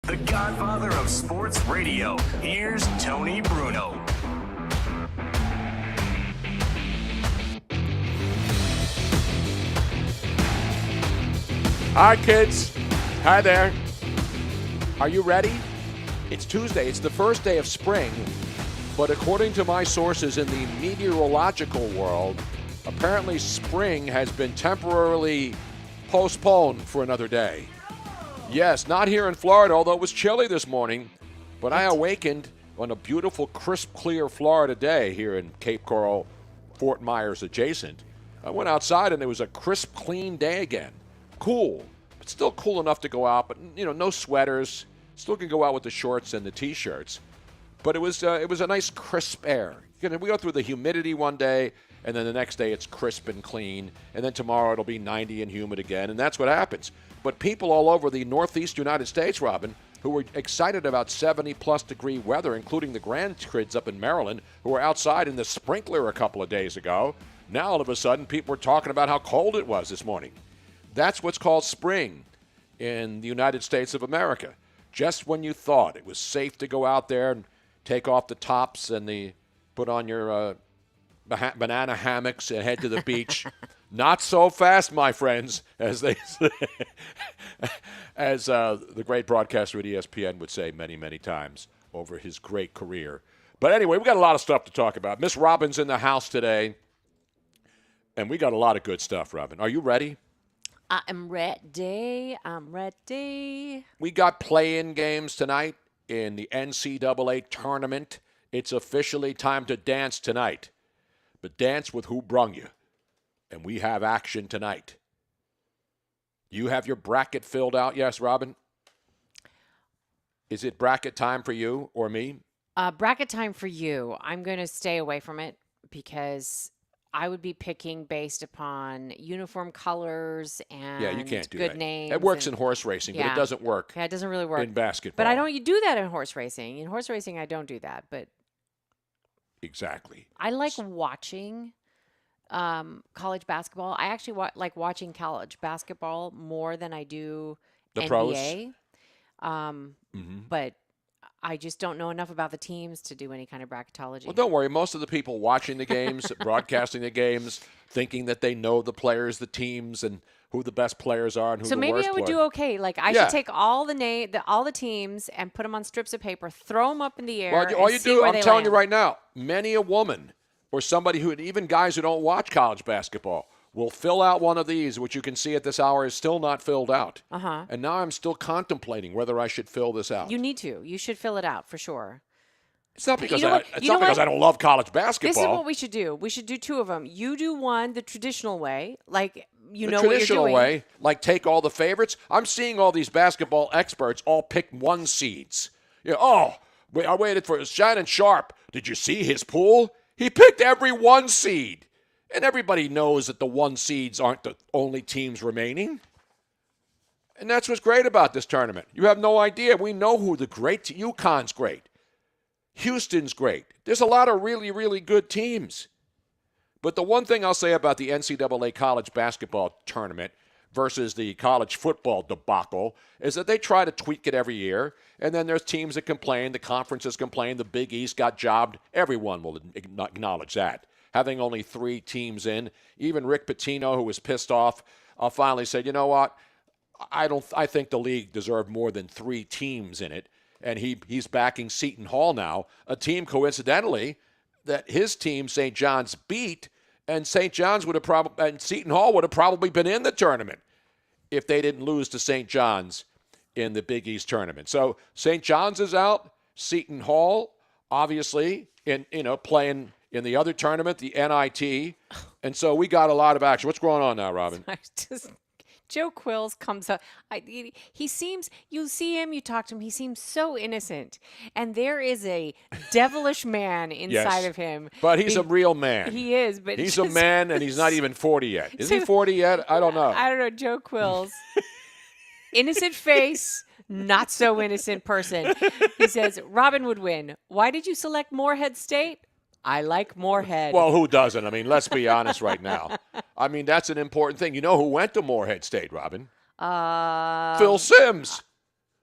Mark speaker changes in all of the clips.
Speaker 1: The godfather of sports radio. Here's Tony Bruno.
Speaker 2: All right, kids. Hi there. Are you ready? It's Tuesday. It's the first day of spring. But according to my sources in the meteorological world, apparently spring has been temporarily postponed for another day. Yes, not here in Florida, although it was chilly this morning. But I awakened on a beautiful, crisp, clear Florida day here in Cape Coral, Fort Myers adjacent. I went outside and it was a crisp, clean day again. Cool, but still cool enough to go out, but no sweaters. Still can go out with the shorts and the T-shirts. But it was a nice crisp air. We go through the humidity one day, and then the next day it's crisp and clean, and then tomorrow it'll be 90 and humid again, and that's what happens. But people all over the northeast United States, Robin, who were excited about 70-plus degree weather, including the grandkids up in Maryland, who were outside in the sprinkler a couple of days ago, now all of a sudden people are talking about how cold it was this morning. That's what's called spring in the United States of America. Just when you thought it was safe to go out there and take off the tops and put on your banana hammocks and head to the beach. Not so fast, my friends, as they say, as the great broadcaster at ESPN would say many, many times over his great career. But anyway, we got a lot of stuff to talk about. Miss Robin's in the house today, and we got a lot of good stuff, Robin. Are you ready?
Speaker 3: I'm ready.
Speaker 2: We got play-in games tonight in the NCAA tournament. It's officially time to dance tonight. But dance with who brung you. And we have action tonight. You have your bracket filled out, yes, Robin? Is it bracket time for you or me?
Speaker 3: Bracket time for you. I'm going to stay away from it because I would be picking based upon uniform colors and
Speaker 2: you can't do
Speaker 3: good
Speaker 2: that.
Speaker 3: names.
Speaker 2: It works in horse racing, but it doesn't work.
Speaker 3: Yeah, it doesn't really work
Speaker 2: in basketball.
Speaker 3: But you do that in horse racing. In horse racing, I don't do that. But
Speaker 2: exactly.
Speaker 3: I like watching college basketball. I actually like watching college basketball more than I do
Speaker 2: the
Speaker 3: NBA.
Speaker 2: Pros.
Speaker 3: But I just don't know enough about the teams to do any kind of bracketology.
Speaker 2: Well, don't worry. Most of the people watching the games, broadcasting the games, thinking that they know the players, the teams, and who the best players are and who the worst players.
Speaker 3: So maybe I would do okay. Like I should take all the teams and put them on strips of paper, throw them up in the air.
Speaker 2: Well, all you
Speaker 3: see
Speaker 2: do,
Speaker 3: where
Speaker 2: I'm
Speaker 3: they
Speaker 2: telling
Speaker 3: land.
Speaker 2: you right now, many a woman or somebody who, even guys who don't watch college basketball, will fill out one of these, which you can see at this hour is still not filled out. And now I'm still contemplating whether I should fill this out.
Speaker 3: You need to. You should fill it out for sure.
Speaker 2: It's not because I don't love college basketball.
Speaker 3: This is what we should do. We should do two of them. You do one the traditional way, like
Speaker 2: the
Speaker 3: know what you're doing.
Speaker 2: traditional way, like take all the favorites. I'm seeing all these basketball experts all pick 1 seeds. I waited for Shannon Sharp. Did you see his pool? He picked every 1 seed. And everybody knows that the 1 seeds aren't the only teams remaining. And that's what's great about this tournament. You have no idea. We know who the great UConn's great. Houston's great. There's a lot of really, really good teams. But the one thing I'll say about the NCAA college basketball tournament versus the college football debacle is that they try to tweak it every year. And then there's teams that complain. The conferences complain. The Big East got jobbed. Everyone will acknowledge that. Having only 3 teams in, even Rick Pitino, who was pissed off, finally said, you know what? I think the league deserved more than 3 teams in it. And he's backing Seton Hall now, a team, coincidentally, that his team, St. John's, beat, and St. John's and Seton Hall would have probably been in the tournament if they didn't lose to St. John's in the Big East tournament. So St. John's is out. Seton Hall, obviously, playing in the other tournament, the NIT. And so we got a lot of action. What's going on now, Robin?
Speaker 3: Joe Quills comes up. He seems, you see him, you talk to him, he seems so innocent. And there is a devilish man inside of him.
Speaker 2: But he's a real man.
Speaker 3: He is. But
Speaker 2: he's a man, and he's not even 40 yet. Is he 40 yet? I don't know.
Speaker 3: I don't know. Joe Quills. Innocent face, not so innocent person. He says, Robin would win. Why did you select Morehead State? I like Morehead.
Speaker 2: Well, who doesn't? I mean, let's be honest right now. I mean, that's an important thing. You know who went to Morehead State, Robin? Phil Simms.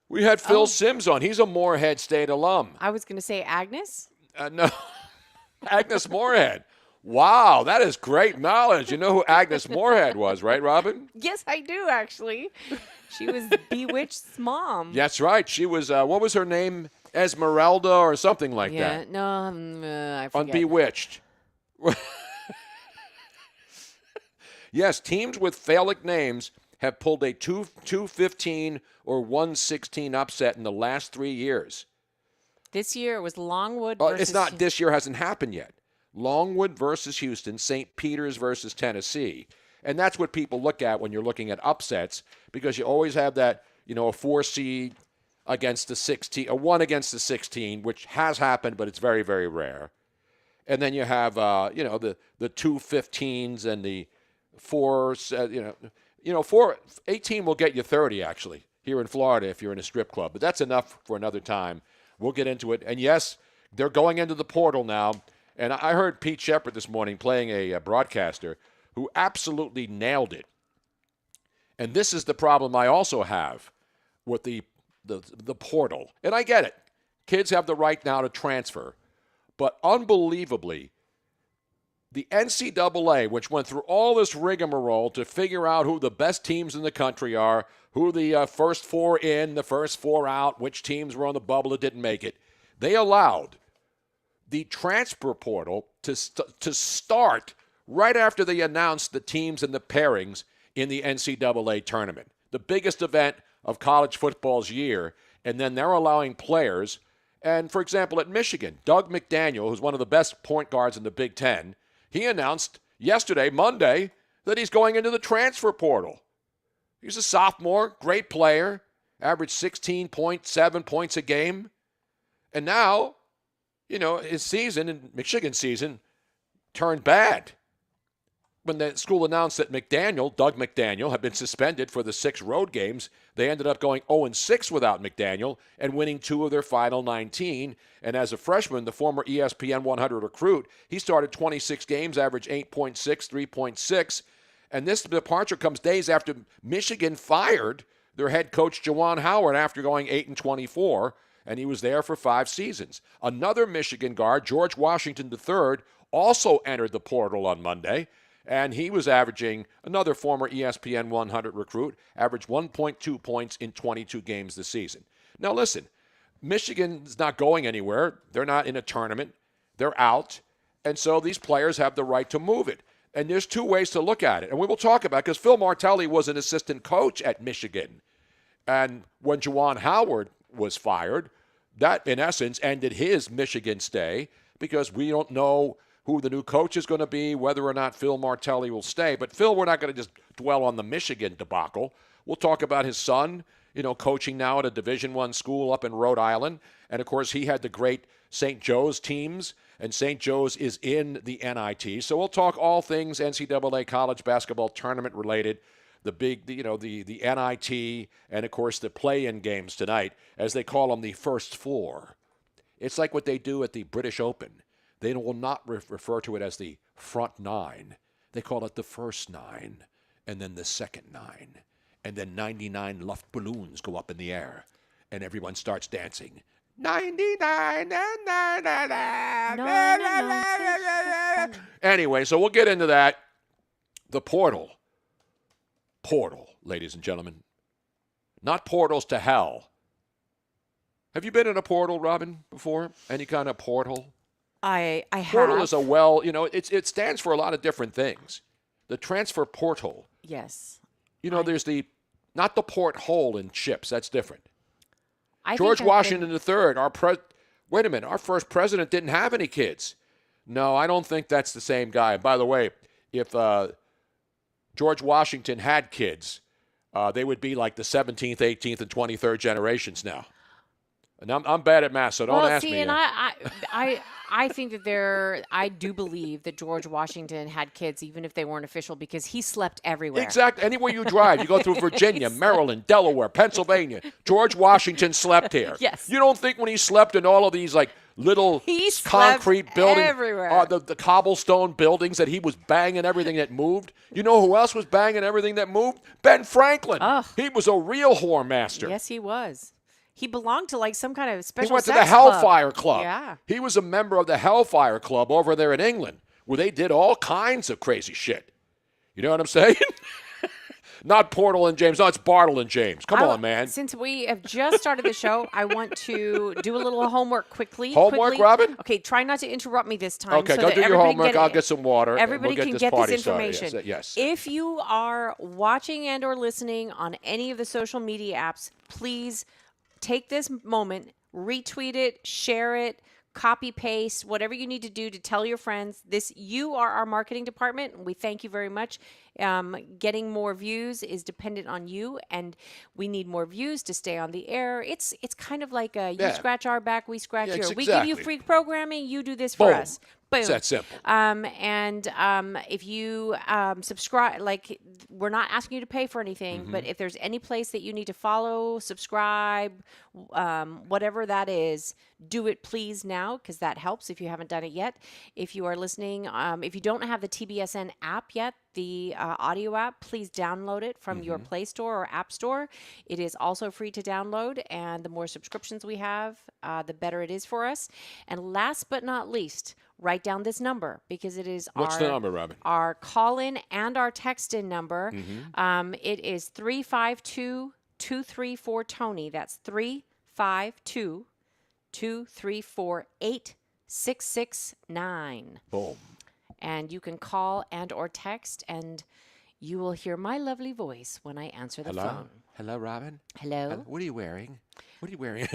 Speaker 2: We had Phil Simms on. He's a Moorhead State alum.
Speaker 3: I was going to say Agnes.
Speaker 2: No, Agnes Moorhead. Wow, that is great knowledge. You know who Agnes Moorhead was, right, Robin?
Speaker 3: Yes, I do, actually. She was Bewitched's mom.
Speaker 2: That's right. She was, what was her name? Esmeralda or something like that.
Speaker 3: Yeah, no, I forget.
Speaker 2: On Bewitched. Yes, teams with phallic names have pulled a 215 or 116 upset in the last 3 years.
Speaker 3: This year it was Longwood versus...
Speaker 2: It's not this year, hasn't happened yet. Longwood versus Houston, St. Peter's versus Tennessee. And that's what people look at when you're looking at upsets, because you always have that, a 4 seed against the 16, a 1 against the 16, which has happened, but it's very, very rare. And then you have, the 215s and the 4s, 18 will get you 30, actually, here in Florida if you're in a strip club. But that's enough for another time. We'll get into it. And, yes, they're going into the portal now. And I heard Pete Sheppard this morning playing a broadcaster who absolutely nailed it. And this is the problem I also have with the portal. And I get it. Kids have the right now to transfer. But unbelievably, the NCAA, which went through all this rigmarole to figure out who the best teams in the country are, who the first 4 in, the first 4 out, which teams were on the bubble that didn't make it, they allowed the transfer portal to start right after they announced the teams and the pairings in the NCAA tournament, the biggest event of college football's year. And then they're allowing players. And, for example, at Michigan, Doug McDaniel, who's one of the best point guards in the Big Ten, he announced yesterday, Monday, that he's going into the transfer portal. He's a sophomore, great player, averaged 16.7 points a game. And now, his season, in Michigan season, turned bad. When the school announced that Doug McDaniel, had been suspended for the 6 road games, they ended up going 0-6 without McDaniel and winning 2 of their final 19. And as a freshman, the former ESPN 100 recruit, he started 26 games, averaged 8.6, 3.6. And this departure comes days after Michigan fired their head coach, Juwan Howard, after going 8-24. And he was there for 5 seasons. Another Michigan guard, George Washington III, also entered the portal on Monday, and he was averaging, another former ESPN 100 recruit, averaged 1.2 points in 22 games this season. Now listen, Michigan's not going anywhere. They're not in a tournament. They're out. And so these players have the right to move it. And there's 2 ways to look at it. And we will talk about it, because Phil Martelli was an assistant coach at Michigan. And when Juwan Howard was fired, that, in essence, ended his Michigan stay, because we don't know who the new coach is going to be, whether or not Phil Martelli will stay. But, Phil, we're not going to just dwell on the Michigan debacle. We'll talk about his son, coaching now at a Division I school up in Rhode Island. And, of course, he had the great St. Joe's teams, and St. Joe's is in the NIT. So we'll talk all things NCAA college basketball tournament related. The big, the NIT, and, of course, the play-in games tonight, as they call them, the first 4. It's like what they do at the British Open. They will not refer to it as the front 9. They call it the first 9, and then the second 9. And then 99 Luft balloons go up in the air, and everyone starts dancing. 99 and Anyway, so we'll get into that. The portal, ladies and gentlemen. Not portals to hell. Have you been in a portal, Robin, before? Any kind of portal?
Speaker 3: I have.
Speaker 2: Portal is it stands for a lot of different things. The transfer portal.
Speaker 3: Yes.
Speaker 2: There's not the porthole in chips. That's different.
Speaker 3: George
Speaker 2: Washington III, wait a minute, our first president didn't have any kids. No, I don't think that's the same guy. And by the way, if George Washington had kids, they would be like the 17th, 18th, and 23rd generations now. And I'm bad at math, so don't ask me.
Speaker 3: And I think that I do believe that George Washington had kids, even if they weren't official, because he slept everywhere.
Speaker 2: Exactly. Anywhere you drive, you go through Virginia, Maryland, Delaware, Pennsylvania. George Washington slept here.
Speaker 3: Yes.
Speaker 2: You don't think when he slept in all of these little concrete buildings,
Speaker 3: everywhere.
Speaker 2: The cobblestone buildings, that he was banging everything that moved? You know who else was banging everything that moved? Ben Franklin.
Speaker 3: Oh.
Speaker 2: He was a real whore master.
Speaker 3: Yes, he was. He belonged to like some kind of
Speaker 2: He
Speaker 3: special
Speaker 2: went to
Speaker 3: sex
Speaker 2: the Hellfire Club.
Speaker 3: Yeah.
Speaker 2: He was a member of the Hellfire Club over there in England, where they did all kinds of crazy shit. You know what I'm saying? Not Portal and James. No, it's Bartle and James. Come on, man.
Speaker 3: Since we have just started the show, I want to do a little homework quickly.
Speaker 2: Homework, Robin?
Speaker 3: Okay, try not to interrupt me this time.
Speaker 2: Okay,
Speaker 3: so
Speaker 2: go
Speaker 3: that
Speaker 2: do your
Speaker 3: everybody
Speaker 2: homework. I'll get some water.
Speaker 3: Everybody
Speaker 2: and we'll
Speaker 3: can
Speaker 2: get
Speaker 3: get
Speaker 2: this party
Speaker 3: this information.
Speaker 2: started. Yes.
Speaker 3: If you are watching and or listening on any of the social media apps, please take this moment, retweet it, share it, copy paste, whatever you need to do to tell your friends. You are our marketing department, and we thank you very much. Getting more views is dependent on you, and we need more views to stay on the air. It's kind of like you scratch our back, we scratch yours. We give you free programming, you do this for us. Boom.
Speaker 2: It's that simple.
Speaker 3: If you subscribe, like, we're not asking you to pay for anything, but if there's any place that you need to follow, subscribe, whatever that is, do it please now, because that helps if you haven't done it yet. If you are listening, if you don't have the TBSN app yet, the audio app, please download it from your Play Store or App Store. It is also free to download, and the more subscriptions we have, the better it is for us. And last but not least, write down this number, because it is
Speaker 2: What's the number, Robin?
Speaker 3: Our call-in and our text-in number. It is 352-234-TONY. That's 352-234-8669.
Speaker 2: Boom.
Speaker 3: And you can call and or text, and you will hear my lovely voice when I answer the phone.
Speaker 2: Hello, Robin.
Speaker 3: Hello.
Speaker 2: What are you wearing? What are you wearing?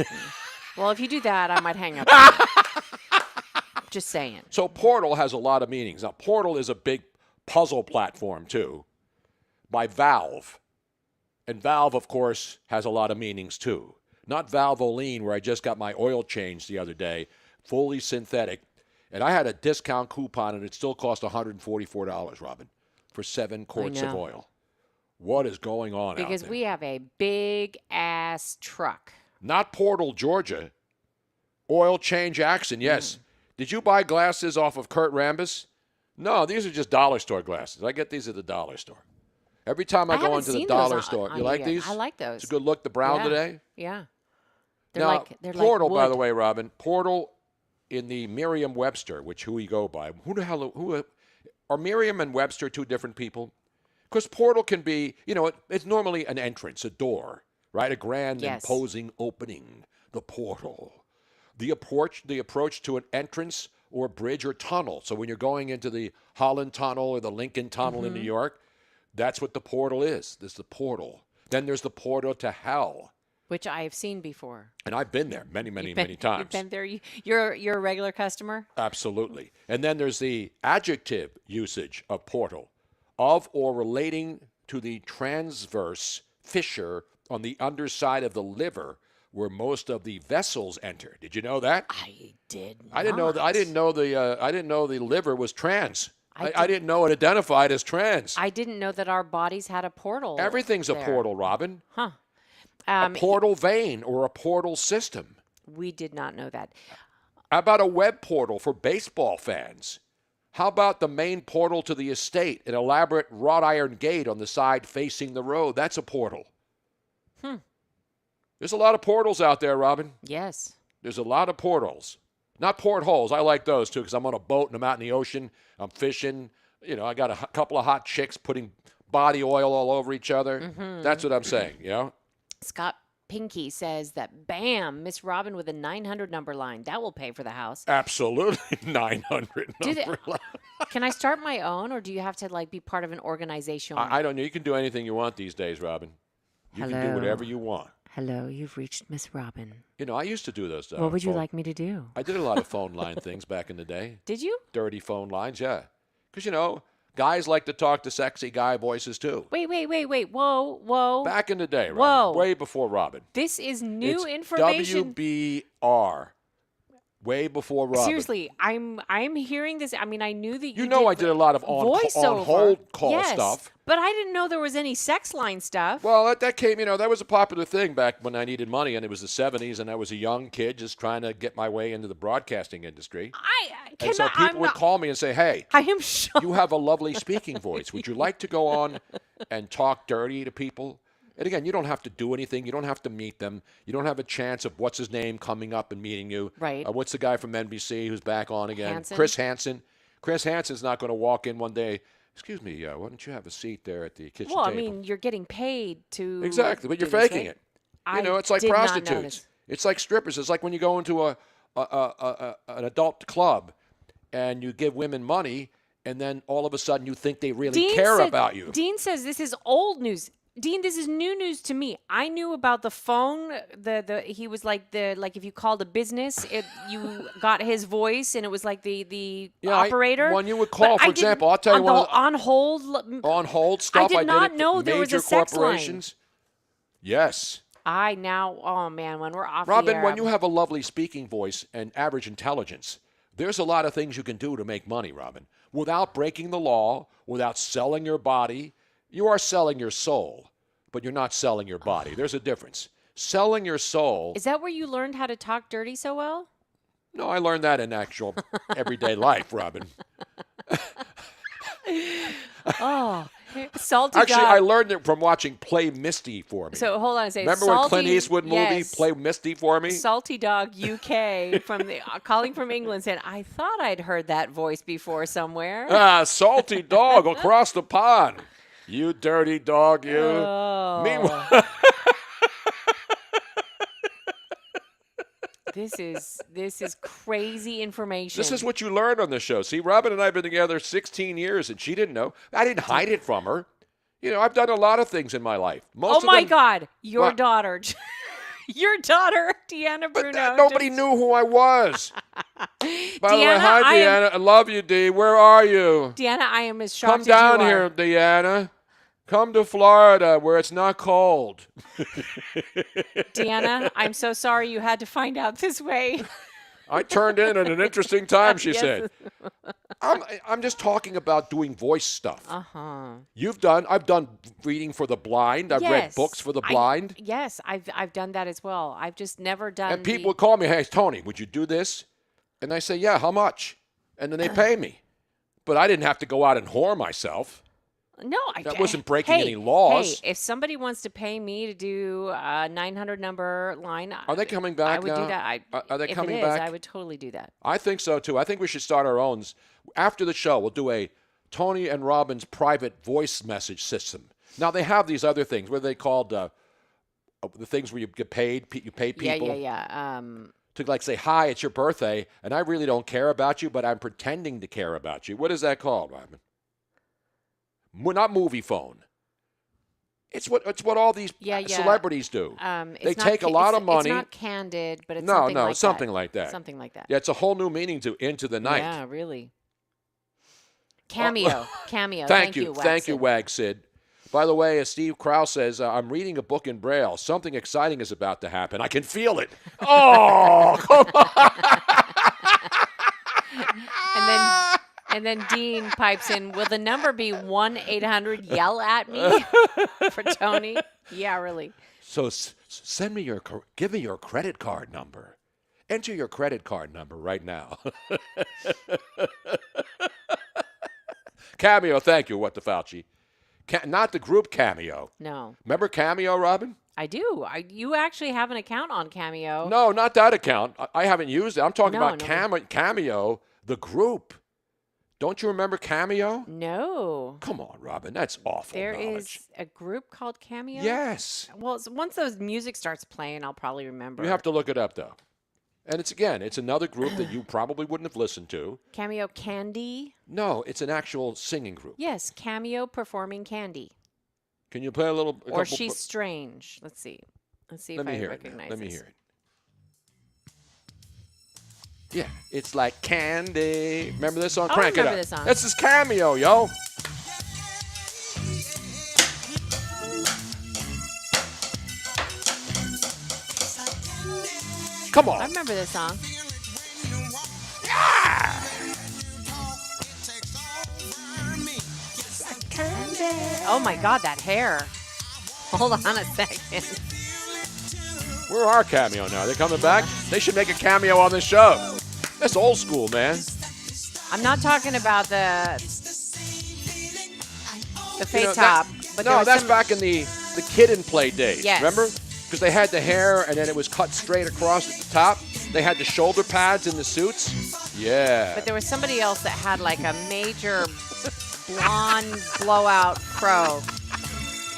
Speaker 3: Well, if you do that, I might hang up. Just saying.
Speaker 2: So Portal has a lot of meanings. Now, Portal is a big puzzle platform, too, by Valve. And Valve, of course, has a lot of meanings, too. Not Valvoline, where I just got my oil changed the other day, fully synthetic. And I had a discount coupon, and it still cost $144, Robin, for 7 quarts of oil. What is going on out there?
Speaker 3: Because we have a big-ass truck.
Speaker 2: Not Portal, Georgia. Oil change action, yes. Did you buy glasses off of Kurt Rambis? No, these are just dollar store glasses. I get these at the dollar store. Every time I go into the dollar store. You like these?
Speaker 3: I like those.
Speaker 2: It's a good look, the brown today?
Speaker 3: Yeah.
Speaker 2: They're Portal, by the way, Robin. Portal in the Merriam-Webster, which who we go by. Who are Merriam and Webster two different people? Because Portal can be, it's normally an entrance, a door, right? A grand, imposing opening, the portal. The approach to an entrance or bridge or tunnel. So when you're going into the Holland Tunnel or the Lincoln Tunnel in New York, that's what the portal is. There's the portal. Then there's the portal to hell.
Speaker 3: Which I have seen before.
Speaker 2: And I've been there many times.
Speaker 3: You've been there. You're a regular customer?
Speaker 2: Absolutely. And then there's the adjective usage of portal, of or relating to the transverse fissure on the underside of the liver where most of the vessels enter. Did you know that?
Speaker 3: I did not.
Speaker 2: I didn't know the liver was trans. I didn't know it identified as trans.
Speaker 3: I didn't know that our bodies had a portal.
Speaker 2: Everything's a portal, Robin.
Speaker 3: Huh.
Speaker 2: A portal vein or a portal system.
Speaker 3: We did not know that.
Speaker 2: How about a web portal for baseball fans? How about the main portal to the estate, an elaborate wrought iron gate on the side facing the road? That's a portal. There's a lot of portals out there, Robin.
Speaker 3: Yes.
Speaker 2: There's a lot of portals. Not portholes. I like those, too, because I'm on a boat and I'm out in the ocean. I'm fishing. I got a couple of hot chicks putting body oil all over each other. That's what I'm saying,
Speaker 3: Scott Pinky says that, bam, Miss Robin with a 900 number line. That will pay for the house.
Speaker 2: Absolutely. 900 number line.
Speaker 3: Can I start my own, or do you have to, be part of an organization?
Speaker 2: I don't know. You can do anything you want these days, Robin. You can do whatever you want.
Speaker 3: Hello, you've reached Miss Robin.
Speaker 2: I used to do those.
Speaker 3: What would you like me to do?
Speaker 2: I did a lot of phone line things back in the day.
Speaker 3: Did you?
Speaker 2: Dirty phone lines, yeah. Because, guys like to talk to sexy guy voices, too.
Speaker 3: Wait. Whoa.
Speaker 2: Back in the day, Robin.
Speaker 3: Whoa.
Speaker 2: Way before Robin.
Speaker 3: This is new
Speaker 2: it's
Speaker 3: information.
Speaker 2: WBR. Way before Robin.
Speaker 3: Seriously, I'm hearing this. I mean, I knew that
Speaker 2: I did a lot of on hold call stuff.
Speaker 3: But I didn't know there was any sex line stuff.
Speaker 2: Well, that came, that was a popular thing back when I needed money, and it was the 70s, and I was a young kid just trying to get my way into the broadcasting industry. And so people would call me and say, hey,
Speaker 3: I am shocked.
Speaker 2: You have a lovely speaking voice. Would you like to go on and talk dirty to people? And again, you don't have to do anything. You don't have to meet them. You don't have a chance of what's his name coming up and meeting you.
Speaker 3: Right.
Speaker 2: What's the guy from NBC who's back on again?
Speaker 3: Hansen?
Speaker 2: Chris Hansen. Chris Hansen's not going to walk in one day. Excuse me, why don't you have a seat there at the kitchen
Speaker 3: Well,
Speaker 2: table?
Speaker 3: I mean, you're getting paid to.
Speaker 2: Exactly, but you're
Speaker 3: do this,
Speaker 2: faking
Speaker 3: right?
Speaker 2: it. You know, it's like
Speaker 3: did not know
Speaker 2: prostitutes.
Speaker 3: this.
Speaker 2: It's like strippers. It's like when you go into an adult club and you give women money, and then all of a sudden you think they really care about you.
Speaker 3: Dean says this is old news. Dean, this is new news to me. I knew about the phone. He was like if you called a business, you got his voice, and it was like the operator.
Speaker 2: When you would call, for example, I'll tell you one
Speaker 3: on hold.
Speaker 2: On hold stuff.
Speaker 3: I did not know there was a sex line.
Speaker 2: Yes.
Speaker 3: Oh man, when we're off
Speaker 2: Robin,
Speaker 3: the air,
Speaker 2: when you have a lovely speaking voice and average intelligence, there's a lot of things you can do to make money, Robin, without breaking the law, without selling your body. You are selling your soul, but you're not selling your body. There's a difference. Selling your soul.
Speaker 3: Is that where you learned how to talk dirty so well?
Speaker 2: No, I learned that in actual everyday life, Robin.
Speaker 3: Oh, Salty
Speaker 2: Actually,
Speaker 3: Dog.
Speaker 2: I learned it from watching Play Misty for me.
Speaker 3: So hold on a second.
Speaker 2: Remember when Clint Eastwood movie,
Speaker 3: yes.
Speaker 2: Play Misty for me?
Speaker 3: Salty Dog UK from the calling from England said, "I thought I'd heard that voice before somewhere."
Speaker 2: Salty Dog across the pond. You dirty dog, you.
Speaker 3: Oh.
Speaker 2: Meanwhile,
Speaker 3: This is crazy information.
Speaker 2: this is what you learned on the show. See, Robin and I have been together 16 years, and she didn't know. I didn't hide it from her. You know, I've done a lot of things in my life.
Speaker 3: Oh my God, your daughter, Deanna Bruno.
Speaker 2: But nobody knew who I was. By the way,
Speaker 3: Deanna,
Speaker 2: hi, Deanna. I love you, Dee. Where are you?
Speaker 3: Deanna, I am as shocked
Speaker 2: Come
Speaker 3: as
Speaker 2: down
Speaker 3: you
Speaker 2: here,
Speaker 3: are.
Speaker 2: Deanna. Come to Florida where it's not cold.
Speaker 3: Deanna, I'm so sorry you had to find out this way.
Speaker 2: I turned in at an interesting time, she
Speaker 3: Yes.
Speaker 2: said. I'm just talking about doing voice stuff.
Speaker 3: Uh-huh.
Speaker 2: I've done reading for the blind. I've read books for the blind.
Speaker 3: Yes, I've done that as well. I've just never done.
Speaker 2: And people would call me, "Hey, Tony, would you do this?" And I say, "Yeah, how much?" And then they pay me. But I didn't have to go out and whore myself.
Speaker 3: No,
Speaker 2: That wasn't breaking any laws.
Speaker 3: Hey, if somebody wants to pay me to do a 900 number line,
Speaker 2: Are they coming back
Speaker 3: I would
Speaker 2: now?
Speaker 3: do that.
Speaker 2: Are they
Speaker 3: if
Speaker 2: coming
Speaker 3: it is,
Speaker 2: back?
Speaker 3: I would totally do that.
Speaker 2: I think so, too. I think we should start our own. After the show, we'll do a Tony and Robin's private voice message system. Now, they have these other things. What are they called? The things where you get paid. You pay people.
Speaker 3: Yeah.
Speaker 2: To like say, "Hi, it's your birthday, and I really don't care about you, but I'm pretending to care about you." What is that called, Robin? Not movie phone. It's what all these celebrities do. They take a lot of money.
Speaker 3: It's not candid, but it's
Speaker 2: something
Speaker 3: something
Speaker 2: like that.
Speaker 3: Something like that.
Speaker 2: Yeah, it's a whole new meaning to Into the Night.
Speaker 3: Yeah, really. Cameo.
Speaker 2: Thank you,
Speaker 3: Wax
Speaker 2: Wag Sid. By the way, as Steve Krause says, I'm reading a book in Braille. Something exciting is about to happen. I can feel it. Oh, come on.
Speaker 3: And then Dean pipes in, will the number be 1-800 yell at me for Tony? Yeah, really.
Speaker 2: So give me your credit card number. Enter your credit card number right now. Cameo, thank you, What the Fauci. Not the group Cameo.
Speaker 3: No.
Speaker 2: Remember Cameo, Robin?
Speaker 3: I do. You actually have an account on Cameo.
Speaker 2: No, not that account. I haven't used it. I'm talking about
Speaker 3: No.
Speaker 2: Cameo, the group. Don't you remember Cameo?
Speaker 3: No.
Speaker 2: Come on, Robin. That's awful
Speaker 3: There
Speaker 2: knowledge.
Speaker 3: is a group called Cameo?
Speaker 2: Yes.
Speaker 3: Well, once those music starts playing, I'll probably remember.
Speaker 2: You have to look it up, though. And it's another group that you probably wouldn't have listened to.
Speaker 3: Cameo Candy?
Speaker 2: No, it's an actual singing group.
Speaker 3: Yes, Cameo performing Candy.
Speaker 2: Can you play a little?
Speaker 3: Or She's Strange. Let's see. Let's see if I recognize
Speaker 2: Let me
Speaker 3: this.
Speaker 2: hear it. Yeah, it's like candy. Remember this song?
Speaker 3: I
Speaker 2: Crank it
Speaker 3: remember
Speaker 2: up.
Speaker 3: this song.
Speaker 2: This is Cameo, yo. Come on.
Speaker 3: I remember this song. Oh my God, that hair. Hold on a second.
Speaker 2: Where are Cameo now? They coming back? They should make a cameo on this show. That's old school, man.
Speaker 3: I'm not talking about the fake
Speaker 2: You know,
Speaker 3: top. But there
Speaker 2: no,
Speaker 3: was
Speaker 2: that's
Speaker 3: some,
Speaker 2: back in the the Kid and Play days.
Speaker 3: Yes.
Speaker 2: Remember? Because they had the hair and then it was cut straight across at the top. They had the shoulder pads in the suits. Yeah.
Speaker 3: But there was somebody else that had like a major blonde blowout fro.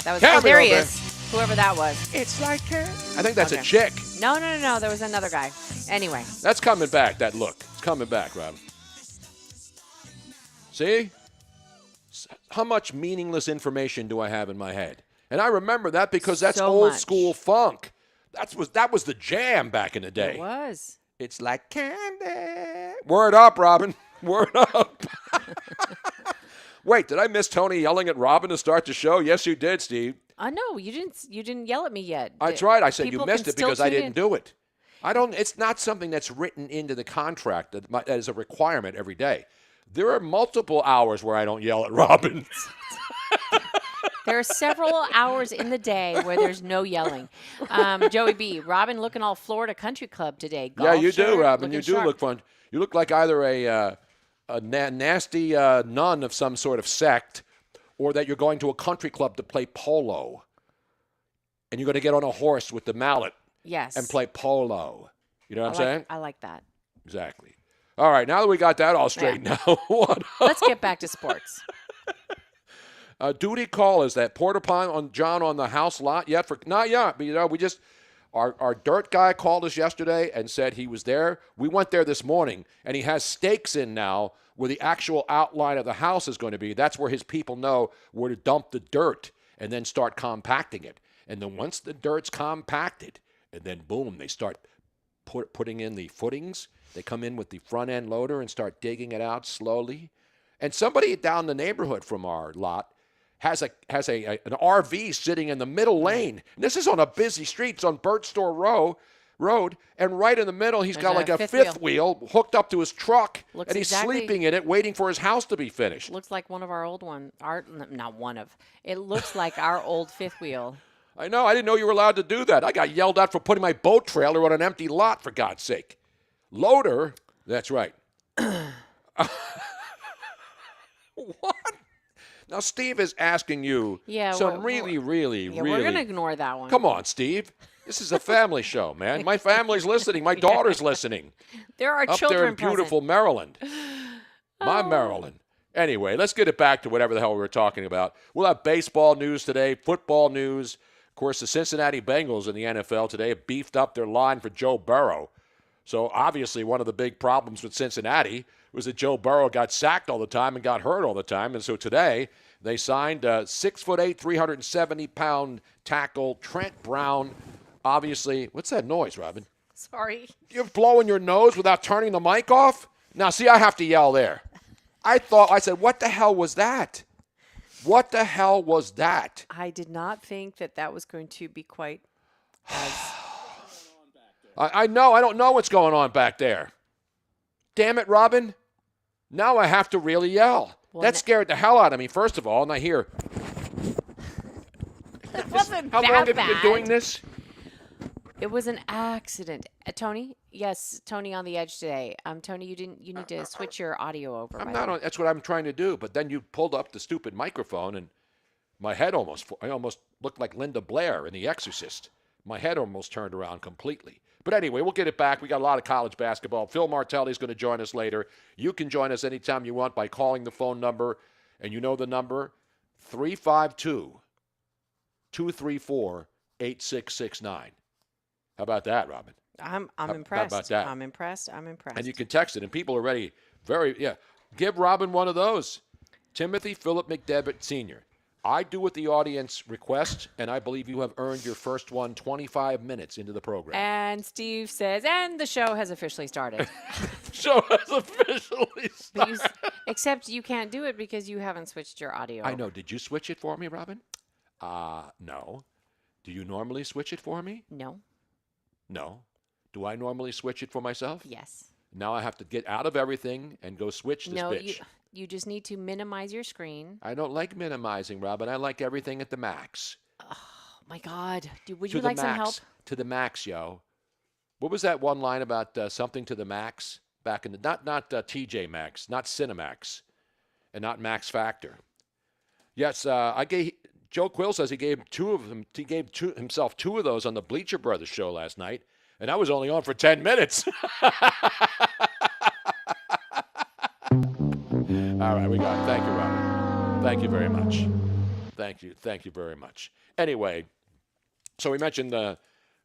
Speaker 3: That was there he is. Whoever that was.
Speaker 2: It's like I think that's a chick.
Speaker 3: No. There was another guy. Anyway.
Speaker 2: That's coming back, that look. It's coming back, Rob. See? How much meaningless information do I have in my head? And I remember that because that's old school funk. That was the jam back in the day.
Speaker 3: It was.
Speaker 2: It's like candy. Word up, Robin. Word up. Wait, did I miss Tony yelling at Robin to start the show? Yes, you did, Steve.
Speaker 3: No, you didn't yell at me yet.
Speaker 2: I tried. I said you
Speaker 3: People
Speaker 2: missed
Speaker 3: can
Speaker 2: it because
Speaker 3: still
Speaker 2: I
Speaker 3: tune
Speaker 2: didn't
Speaker 3: in.
Speaker 2: do it. It's not something that's written into the contract that is a requirement every day. There are multiple hours where I don't yell at Robin.
Speaker 3: There are several hours in the day where there's no yelling. Joey B. Robin looking all Florida Country Club today. Golf
Speaker 2: Yeah, you
Speaker 3: shirt,
Speaker 2: do, Robin. You
Speaker 3: looking
Speaker 2: do
Speaker 3: sharp.
Speaker 2: look fun. You look like either a nasty nun of some sort of sect or that you're going to a country club to play polo. And you're going to get on a horse with the mallet
Speaker 3: Yes.
Speaker 2: and play polo. You know what I'm saying?
Speaker 3: I like that.
Speaker 2: Exactly. All right, now that we got that all straightened out, what
Speaker 3: Let's get back to sports.
Speaker 2: duty call is that porta potty on John on the house lot yet? Not yet, but we just our dirt guy called us yesterday and said he was there. We went there this morning, and he has stakes in now where the actual outline of the house is going to be. That's where his people know where to dump the dirt and then start compacting it. And then once the dirt's compacted, and then boom, they start putting in the footings. They come in with the front end loader and start digging it out slowly. And somebody down the neighborhood from our lot has an RV sitting in the middle lane. And this is on a busy street. It's on Burt Store Road. And right in the middle, he's got like a fifth wheel hooked up to his truck. And he's sleeping in it, waiting for his house to be finished.
Speaker 3: Looks like one of our old It looks like our old fifth wheel.
Speaker 2: I know. I didn't know you were allowed to do that. I got yelled at for putting my boat trailer on an empty lot, for God's sake. Loader? That's right. What? Now, Steve is asking you some really
Speaker 3: we're going to ignore that one.
Speaker 2: Come on, Steve. This is a family show, man. My family's listening. My daughter's listening.
Speaker 3: There are
Speaker 2: up
Speaker 3: children
Speaker 2: there in beautiful
Speaker 3: present.
Speaker 2: Maryland. My Maryland. Anyway, let's get it back to whatever the hell we were talking about. We'll have baseball news today, football news. Of course, the Cincinnati Bengals in the NFL today have beefed up their line for Joe Burrow. So obviously one of the big problems with Cincinnati was that Joe Burrow got sacked all the time and got hurt all the time. And so today they signed 6'8", 370-pound tackle Trent Brown. Obviously, what's that noise, Robin?
Speaker 3: Sorry.
Speaker 2: You're blowing your nose without turning the mic off? Now, see, I have to yell there. I said, what the hell was that? What the hell was that?
Speaker 3: I did not think that was going to be quite as...
Speaker 2: I know. I don't know what's going on back there. Damn it, Robin. Now I have to really yell.
Speaker 3: Well,
Speaker 2: that scared the hell out of me, first of all. And I hear...
Speaker 3: It wasn't
Speaker 2: How
Speaker 3: that
Speaker 2: long have you
Speaker 3: bad.
Speaker 2: been doing this?
Speaker 3: It was an accident. Tony? Yes, Tony on the edge today. Tony, you need to switch your audio over.
Speaker 2: I'm not on, that's what I'm trying to do. But then you pulled up the stupid microphone and my head I almost looked like Linda Blair in The Exorcist. My head almost turned around completely. But anyway, we'll get it back. We got a lot of college basketball. Phil Martelli is going to join us later. You can join us anytime you want by calling the phone number. And you know the number, 352-234-8669. How about that, Robin?
Speaker 3: I'm impressed.
Speaker 2: How about that?
Speaker 3: I'm impressed.
Speaker 2: And you can text it, and people are ready. Give Robin one of those. Timothy Philip McDevitt Sr. I do what the audience requests, and I believe you have earned your first one 25 minutes into the program.
Speaker 3: And Steve says, and the show has officially started.
Speaker 2: The show has officially started.
Speaker 3: Except you can't do it because you haven't switched your audio.
Speaker 2: I know. Did you switch it for me, Robin? No. Do you normally switch it for me?
Speaker 3: No.
Speaker 2: No. Do I normally switch it for myself?
Speaker 3: Yes.
Speaker 2: Now I have to get out of everything and go switch this bitch.
Speaker 3: You just need to minimize your screen.
Speaker 2: I don't like minimizing, Robin. I like everything at the max.
Speaker 3: Oh, my God. Would you like some help?
Speaker 2: To the max, yo. What was that one line about something to the max? Back in the, not TJ Maxx, not Cinemax, and not Max Factor. Yes, I gave Joe Quill says he gave himself two of those on the Bleacher Brothers show last night, and I was only on for 10 minutes. All right, we got it. Thank you, Robert. Thank you very much. Thank you very much. Anyway, so we mentioned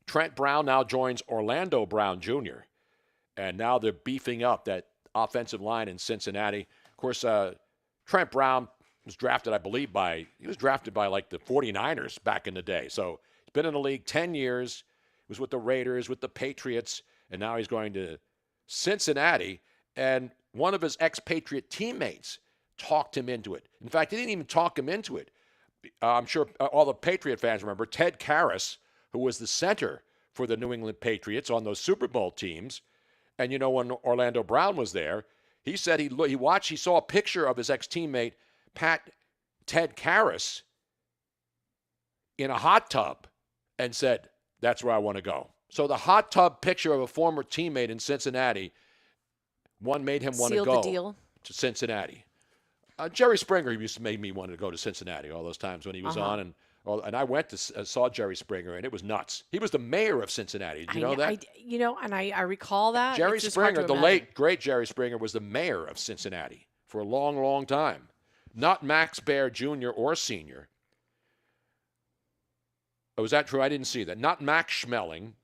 Speaker 2: Trent Brown now joins Orlando Brown Jr., and now they're beefing up that offensive line in Cincinnati. Of course, Trent Brown was drafted, I believe, by like the 49ers back in the day. So he's been in the league 10 years. He was with the Raiders, with the Patriots, and now he's going to Cincinnati. And one of his expatriate teammates talked him into it. In fact, he didn't even talk him into it. I'm sure all the Patriot fans remember Ted Karras, who was the center for the New England Patriots on those Super Bowl teams. And, you know, when Orlando Brown was there, he said he saw a picture of his ex-teammate, Ted Karras, in a hot tub and said, that's where I want to go. So the hot tub picture of a former teammate in Cincinnati, made him want to go to Cincinnati. Jerry Springer used to make me want to go to Cincinnati all those times when he was on. And I went to saw Jerry Springer, and it was nuts. He was the mayor of Cincinnati. Did you know that?
Speaker 4: I recall that.
Speaker 2: Jerry Springer, the late, great Jerry Springer, was the mayor of Cincinnati for a long, long time. Not Max Baer Jr. or Sr. Oh, is that true? I didn't see that. Not Max Schmeling,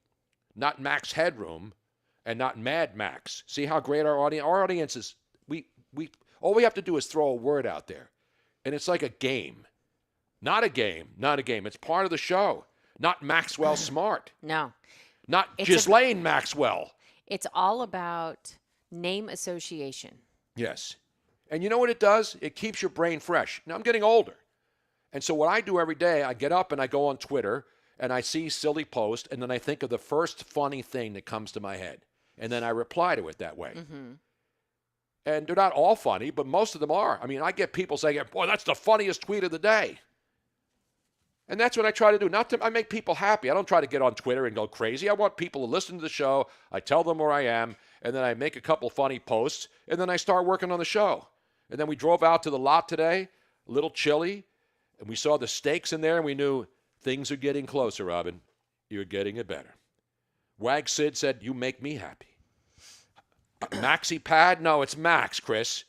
Speaker 2: not Max Headroom, and not Mad Max. See how great our audience is? All we have to do is throw a word out there, and it's like a game. Not a game. It's part of the show. Not Maxwell Smart.
Speaker 3: No.
Speaker 2: Not Ghislaine Maxwell.
Speaker 3: It's all about name association.
Speaker 2: Yes. And you know what it does? It keeps your brain fresh. Now, I'm getting older. And so what I do every day, I get up and I go on Twitter, and I see silly posts, and then I think of the first funny thing that comes to my head. And then I reply to it that way. Mm-hmm. And they're not all funny, but most of them are. I mean, I get people saying, boy, that's the funniest tweet of the day. And that's what I try to do. I make people happy. I don't try to get on Twitter and go crazy. I want people to listen to the show. I tell them where I am, and then I make a couple funny posts, and then I start working on the show. And then we drove out to the lot today, a little chilly, and we saw the steaks in there, and we knew things are getting closer, Robin. You're getting it better. Wag Sid said, you make me happy. Maxi Pad? No, it's Max, Chris.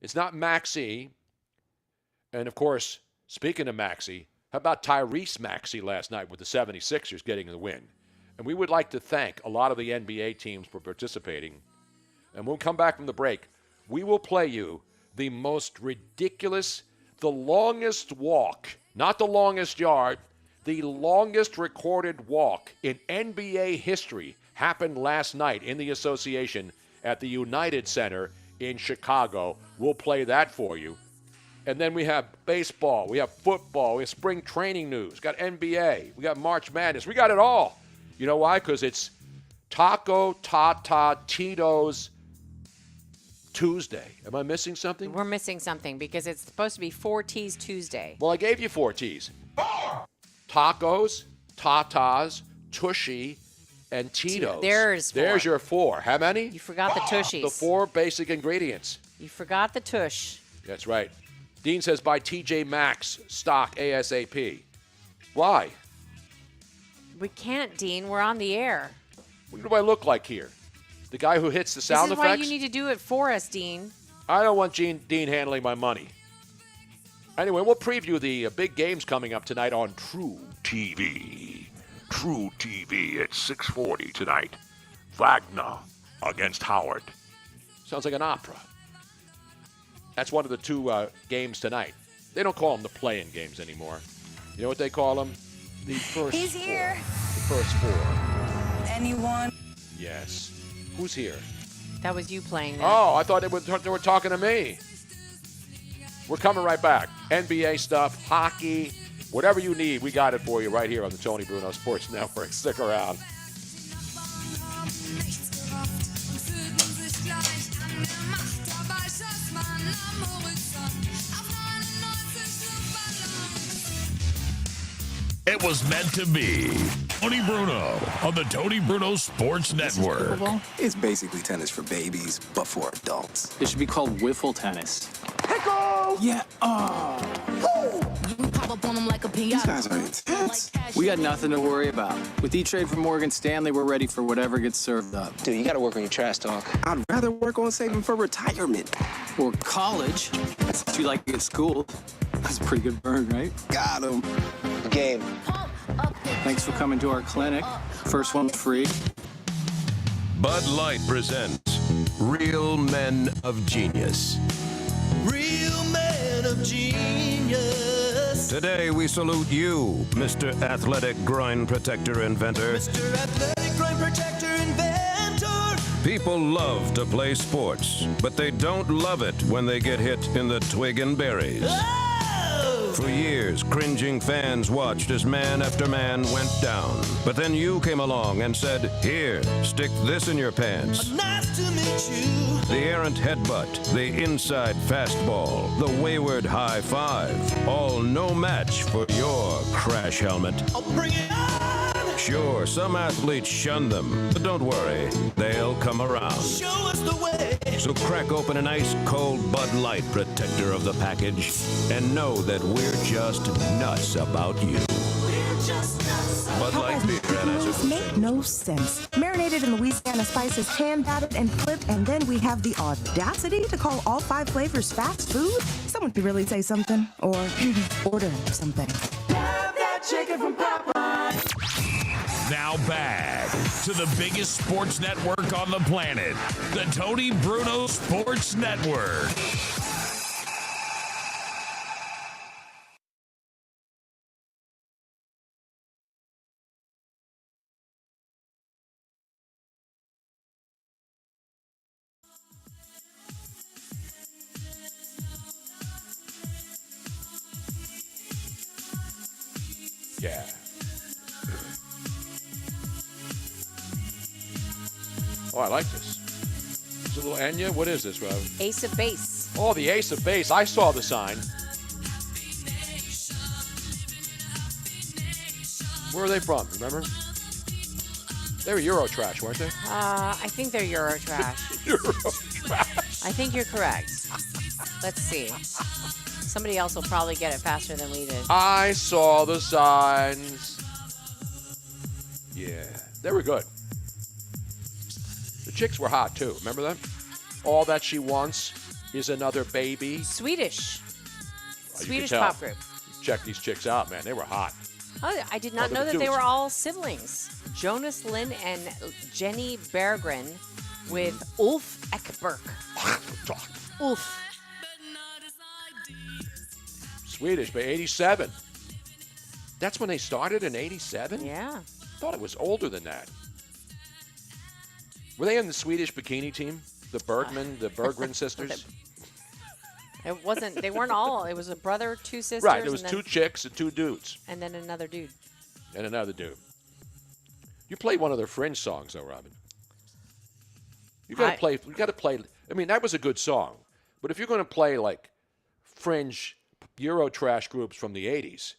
Speaker 2: It's not Maxi. And, of course, speaking of Maxi, how about Tyrese Maxey last night with the 76ers getting the win? And we would like to thank a lot of the NBA teams for participating. And we'll come back from the break. We will play you the most ridiculous, the longest walk, not the longest yard, the longest recorded walk in NBA history happened last night in the association at the United Center in Chicago. We'll play that for you. And then we have baseball, we have football, we have spring training news, we got NBA, we got March Madness. We got it all. You know why? Because it's Taco Tata Tito's Tuesday. Am I missing something?
Speaker 3: We're missing something because it's supposed to be 4 T's Tuesday.
Speaker 2: Well, I gave you 4 T's. Tacos, Tatas, Tushy, and Tito's. There's your 4. How many?
Speaker 3: You forgot the Tushies.
Speaker 2: The 4 basic ingredients.
Speaker 3: You forgot the Tush.
Speaker 2: That's right. Dean says buy TJ Maxx stock ASAP. Why?
Speaker 3: We can't, Dean. We're on the air.
Speaker 2: What do I look like here? The guy who hits the sound effects?
Speaker 3: This is why you need to do it for us, Dean.
Speaker 2: I don't want Dean handling my money. Anyway, we'll preview the big games coming up tonight on True TV. True TV at 6:40 tonight. Wagner against Howard. Sounds like an opera. That's one of the 2 games tonight. They don't call them the play-in games anymore. You know what they call them? The first
Speaker 5: He's here.
Speaker 2: 4. The first 4.
Speaker 5: Anyone?
Speaker 2: Yes. Who's here?
Speaker 3: That was you playing that.
Speaker 2: Oh, I thought they were talking to me. We're coming right back. NBA stuff, hockey, whatever you need, we got it for you right here on the Tony Bruno Sports Network. Stick around.
Speaker 1: It was meant to be. Tony Bruno on the Tony Bruno Sports Network.
Speaker 6: It's basically tennis for babies, but for adults.
Speaker 7: It should be called wiffle tennis.
Speaker 6: Pickle! Yeah,
Speaker 5: We pop up on them like a
Speaker 6: These guys are intense.
Speaker 5: We got nothing to worry about. With E-Trade from Morgan Stanley, we're ready for whatever gets served up.
Speaker 6: Dude, you gotta work on your trash talk. I'd rather work on saving for retirement.
Speaker 5: Or college. That's what you like at school. That's a pretty good burn, right?
Speaker 6: Got him. Game.
Speaker 5: Thanks for coming to our clinic. First one's free.
Speaker 1: Bud Light presents Real Men of Genius.
Speaker 7: Real men of genius.
Speaker 1: Today we salute you, Mr. Athletic Groin Protector Inventor.
Speaker 7: Mr. Athletic Groin Protector Inventor.
Speaker 1: People love to play sports, but they don't love it when they get hit in the twig and berries.
Speaker 7: Oh!
Speaker 1: For years, cringing fans watched as man after man went down. But then you came along and said, "Here, stick this in your pants."
Speaker 7: Nice to meet you.
Speaker 1: The errant headbutt, the inside fastball, the wayward high five, all no match for your crash helmet.
Speaker 7: I'll bring it on.
Speaker 1: Sure, some athletes shun them, but don't worry, they'll come around.
Speaker 7: Show us the way.
Speaker 1: So crack open an ice-cold Bud Light protector of the package and know that we're just nuts about you.
Speaker 7: We're just nuts.
Speaker 1: Bud Light beer and
Speaker 8: Those make no sense. Marinated in Louisiana spices, hand battered and flipped, and then we have the audacity to call all 5 flavors fast food? Someone could really say something or order something.
Speaker 7: Have that chicken from Popeye.
Speaker 1: Now back to the biggest sports network on the planet, the Tony Bruno Sports Network.
Speaker 2: Yeah. Oh, I like this. It's a little Enya. What is this, Rob?
Speaker 3: Ace of Base.
Speaker 2: Oh, the Ace of Base. I saw the sign. Where are they from? Remember? They were Eurotrash, weren't they?
Speaker 3: I think they're Eurotrash.
Speaker 2: Eurotrash.
Speaker 3: I think you're correct. Let's see. Somebody else will probably get it faster than we did.
Speaker 2: I saw the signs. Yeah, they were good. The chicks were hot too. Remember them? All That She Wants Is Another Baby.
Speaker 3: Swedish.
Speaker 2: Oh, you
Speaker 3: Swedish
Speaker 2: can tell.
Speaker 3: pop group.
Speaker 2: Check these chicks out, man. They were hot.
Speaker 3: Oh, I did not
Speaker 2: they
Speaker 3: know
Speaker 2: were
Speaker 3: that they
Speaker 2: dudes.
Speaker 3: were all siblings. Jonas Lynn and Jenny Berggren with Ulf Ekberg. Ulf.
Speaker 2: Swedish, but 87. That's when they started in 87?
Speaker 3: Yeah.
Speaker 2: I thought it was older than that. Were they in the Swedish bikini team? The Berggren sisters?
Speaker 3: It wasn't, they weren't all, it was a brother, 2 sisters.
Speaker 2: Right, there was
Speaker 3: and then,
Speaker 2: 2 chicks and 2 dudes.
Speaker 3: And then another dude.
Speaker 2: And another dude. You played one of their Fringe songs, though, Robin. You got to play. I mean, that was a good song. But if you're going to play like Fringe Eurotrash groups from the 80s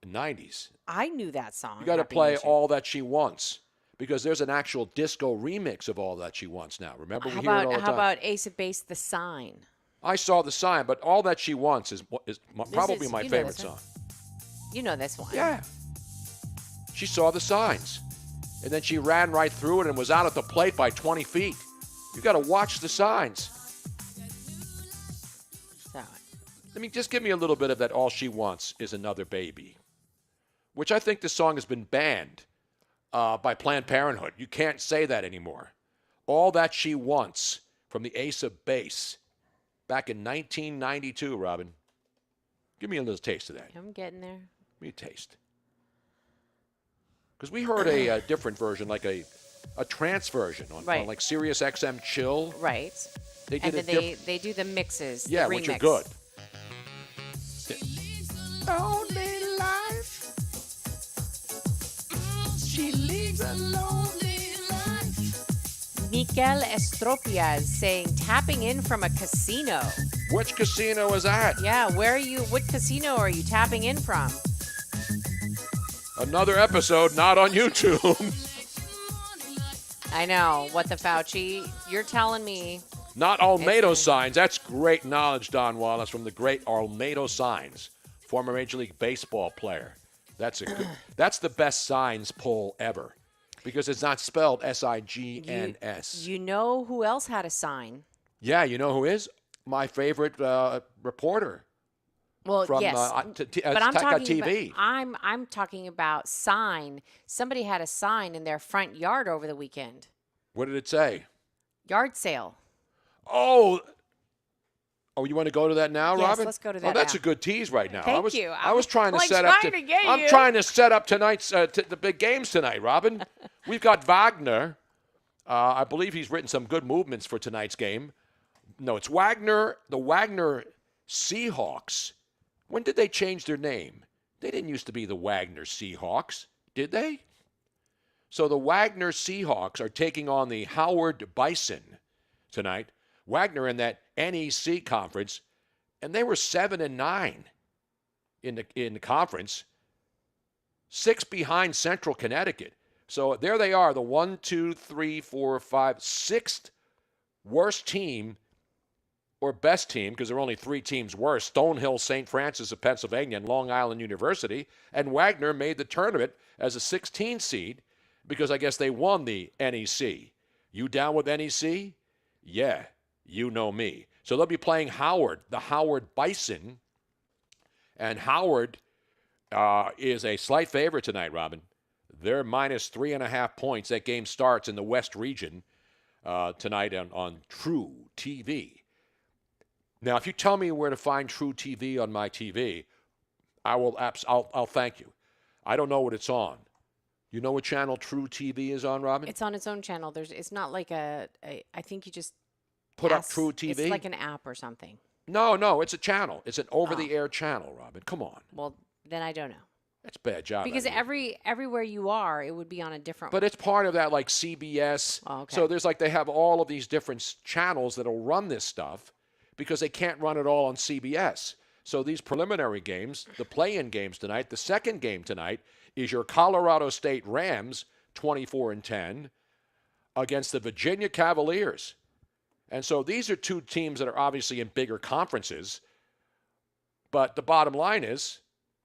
Speaker 2: and 90s,
Speaker 3: I knew that song.
Speaker 2: you got to
Speaker 3: Happy
Speaker 2: play
Speaker 3: Nation.
Speaker 2: All That She Wants, because there's an actual disco remix of All That She Wants now. Remember, we hear it all the time.
Speaker 3: How about Ace of Base, The Sign?
Speaker 2: I saw the sign, but All That She Wants is probably my
Speaker 3: you know
Speaker 2: favorite
Speaker 3: this one.
Speaker 2: song.
Speaker 3: You know this one.
Speaker 2: Yeah. She saw the signs, and then she ran right through it and was out at the plate by 20 feet. You got to watch the signs.
Speaker 3: So,
Speaker 2: I mean, just give me a little bit of that All She Wants Is Another Baby, which I think this song has been banned by Planned Parenthood. You can't say that anymore. All That She Wants from the Ace of Base back in 1992, Robin. Give me a little taste of that.
Speaker 3: I'm getting there.
Speaker 2: Give me a taste. Because we heard a different version, like a trance version on like Sirius XM Chill.
Speaker 3: Right.
Speaker 2: They did
Speaker 3: and then they do the mixes.
Speaker 2: Yeah,
Speaker 3: the
Speaker 2: which are
Speaker 3: remix.
Speaker 2: good.
Speaker 7: Lonely life. She leads a lonely life.
Speaker 3: Mikel Estropia is saying tapping in from a casino.
Speaker 2: Which casino is that?
Speaker 3: Yeah, where are you? What casino are you tapping in from?
Speaker 2: Another episode not on YouTube.
Speaker 3: I know. What the Fauci? You're telling me.
Speaker 2: Not Olmedo Signs. That's great knowledge, Don Wallace, from the great Olmedo Signs. former Major League Baseball player. That's the best signs poll ever because it's not spelled S-I-G-N-S.
Speaker 3: You know who else had a sign?
Speaker 2: Yeah, you know who is? My favorite reporter.
Speaker 3: Well,
Speaker 2: from,
Speaker 3: yes, but I'm talking
Speaker 2: TV.
Speaker 3: about, I'm talking about sign. Somebody had a sign in their front yard over the weekend.
Speaker 2: What did it say?
Speaker 3: Yard sale.
Speaker 2: Oh, you want to go to that now,
Speaker 3: Yes,
Speaker 2: Robin?
Speaker 3: let's go to that
Speaker 2: that's
Speaker 3: now.
Speaker 2: a good tease right now.
Speaker 3: Thank you.
Speaker 2: I was trying to
Speaker 3: like
Speaker 2: set
Speaker 3: trying
Speaker 2: up.
Speaker 3: to get
Speaker 2: I'm
Speaker 3: you.
Speaker 2: trying to set up tonight's the big games tonight, Robin. We've got Wagner. I believe he's written some good movements for tonight's game. No, it's Wagner. The Wagner Seahawks. When did they change their name? They didn't used to be the Wagner Seahawks, did they? So the Wagner Seahawks are taking on the Howard Bison tonight. Wagner in that NEC conference, and they were 7-9 in the conference, 6 behind Central Connecticut. So there they are, the 6th worst team or best team, because there are only 3 teams worse, Stonehill, St. Francis of Pennsylvania, and Long Island University. And Wagner made the tournament as a 16 seed because I guess they won the NEC. You down with NEC? Yeah, you know me. So they'll be playing Howard, the Howard Bison. And Howard is a slight favorite tonight, Robin. They're minus 3.5 points. That game starts in the West region tonight on True TV. Now, if you tell me where to find True TV on my TV, I'll thank you. I don't know what it's on. You know what channel True TV is on, Robin?
Speaker 3: It's on its own channel. It's not like I think you just
Speaker 2: put up True TV.
Speaker 3: It's like an app or something.
Speaker 2: No, it's a channel. It's an over-the-air channel, Robin. Come on.
Speaker 3: Well, then I don't know.
Speaker 2: That's a bad job.
Speaker 3: Because everywhere you are, it would be on a different
Speaker 2: But
Speaker 3: one.
Speaker 2: it's part of that, like CBS.
Speaker 3: Oh, okay.
Speaker 2: So there's they have all of these different channels that'll run this stuff because they can't run it all on CBS. So these preliminary games, the play-in games tonight, the second game tonight is your Colorado State Rams, 24-10, against the Virginia Cavaliers. And so these are 2 teams that are obviously in bigger conferences. But the bottom line is,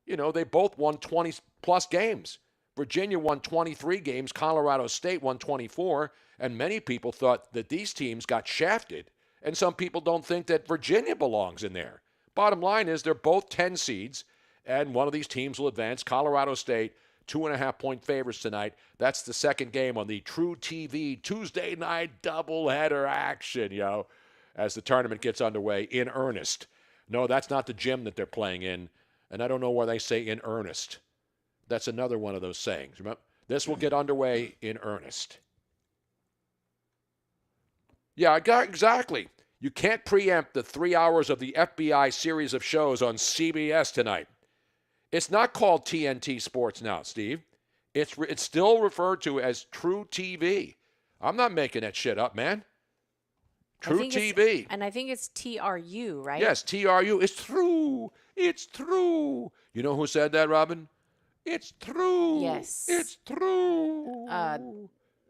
Speaker 2: they both won 20-plus games. Virginia won 23 games. Colorado State won 24. And many people thought that these teams got shafted. And some people don't think that Virginia belongs in there. Bottom line is they're both 10 seeds. And one of these teams will advance. Colorado State, 2.5-point favorites tonight. That's the second game on the True TV Tuesday night doubleheader action, as the tournament gets underway in earnest. No, that's not the gym that they're playing in. And I don't know why they say in earnest. That's another one of those sayings. Remember? This will get underway in earnest. Yeah, exactly. You can't preempt the 3 hours of the FBI series of shows on CBS tonight. It's not called TNT Sports now, Steve. It's still referred to as True TV. I'm not making that shit up, man. True TV.
Speaker 3: And I think it's TRU, right?
Speaker 2: Yes, TRU. It's true. It's true. You know who said that, Robin? It's true.
Speaker 3: Yes.
Speaker 2: It's true.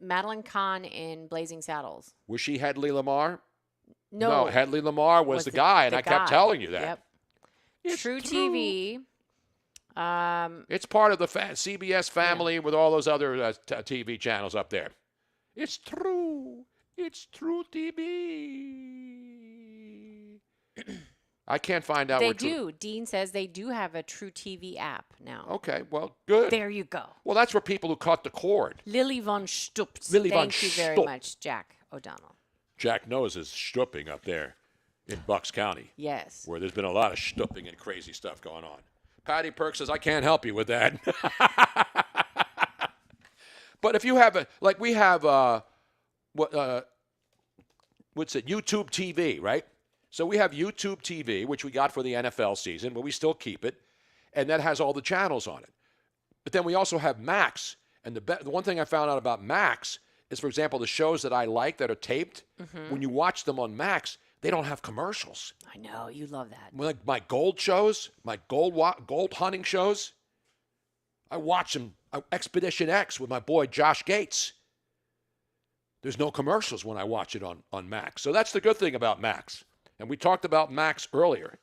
Speaker 3: Madeline Kahn in Blazing Saddles.
Speaker 2: Was she Hedley Lamar?
Speaker 3: No,
Speaker 2: Hedley Lamar was the guy, and I kept telling you that.
Speaker 3: Yep.
Speaker 2: It's
Speaker 3: True TV.
Speaker 2: It's part of the CBS family with all those other TV channels up there. It's true. It's True TV. I can't find out
Speaker 3: They
Speaker 2: where
Speaker 3: do. Dean says they do have a True TV app now.
Speaker 2: Okay, well, good.
Speaker 3: There you go.
Speaker 2: Well, that's for people who cut the cord.
Speaker 3: Lily von Stupz.
Speaker 2: Lily von
Speaker 3: Thank you very
Speaker 2: Stupp.
Speaker 3: much, Jack O'Donnell.
Speaker 2: Jack knows his stooping up there in Bucks County.
Speaker 3: Yes.
Speaker 2: Where there's been a lot of stooping and crazy stuff going on. Patty Perk says, I can't help you with that. But if you have we have what's it? YouTube TV, right? So we have YouTube TV, which we got for the NFL season, but we still keep it, and that has all the channels on it. But then we also have Max, and the one thing I found out about Max is, for example, the shows that I like that are taped, when you watch them on Max, they don't have commercials.
Speaker 3: I know. You love that.
Speaker 2: Like my gold shows, my gold hunting shows, I watch them, Expedition X with my boy Josh Gates. There's no commercials when I watch it on Max. So that's the good thing about Max. And we talked about Max earlier.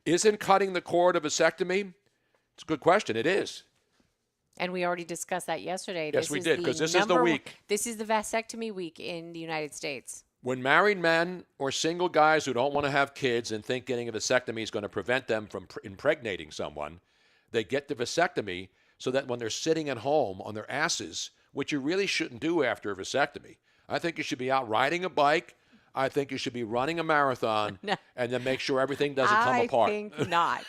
Speaker 2: Isn't cutting the cord a vasectomy? It's a good question. It is.
Speaker 3: And we already discussed that yesterday.
Speaker 2: Yes, we did, because this is the week.
Speaker 3: This is the vasectomy week in the United States.
Speaker 2: When married men or single guys who don't want to have kids and think getting a vasectomy is going to prevent them from impregnating someone, they get the vasectomy so that when they're sitting at home on their asses, which you really shouldn't do after a vasectomy, I think you should be out riding a bike. I think you should be running a marathon and then make sure everything doesn't come apart.
Speaker 3: I think not.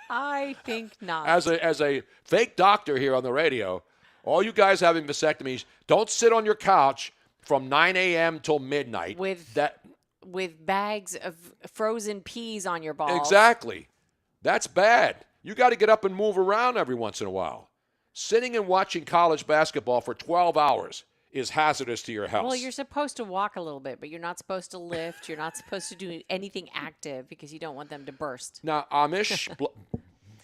Speaker 3: I think not.
Speaker 2: As a fake doctor here on the radio, all you guys having vasectomies, don't sit on your couch from 9 a.m. till midnight.
Speaker 3: With bags of frozen peas on your balls.
Speaker 2: Exactly. That's bad. You got to get up and move around every once in a while. Sitting and watching college basketball for 12 hours is hazardous to your health.
Speaker 3: Well, you're supposed to walk a little bit, but you're not supposed to lift. You're not supposed to do anything active because you don't want them to burst.
Speaker 2: Now, Amish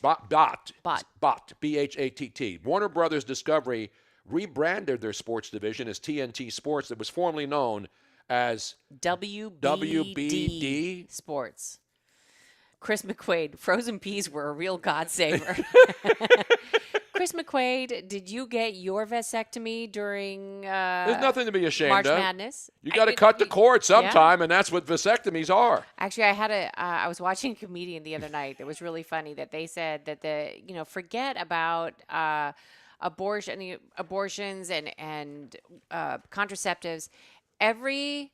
Speaker 2: Bott, B-H-A-T-T. Warner Brothers Discovery rebranded their sports division as TNT Sports that was formerly known as WBD
Speaker 3: Sports. Chris McQuaid, frozen peas were a real godsaver. Chris McQuaid, did you get your vasectomy during
Speaker 2: There's nothing to be ashamed
Speaker 3: March
Speaker 2: of.
Speaker 3: Madness?
Speaker 2: You got to cut the cord sometime,
Speaker 3: yeah.
Speaker 2: and that's what vasectomies are.
Speaker 3: Actually, I was watching a comedian the other night that was really funny that they said that forget about abortions and contraceptives. Every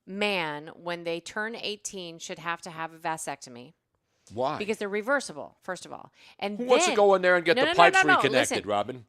Speaker 3: man, when they turn 18, should have to have a vasectomy.
Speaker 2: Why?
Speaker 3: Because they're reversible, first of all. And
Speaker 2: who wants to go in there and get the pipes reconnected,
Speaker 3: Listen,
Speaker 2: Robin?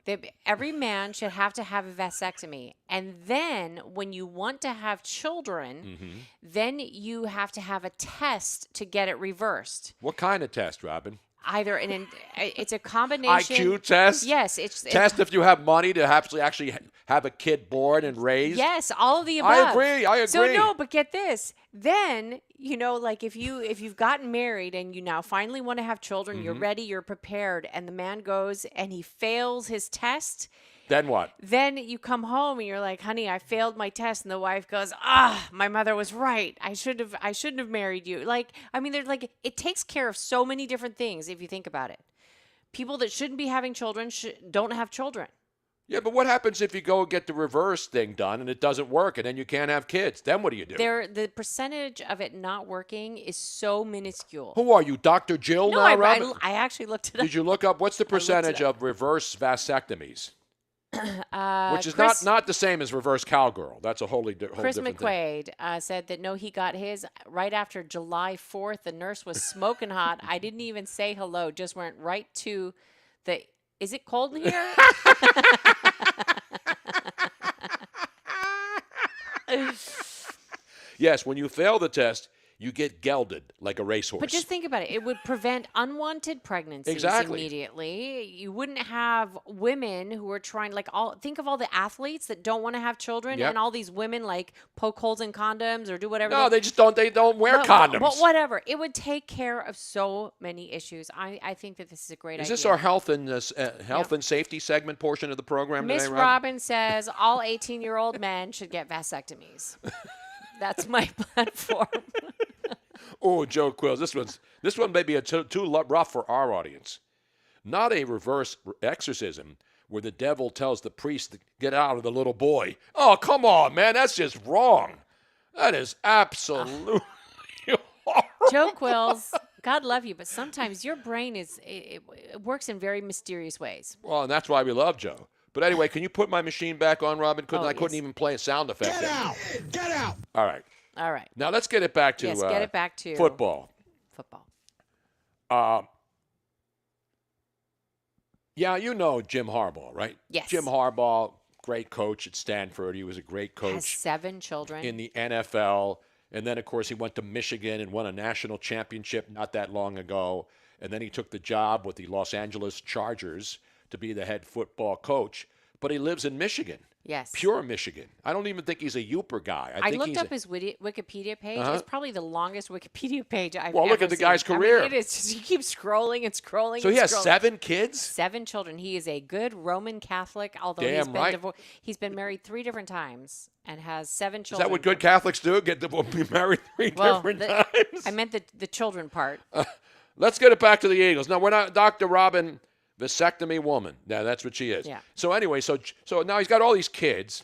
Speaker 3: Every man should have to have a vasectomy. And then when you want to have children, then you have to have a test to get it reversed.
Speaker 2: What kind of test, Robin?
Speaker 3: It's a combination.
Speaker 2: IQ test?
Speaker 3: Yes. It's
Speaker 2: test if you have money to actually have a kid born and raised?
Speaker 3: Yes, all of the above.
Speaker 2: I agree.
Speaker 3: So no, but get this. Then, like if you've gotten married and you now finally want to have children, you're ready, you're prepared, and the man goes and he fails his test.
Speaker 2: Then what?
Speaker 3: Then you come home and you're like, honey, I failed my test. And the wife goes, my mother was right. I shouldn't have married you. It takes care of so many different things if you think about it. People that shouldn't be having children don't have children.
Speaker 2: Yeah, but what happens if you go and get the reverse thing done and it doesn't work and then you can't have kids? Then what do you do?
Speaker 3: The percentage of it not working is so minuscule.
Speaker 2: Who are you, Dr. Jill
Speaker 3: No,
Speaker 2: now, Robin?
Speaker 3: I actually looked it up.
Speaker 2: Did you look up what's the percentage of reverse vasectomies? Which is not the same as reverse cowgirl. That's a whole different
Speaker 3: Chris
Speaker 2: thing.
Speaker 3: McQuaid said that, no, he got his right after July 4th. The nurse was smoking hot. I didn't even say hello, just went right to the, is it cold in here?
Speaker 2: Yes, when you fail the test, you get gelded like a racehorse.
Speaker 3: But just think about it. It would prevent unwanted pregnancies immediately. You wouldn't have women who are trying, think of all the athletes that don't want to have children, and all these women poke holes in condoms or do whatever.
Speaker 2: No, they don't wear condoms.
Speaker 3: But whatever. It would take care of so many issues. I think that this is a great idea.
Speaker 2: Is this our health and safety segment portion of the program
Speaker 3: Miss
Speaker 2: today,
Speaker 3: Robin says all 18-year-old men should get vasectomies. That's my platform.
Speaker 2: Oh, Joe Quills, this one may be too rough for our audience. Not a reverse exorcism where the devil tells the priest to get out of the little boy. Oh, come on, man, that's just wrong. That is absolutely horrible.
Speaker 3: Joe Quills, God love you, but sometimes your brain it works in very mysterious ways.
Speaker 2: Well, and that's why we love Joe. But anyway, can you put my machine back on, Robin? I couldn't even play a sound effect.
Speaker 7: Get out!
Speaker 2: All right.
Speaker 3: All right.
Speaker 2: Now let's get it back to
Speaker 3: get it back to
Speaker 2: football. Yeah, you know Jim Harbaugh, right?
Speaker 3: Yes.
Speaker 2: Jim Harbaugh, great coach at Stanford. He was a great coach.
Speaker 3: Has 7 children.
Speaker 2: In the NFL. And then, of course, he went to Michigan and won a national championship not that long ago. And then he took the job with the Los Angeles Chargers to be the head football coach. But he lives in Michigan.
Speaker 3: Yes.
Speaker 2: Pure Michigan. I don't even think he's a Youper guy.
Speaker 3: I looked up his Wikipedia page. It's probably the longest Wikipedia page I've ever
Speaker 2: seen. Well, look at the guy's career.
Speaker 3: It is just, you keep scrolling and scrolling.
Speaker 2: So he has 7 kids?
Speaker 3: 7 children. He is a good Roman Catholic, although he's been married 3 different times and has 7 children.
Speaker 2: Is that what good Catholics do? Be married 3 different times?
Speaker 3: I meant the children part.
Speaker 2: Let's get it back to the Eagles. No, we're not Dr. Robin, vasectomy woman. Yeah, that's what she is.
Speaker 3: Yeah.
Speaker 2: So anyway, so now he's got all these kids.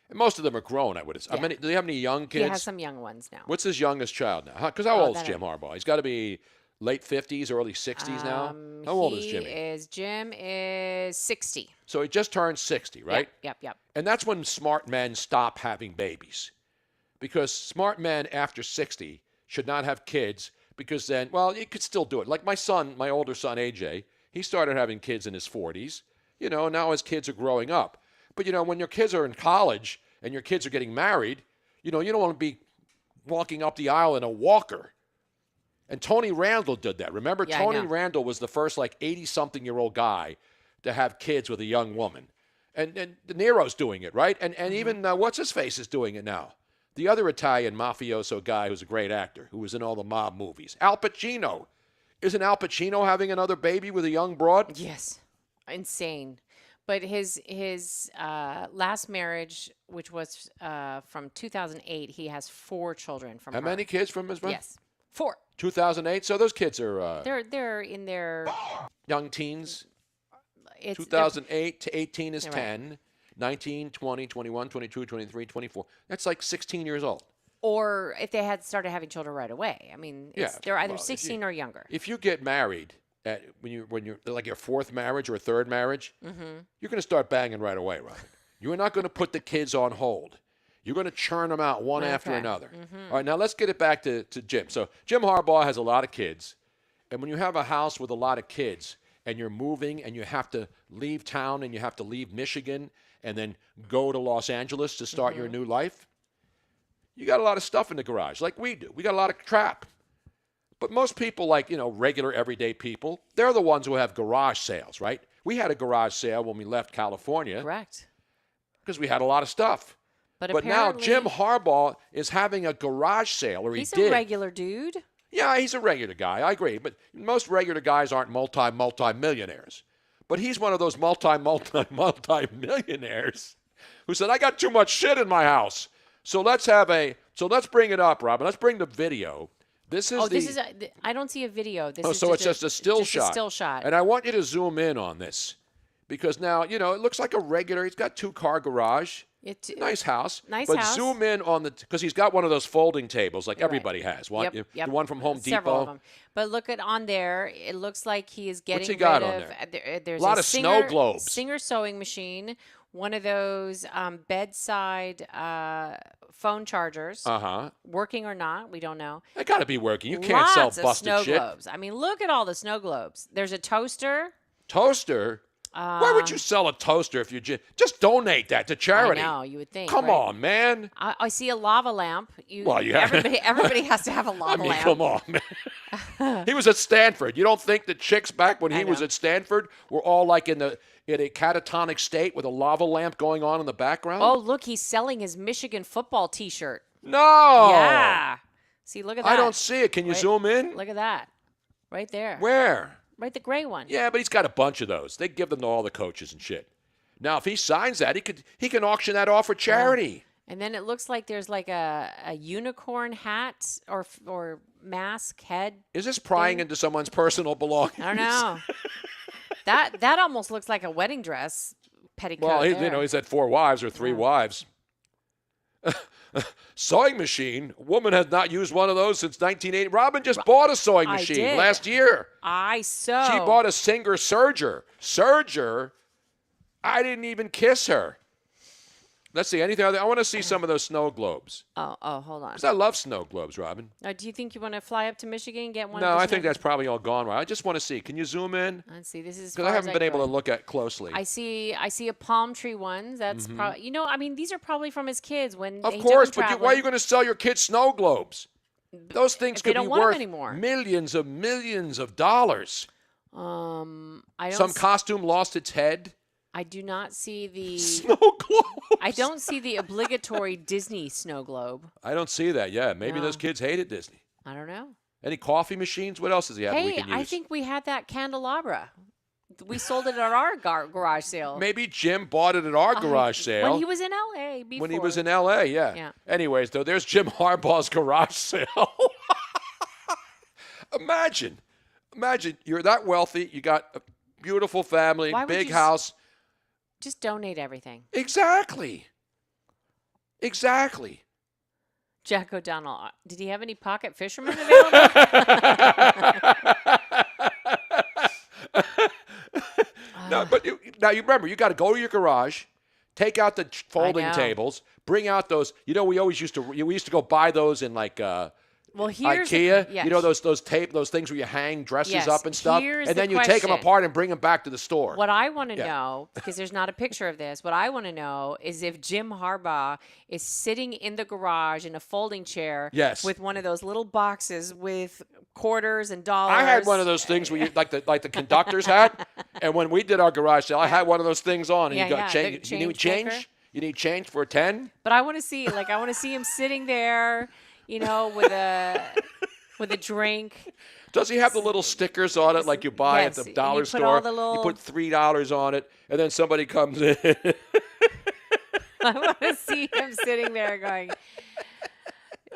Speaker 2: And most of them are grown, I would assume.
Speaker 3: Yeah.
Speaker 2: Do they have any young kids?
Speaker 3: He has some young ones now.
Speaker 2: What's his youngest child now? Because how old is
Speaker 3: that
Speaker 2: Jim Harbaugh? He's got to be late 50s, early 60s now. How old is Jimmy?
Speaker 3: Jim is 60.
Speaker 2: So he just turned 60, right?
Speaker 3: Yep.
Speaker 2: And that's when smart men stop having babies. Because smart men after 60 should not have kids because then, well, you could still do it. Like my older son, AJ, he started having kids in his 40s. Now his kids are growing up. But, when your kids are in college and your kids are getting married, you don't want to be walking up the aisle in a walker. And Tony Randall did that. Remember,
Speaker 3: Yeah,
Speaker 2: Tony Randall was the first 80-something-year-old guy to have kids with a young woman. And De Niro's doing it, right? And even what's-his-face is doing it now. The other Italian mafioso guy who's a great actor, who was in all the mob movies. Al Pacino. Isn't Al Pacino having another baby with a young broad?
Speaker 3: Yes. Insane. But his last marriage, which was from 2008, he has 4 children from
Speaker 2: How
Speaker 3: her.
Speaker 2: many kids from his wife?
Speaker 3: Yes. 4.
Speaker 2: 2008? So those kids are
Speaker 3: They're in their
Speaker 2: young teens.
Speaker 3: it's
Speaker 2: 2008 to 18 is
Speaker 3: Right.
Speaker 2: 10. 19, 20, 21, 22, 23, 24. That's like 16 years old.
Speaker 3: or if they had started having children right away. I mean, they're either 16 or younger.
Speaker 2: If you get married when you're like your 4th marriage or 3rd marriage, you're going to start banging right away, Robin. You are not going to put the kids on hold. You're going to churn them out one after another. All right, now let's get it back to Jim. So Jim Harbaugh has a lot of kids. And when you have a house with a lot of kids and you're moving and you have to leave town and you have to leave Michigan and then go to Los Angeles to start your new life, you got a lot of stuff in the garage like we do. We got a lot of crap. But most people, regular everyday people, they're the ones who have garage sales, right? We had a garage sale when we left California.
Speaker 3: Correct.
Speaker 2: Because we had a lot of stuff. But now Jim Harbaugh is having a garage sale, or he did.
Speaker 3: He's a regular dude.
Speaker 2: Yeah, he's a regular guy. I agree. But most regular guys aren't multi-millionaires. But he's one of those multi-millionaires who said, I got too much shit in my house. So let's bring it up, Robin. Let's bring the video.
Speaker 3: I don't see a video.
Speaker 2: It's just a still shot.
Speaker 3: A still shot.
Speaker 2: And I want you to zoom in on this because now, it looks like a regular, he's got 2-car garage. Nice house. But zoom in on because he's got one of those folding tables like everybody has. One,
Speaker 3: Yep.
Speaker 2: The one from Home
Speaker 3: Several
Speaker 2: Depot.
Speaker 3: of them. But look on there. It looks like he is getting
Speaker 2: What's he got
Speaker 3: rid
Speaker 2: on
Speaker 3: of.
Speaker 2: there?
Speaker 3: There's
Speaker 2: A lot of snow globes.
Speaker 3: Singer sewing machine. One of those bedside phone chargers. Working or not, we don't know.
Speaker 2: They got to be working. You can't sell
Speaker 3: Lots of
Speaker 2: busted
Speaker 3: snow
Speaker 2: shit.
Speaker 3: globes. I mean, look at all the snow globes. There's a toaster.
Speaker 2: Toaster? Why would you sell a toaster if you just donate that to charity?
Speaker 3: I know, you would think.
Speaker 2: Come
Speaker 3: right?
Speaker 2: on, man.
Speaker 3: I see a lava lamp.
Speaker 2: Everybody
Speaker 3: has to have a lava lamp.
Speaker 2: Come on, man. He was at Stanford. You don't think the chicks back when he was at Stanford were all like in a catatonic state with a lava lamp going on in the background?
Speaker 3: Oh, look, he's selling his Michigan football T-shirt.
Speaker 2: No.
Speaker 3: Yeah. See, look at that.
Speaker 2: I don't see it. Can you zoom in?
Speaker 3: Look at that. Right there.
Speaker 2: Where?
Speaker 3: Right, the gray one.
Speaker 2: Yeah, but he's got a bunch of those. They give them to all the coaches and shit. Now, if he signs that, he can auction that off for charity.
Speaker 3: And then it looks like there's like a unicorn hat or mask head.
Speaker 2: Is this prying into someone's personal belongings?
Speaker 3: I don't know. that almost looks like a wedding dress petticoat.
Speaker 2: Well, he's had 4 wives or 3 wives. Sewing machine. A woman has not used one of those since 1980. Robin just bought a sewing machine last year.
Speaker 3: I sew.
Speaker 2: She bought a Singer Serger. Serger? I didn't even kiss her. Let's see. Anything other? I want to see some of those snow globes.
Speaker 3: Oh, hold on.
Speaker 2: Because I love snow globes, Robin.
Speaker 3: Do you think you want to fly up to Michigan and get one?
Speaker 2: No, I think that's probably all gone. I just want to see. Can you zoom in?
Speaker 3: Let's see. This is
Speaker 2: because I haven't been able to look at closely.
Speaker 3: I see a palm tree one. That's probably these are probably from his kids when.
Speaker 2: Of course, but why are you going to sell your kids snow globes? Those things could be worth millions of dollars. Some costume lost its head.
Speaker 3: I do not see the
Speaker 2: snow globe.
Speaker 3: I don't see the obligatory Disney snow globe.
Speaker 2: I don't see that. Yeah, maybe those kids hated Disney.
Speaker 3: I don't know.
Speaker 2: Any coffee machines? What else does he have we can use?
Speaker 3: I think we had that candelabra. We sold it at our garage sale.
Speaker 2: Maybe Jim bought it at our garage sale.
Speaker 3: When he was in L.A. before.
Speaker 2: When he was in L.A., yeah. Anyways, though, there's Jim Harbaugh's garage sale. Imagine you're that wealthy. You got a beautiful family,
Speaker 3: Why would
Speaker 2: big
Speaker 3: you
Speaker 2: house.
Speaker 3: Just donate everything.
Speaker 2: Exactly.
Speaker 3: Jack O'Donnell, did he have any pocket fishermen available?
Speaker 2: No, but now you remember, you got to go to your garage, take out the folding
Speaker 3: know.
Speaker 2: tables, bring out those. We used to go buy those in like
Speaker 3: Well, here's
Speaker 2: IKEA.
Speaker 3: the, yes.
Speaker 2: You know those things where you hang dresses
Speaker 3: Yes.
Speaker 2: up and stuff,
Speaker 3: Here's
Speaker 2: and
Speaker 3: the
Speaker 2: then you take them
Speaker 3: question.
Speaker 2: apart and bring them back to the store.
Speaker 3: What I want to
Speaker 2: Yeah.
Speaker 3: know, because there's not a picture of this, what I want to know is if Jim Harbaugh is sitting in the garage in a folding chair
Speaker 2: Yes.
Speaker 3: with one of those little boxes with quarters and dollars.
Speaker 2: I had one of those things where you like the conductor's hat, and when we did our garage sale, I had one of those things on, and
Speaker 3: Yeah,
Speaker 2: you got
Speaker 3: yeah,
Speaker 2: change.
Speaker 3: the
Speaker 2: You need
Speaker 3: change maker.
Speaker 2: change. You need change for a 10.
Speaker 3: But I want to see, him sitting there, with a drink.
Speaker 2: Does he have the little stickers on it like you buy
Speaker 3: Yes,
Speaker 2: at the
Speaker 3: and
Speaker 2: dollar
Speaker 3: you put
Speaker 2: store?
Speaker 3: all the little-
Speaker 2: You put $3 on it, and then somebody comes in.
Speaker 3: I want to see him sitting there going.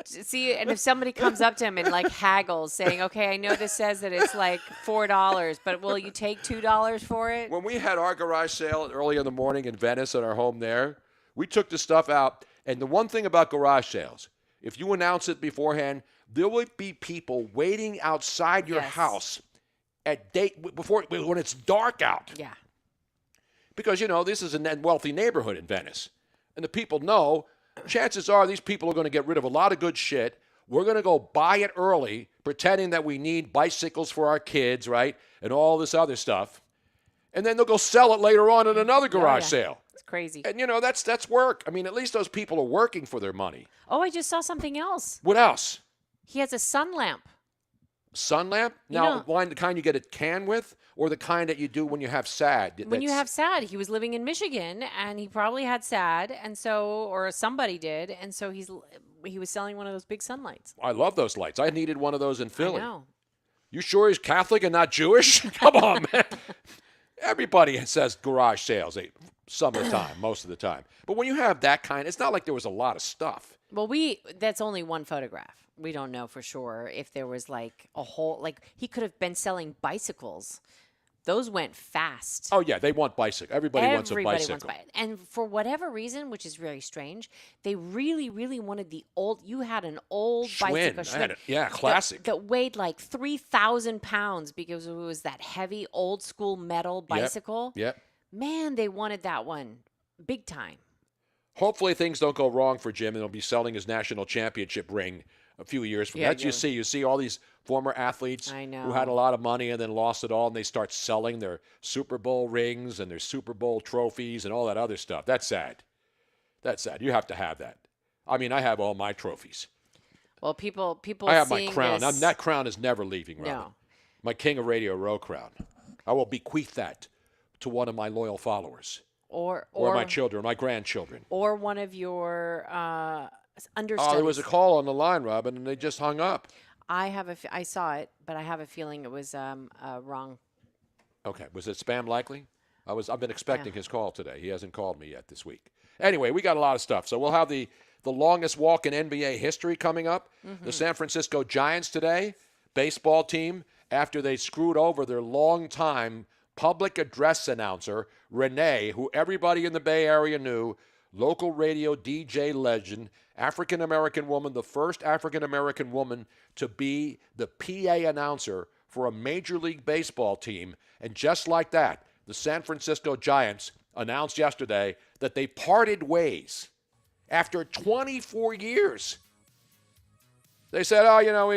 Speaker 3: See, and if somebody comes up to him and haggles, saying, "Okay, I know this says that it's like $4, but will you take $2 for it?"
Speaker 2: When we had our garage sale early in the morning in Venice at our home there, we took the stuff out. And the one thing about garage sales, if you announce it beforehand, there will be people waiting outside your
Speaker 3: Yes.
Speaker 2: house when it's dark out.
Speaker 3: Yeah.
Speaker 2: Because, this is a wealthy neighborhood in Venice. And the people know, chances are these people are going to get rid of a lot of good shit. We're going to go buy it early, pretending that we need bicycles for our kids, right? And all this other stuff. And then they'll go sell it later on at another garage
Speaker 3: yeah.
Speaker 2: sale.
Speaker 3: It's crazy.
Speaker 2: And, that's work. I mean, at least those people are working for their money.
Speaker 3: Oh, I just saw something else.
Speaker 2: What else?
Speaker 3: He has a sun lamp.
Speaker 2: Sun lamp? Now, the kind you get a can with, or the kind that you do when you have SAD?
Speaker 3: When you have SAD, he was living in Michigan, and he probably had SAD, and so, or somebody did, and so he was selling one of those big sunlights.
Speaker 2: I love those lights. I needed one of those in Philly.
Speaker 3: I know.
Speaker 2: You sure he's Catholic and not Jewish? Come on, man. Everybody says garage sales some of the time, most of the time. But when you have that kind, it's not like there was a lot of stuff.
Speaker 3: Well, that's only one photograph. We don't know for sure if there was a whole, he could have been selling bicycles. Those went fast.
Speaker 2: Oh, yeah, they want bicycle. Everybody wants a bicycle.
Speaker 3: And for whatever reason, which is very strange, they really, really wanted you had an old bicycle.
Speaker 2: Schwinn. Classic.
Speaker 3: That weighed 3,000 pounds because it was that heavy old school metal bicycle.
Speaker 2: Yep.
Speaker 3: Man, they wanted that one big time.
Speaker 2: Hopefully things don't go wrong for Jim and he'll be selling his national championship ring a few years from now. That's what you see all these former athletes who had a lot of money and then lost it all, and they start selling their Super Bowl rings and their Super Bowl trophies and all that other stuff. That's sad. You have to have that. I mean, I have all my trophies.
Speaker 3: Well, people.
Speaker 2: I have my crown.
Speaker 3: This,
Speaker 2: That crown is never leaving, Robin.
Speaker 3: No.
Speaker 2: My King of Radio Row crown. I will bequeath that to one of my loyal followers.
Speaker 3: Or
Speaker 2: my children, my grandchildren.
Speaker 3: Or one of your understudies.
Speaker 2: Oh, there was a call on the line, Robin, and they just hung up.
Speaker 3: I saw it, but I have a feeling it was wrong.
Speaker 2: Okay. Was it spam likely? I've been expecting his call today. He hasn't called me yet this week. Anyway, we got a lot of stuff. So we'll have the longest walk in NBA history coming up. Mm-hmm. The San Francisco Giants today, baseball team, after they screwed over their longtime public address announcer, Renee, who everybody in the Bay Area knew, local radio DJ legend, African-American woman, the first African-American woman to be the PA announcer for a Major League Baseball team. And just like that, the San Francisco Giants announced yesterday that they parted ways after 24 years. They said,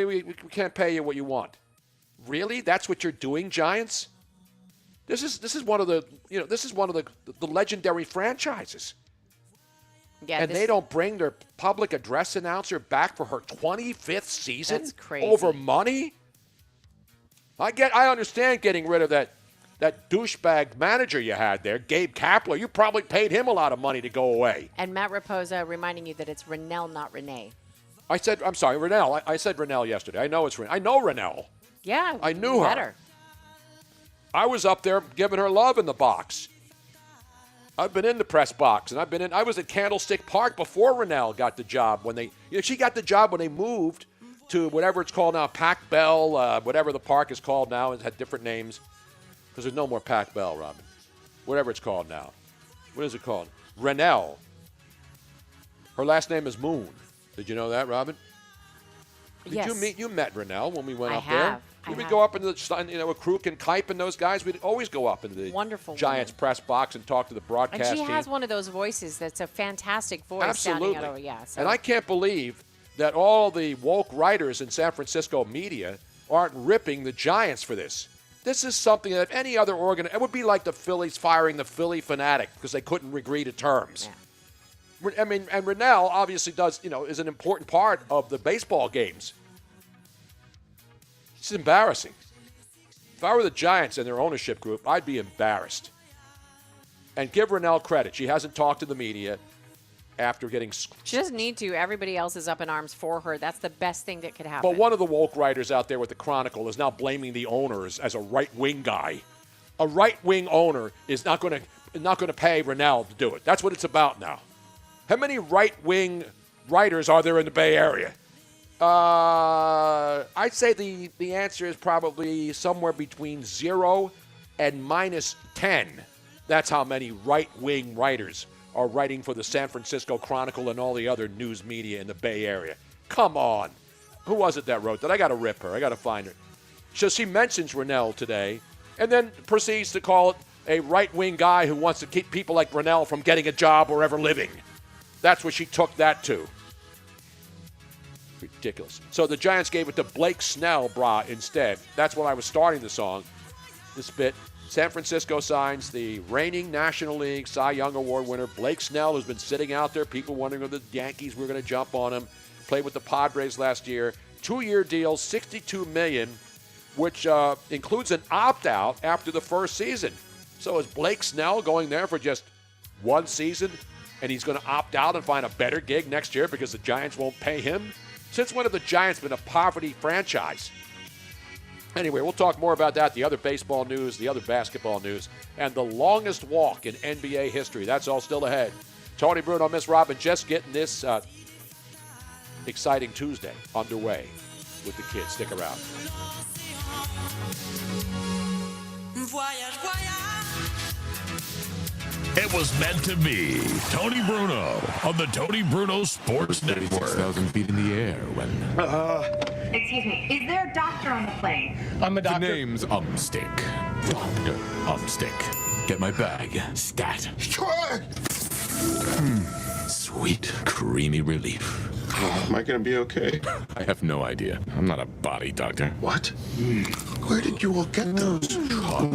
Speaker 2: we can't pay you what you want. Really? That's what you're doing, Giants? This is one of the legendary franchises.
Speaker 3: Yeah,
Speaker 2: and they don't bring their public address announcer back for her 25th season.
Speaker 3: That's crazy.
Speaker 2: Over money. I understand getting rid of that douchebag manager you had there, Gabe Kapler. You probably paid him a lot of money to go away.
Speaker 3: And Matt Raposa reminding you that it's Rennell, not Renee.
Speaker 2: I'm sorry, Rennell. I said Rennell yesterday. I know it's Rennell. I know Rennell.
Speaker 3: Yeah,
Speaker 2: I knew her. I was up there giving her love in the box. I've been in the press box, and I was at Candlestick Park before Rennell got the job. She got the job when they moved to whatever it's called now, Pac Bell, whatever the park is called now. It's had different names because there's no more Pac Bell, Robin. Whatever it's called now. What is it called? Renelle. Her last name is Moon. Did you know that, Robin?
Speaker 3: Yes.
Speaker 2: You met Renelle when we went
Speaker 3: I
Speaker 2: up
Speaker 3: have.
Speaker 2: there. We would go up into the sun, with Kruk and Kipe and those guys. We'd always go up into the
Speaker 3: Wonderful
Speaker 2: Giants
Speaker 3: woman.
Speaker 2: press box and talk to the broadcast
Speaker 3: And she
Speaker 2: team.
Speaker 3: has one of those voices that's a fantastic voice.
Speaker 2: Absolutely.
Speaker 3: Sounding out, yeah. So.
Speaker 2: And I can't believe that all the woke writers in San Francisco media aren't ripping the Giants for this. This is something that if any other it would be like the Phillies firing the Philly fanatic because they couldn't agree to terms.
Speaker 3: Yeah.
Speaker 2: I mean, and Renelle obviously is an important part of the baseball games. It's embarrassing. If I were the Giants and their ownership group, I'd be embarrassed. And give Renelle credit. She hasn't talked to the media after getting...
Speaker 3: She doesn't need to. Everybody else is up in arms for her. That's the best thing that could happen.
Speaker 2: But one of the woke writers out there with the Chronicle is now blaming the owners as a right-wing guy. A right-wing owner is not going to pay Renelle to do it. That's what it's about now. How many right-wing writers are there in the Bay Area? I'd say the answer is probably somewhere between 0 and -10. That's how many right-wing writers are writing for the San Francisco Chronicle and all the other news media in the Bay Area. Come on. Who was it that wrote that? I got to rip her. I got to find her. So she mentions Renelle today and then proceeds to call it a right-wing guy who wants to keep people like Renelle from getting a job or ever living. That's what she took that to. Ridiculous. So the Giants gave it to Blake Snell, brah, instead. That's when I was starting the song, this bit. San Francisco signs the reigning National League Cy Young Award winner, Blake Snell, who's been sitting out there. People wondering if the Yankees were going to jump on him. Played with the Padres last year. 2-year deal, $62 million, which includes an opt-out after the first season. So is Blake Snell going there for just one season, and he's going to opt out and find a better gig next year because the Giants won't pay him? Since when have the Giants been a poverty franchise? Anyway, we'll talk more about that, the other baseball news, the other basketball news, and the longest walk in NBA history. That's all still ahead. Tony Bruno, Miss Robin, just getting this exciting Tuesday underway with the kids. Stick around.
Speaker 9: It was meant to be. Tony Bruno on the Tony Bruno Sports Network.
Speaker 10: 36,000 feet in the air when...
Speaker 11: Excuse me, is there a doctor on the plane?
Speaker 10: I'm a doctor. The name's Umstick. Dr. Umstick. Get my bag. Stat.
Speaker 12: Sure.
Speaker 10: Sweet, creamy relief.
Speaker 12: Am I gonna be okay?
Speaker 10: I have no idea. I'm not a body doctor.
Speaker 12: What? Where did you all get those?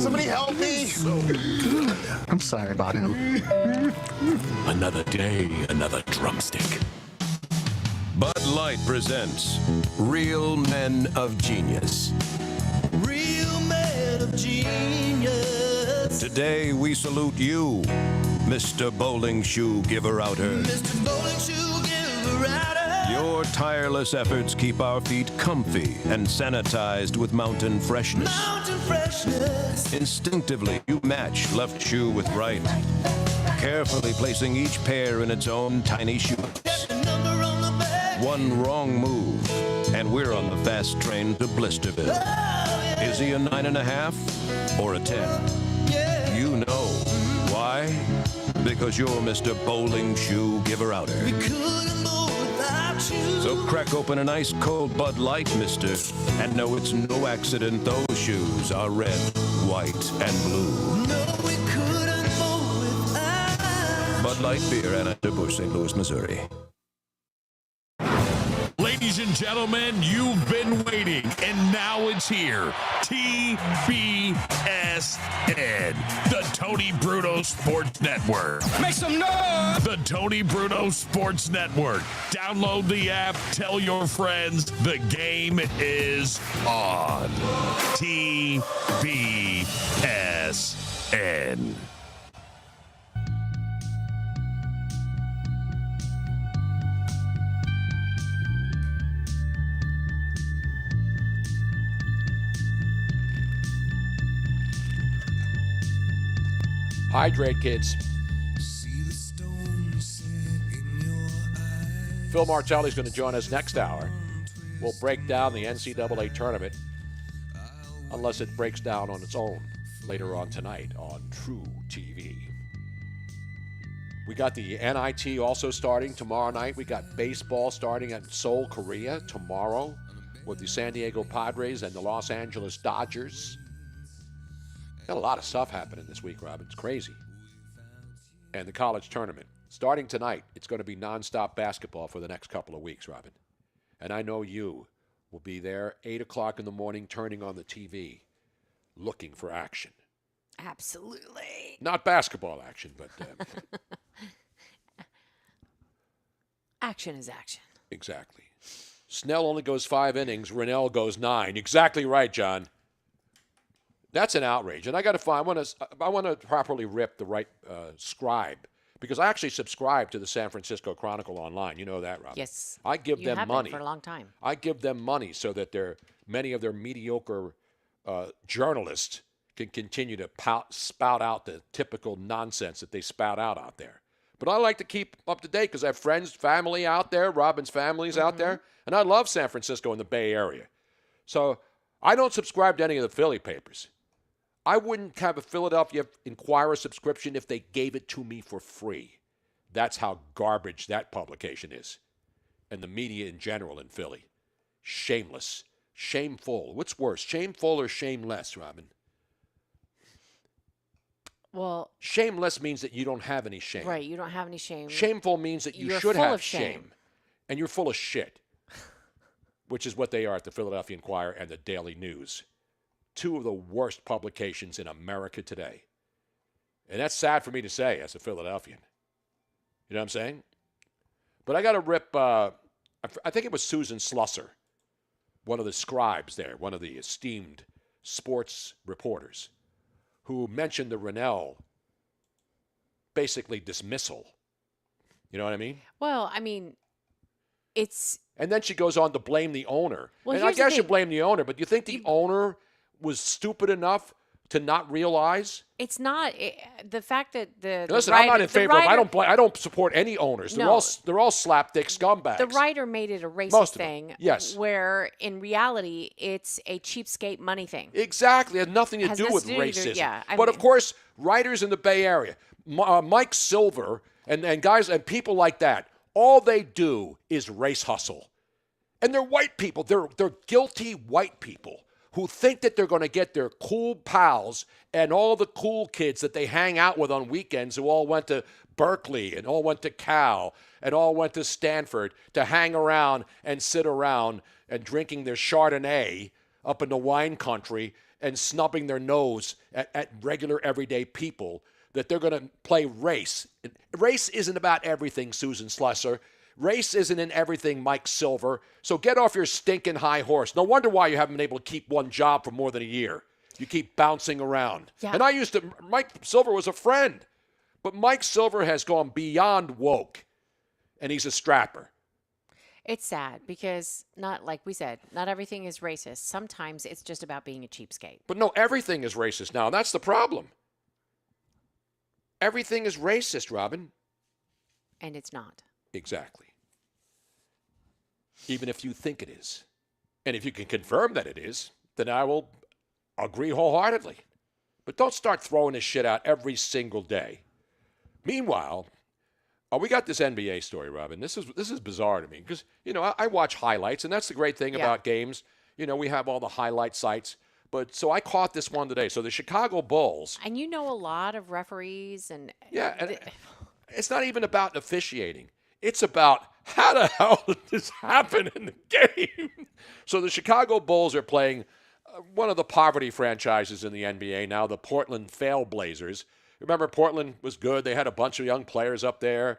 Speaker 12: Somebody help me! I'm sorry about him.
Speaker 10: Another day, another drumstick.
Speaker 1: Bud Light presents Real Men of Genius.
Speaker 7: Real men of genius.
Speaker 1: Today we salute you, Mr. Bowling Shoe Giver-Outer.
Speaker 7: Mr. Bowling Shoe Giver-Outer.
Speaker 1: Your tireless efforts keep our feet comfy and sanitized with mountain freshness.
Speaker 7: Mountain freshness.
Speaker 1: Instinctively, you match left shoe with right, carefully placing each pair in its own tiny shoes. One wrong move, and we're on the fast train to Blisterville. Is he a 9.5 or a 10? You know. Why? Because you're Mr. Bowling Shoe Giver-Outer.
Speaker 7: We couldn't move without you.
Speaker 1: So crack open an ice cold Bud Light, mister, and know it's no accident those shoes are red, white, and blue.
Speaker 7: No, we couldn't move without.
Speaker 1: Bud Light Beer, Anheuser-Busch, St. Louis, Missouri.
Speaker 9: Ladies and gentlemen, you've been waiting, and now it's here. TBSN, the Tony Bruno Sports Network.
Speaker 7: Make some noise!
Speaker 9: The Tony Bruno Sports Network. Download the app. Tell your friends the game is on. TBSN.
Speaker 2: Hydrate, kids. Phil Martelli's going to join us next hour. will break down the NCAA tournament unless it breaks down on its own later on tonight on True TV. We got the NIT also starting tomorrow night. We got baseball starting at Seoul, Korea tomorrow with the San Diego Padres and the Los Angeles Dodgers. Got a lot of stuff happening this week, Robin. It's crazy. And the college tournament. Starting tonight, it's going to be nonstop basketball for the next couple of weeks, Robin. And I know you will be there 8 o'clock in the morning turning on the TV looking for action.
Speaker 3: Absolutely.
Speaker 2: Not basketball action, but...
Speaker 3: action is action.
Speaker 2: Exactly. Snell only goes 5 innings. Rennell goes 9. Exactly right, John. That's an outrage. And I got to find... I want to properly rip the right scribe. Because I actually subscribe to the San Francisco Chronicle online. You know that, Robin.
Speaker 3: Yes.
Speaker 2: I give
Speaker 3: you
Speaker 2: them
Speaker 3: have
Speaker 2: money.
Speaker 3: Been for a long time.
Speaker 2: I give them money so that many of their mediocre journalists can continue to spout out the typical nonsense that they spout out there. But I like to keep up to date because I have friends, family out there. Robin's family's out there. And I love San Francisco and the Bay Area. So I don't subscribe to any of the Philly papers. I wouldn't have a Philadelphia Inquirer subscription if they gave it to me for free. That's how garbage that publication is. And the media in general in Philly. Shameless. Shameful. What's worse, shameful or shameless, Robin?
Speaker 3: Well,
Speaker 2: shameless means that you don't have any shame.
Speaker 3: Right, you don't have any shame.
Speaker 2: Shameful means that you should have shame. And you're full of shit. Which is what they are at the Philadelphia Inquirer and the Daily News. 2 of the worst publications in America today. And that's sad for me to say as a Philadelphian. You know what I'm saying? But I got to rip, I think it was Susan Slusser, one of the scribes there, one of the esteemed sports reporters, who mentioned the Rennell basically dismissal. You know what I mean?
Speaker 3: Well, I mean, it's...
Speaker 2: And then she goes on to blame the owner.
Speaker 3: Well,
Speaker 2: and I guess you blame the owner, but do you think the owner was stupid enough to not realize?
Speaker 3: It's not the fact that the
Speaker 2: Listen,
Speaker 3: writer,
Speaker 2: I'm not in favor of. I don't support any owners.
Speaker 3: No.
Speaker 2: They're all slapdick scumbags.
Speaker 3: The writer made it a racist
Speaker 2: Most of
Speaker 3: thing.
Speaker 2: them. Yes.
Speaker 3: Where in reality it's a cheapskate money thing.
Speaker 2: Exactly. It has nothing to do with racism. But of course, writers in the Bay Area, Mike Silver and guys and people like that, all they do is race hustle. And they're white people. They're guilty white people who think that they're going to get their cool pals and all the cool kids that they hang out with on weekends who all went to Berkeley and all went to Cal and all went to Stanford to hang around and sit around and drinking their Chardonnay up in the wine country and snubbing their nose at regular everyday people, that they're going to play race. Race isn't about everything, Susan Slusser. Race isn't in everything, Mike Silver. So get off your stinking high horse. No wonder why you haven't been able to keep one job for more than a year. You keep bouncing around. Yeah. And Mike Silver was a friend. But Mike Silver has gone beyond woke. And he's a strapper.
Speaker 3: It's sad because, not like we said, not everything is racist. Sometimes it's just about being a cheapskate.
Speaker 2: But no, everything is racist now. And that's the problem. Everything is racist, Robin.
Speaker 3: And it's not.
Speaker 2: Exactly. Even if you think it is. And if you can confirm that it is, then I will agree wholeheartedly. But don't start throwing this shit out every single day. Meanwhile, we got this NBA story, Robin. This is bizarre to me because, I watch highlights, and that's the great thing about games. We have all the highlight sites. But so I caught this one today. So the Chicago Bulls.
Speaker 3: And you know a lot of referees and...
Speaker 2: Yeah, and it's not even about officiating. It's about how the hell did this happen in the game? So the Chicago Bulls are playing one of the poverty franchises in the NBA now, the Portland Trailblazers. Remember, Portland was good. They had a bunch of young players up there,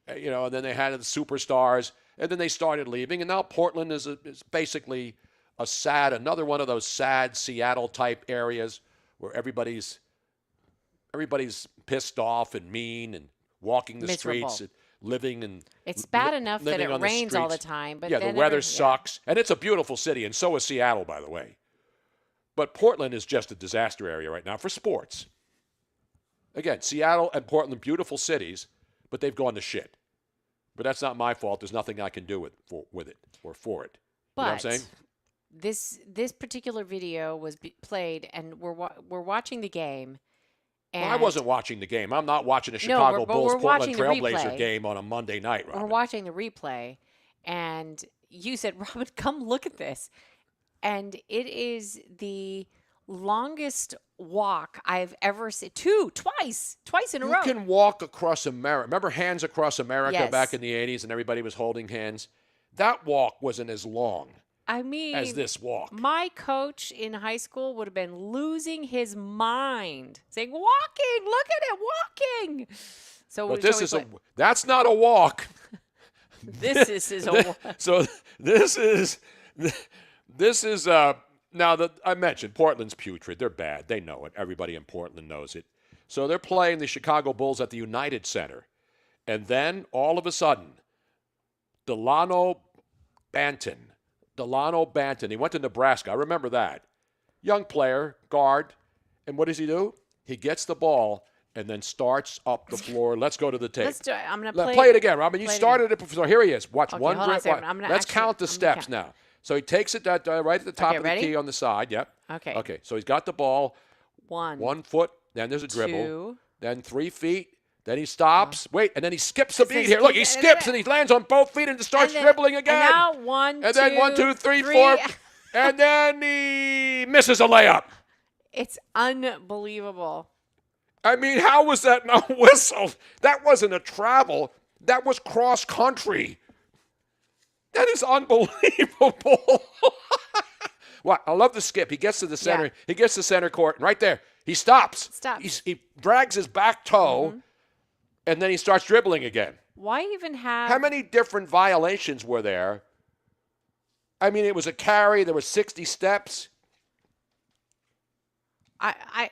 Speaker 2: and then they had the superstars, and then they started leaving. And now Portland is basically another one of those sad Seattle-type areas where everybody's pissed off and mean and walking the streets and living and
Speaker 3: it's bad enough that it rains all the time, but
Speaker 2: the weather sucks. And it's a beautiful city, and so is Seattle, by the way. But Portland is just a disaster area right now for sports. Again, Seattle and Portland, beautiful cities, but they've gone to shit. But that's not my fault. There's nothing I can do with it or for it. You know what I'm saying?
Speaker 3: This particular video was played, and we're watching the game. And
Speaker 2: Well, I wasn't watching the game. I'm not watching the Chicago Bulls Portland Trailblazer
Speaker 3: replay.
Speaker 2: game on a Monday night, Robin.
Speaker 3: We're watching the replay, and you said, Robin, come look at this. And it is the longest walk I've ever seen. Twice in a row.
Speaker 2: You can walk across America. Remember Hands Across America
Speaker 3: Yes.
Speaker 2: back in the 80s and everybody was holding hands? That walk wasn't as long
Speaker 3: I mean,
Speaker 2: as this walk.
Speaker 3: My coach in high school would have been losing his mind, saying, "Walking, look at it, walking." So,
Speaker 2: But that's not a walk.
Speaker 3: This is a walk.
Speaker 2: So this is now that I mentioned Portland's putrid. They're bad. They know it. Everybody in Portland knows it. So they're playing the Chicago Bulls at the United Center, and then all of a sudden, Delano Banton. He went to Nebraska. I remember that. Young player, guard. And what does he do? He gets the ball and then starts up the floor. Let's go to the tape.
Speaker 3: Let's do it. I'm going to
Speaker 2: play it again, Robin. You started it before. So here he is. Watch
Speaker 3: Okay,
Speaker 2: one
Speaker 3: hold on a
Speaker 2: grip.
Speaker 3: second.
Speaker 2: Let's count the steps now. So he takes it right at the top of the
Speaker 3: ready?
Speaker 2: key on the side. Yep.
Speaker 3: Okay.
Speaker 2: Okay. So he's got the ball.
Speaker 3: 1
Speaker 2: foot. Then there's a dribble.
Speaker 3: 2.
Speaker 2: Then 3 feet. Then he stops. Wait, and then he skips a beat
Speaker 3: says
Speaker 2: here. Look, he
Speaker 3: keep-
Speaker 2: skips and he lands on both feet and starts dribbling again.
Speaker 3: And now 1,
Speaker 2: And
Speaker 3: 2,
Speaker 2: then 1, 2, 3,
Speaker 3: 3.
Speaker 2: 4. And then he misses a layup.
Speaker 3: It's unbelievable.
Speaker 2: I mean, how was that not whistled? That wasn't a travel. That was cross country. That is unbelievable. Well, I love the skip. He gets to the center.
Speaker 3: Yeah.
Speaker 2: He gets to center court. And right there, he stops. He drags his back toe, and then he starts dribbling again.
Speaker 3: Why even have...
Speaker 2: How many different violations were there? I mean, it was a carry. There were 60 steps.
Speaker 3: I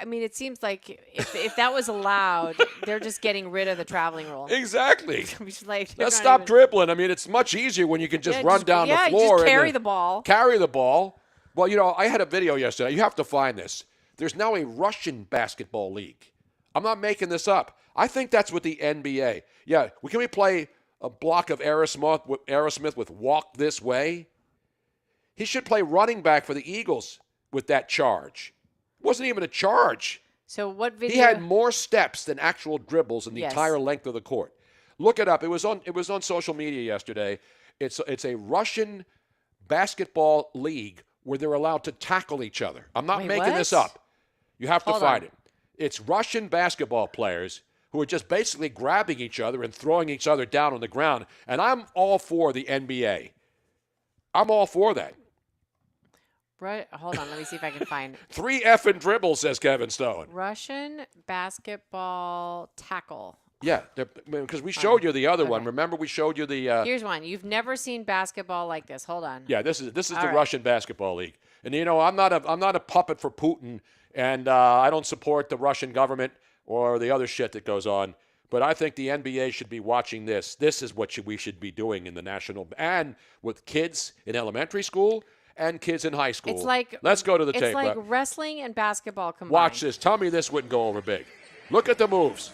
Speaker 3: mean, it seems like if that was allowed, they're just getting rid of the traveling rule.
Speaker 2: Exactly.
Speaker 3: Like,
Speaker 2: Let's stop dribbling. I mean, it's much easier when you can just run down the floor.
Speaker 3: Just carry the ball.
Speaker 2: Carry the ball. Well, you know, I had a video yesterday. You have to find this. There's now a Russian basketball league. I'm not making this up. I think that's what the NBA. Yeah, can we play a block of Aerosmith with Walk This Way? He should play running back for the Eagles with that charge. It wasn't even a charge.
Speaker 3: So what video?
Speaker 2: He had more steps than actual dribbles in the entire length of the court. Look it up. It was on social media yesterday. It's a Russian basketball league where they're allowed to tackle each other. I'm not making this up. You have to find it. It's Russian basketball players who are just basically grabbing each other and throwing each other down on the ground. And I'm all for the NBA. I'm all for that.
Speaker 3: Right. Hold on. Let me see if I can find it.
Speaker 2: 3 effing dribbles, says Kevin Stone.
Speaker 3: Russian basketball tackle.
Speaker 2: Yeah, because we showed you the other one. Remember, we showed you the.
Speaker 3: Here's one. You've never seen basketball like this. Hold on.
Speaker 2: Yeah, this is the Russian basketball league, and you know I'm not a puppet for Putin, and I don't support the Russian government or the other shit that goes on. But I think the NBA should be watching this. This is what we should be doing in the national and with kids in elementary school and kids in high school.
Speaker 3: It's like
Speaker 2: let's go to the tape.
Speaker 3: It's like wrestling and basketball combined.
Speaker 2: Watch this. Tell me this wouldn't go over big. Look at the moves.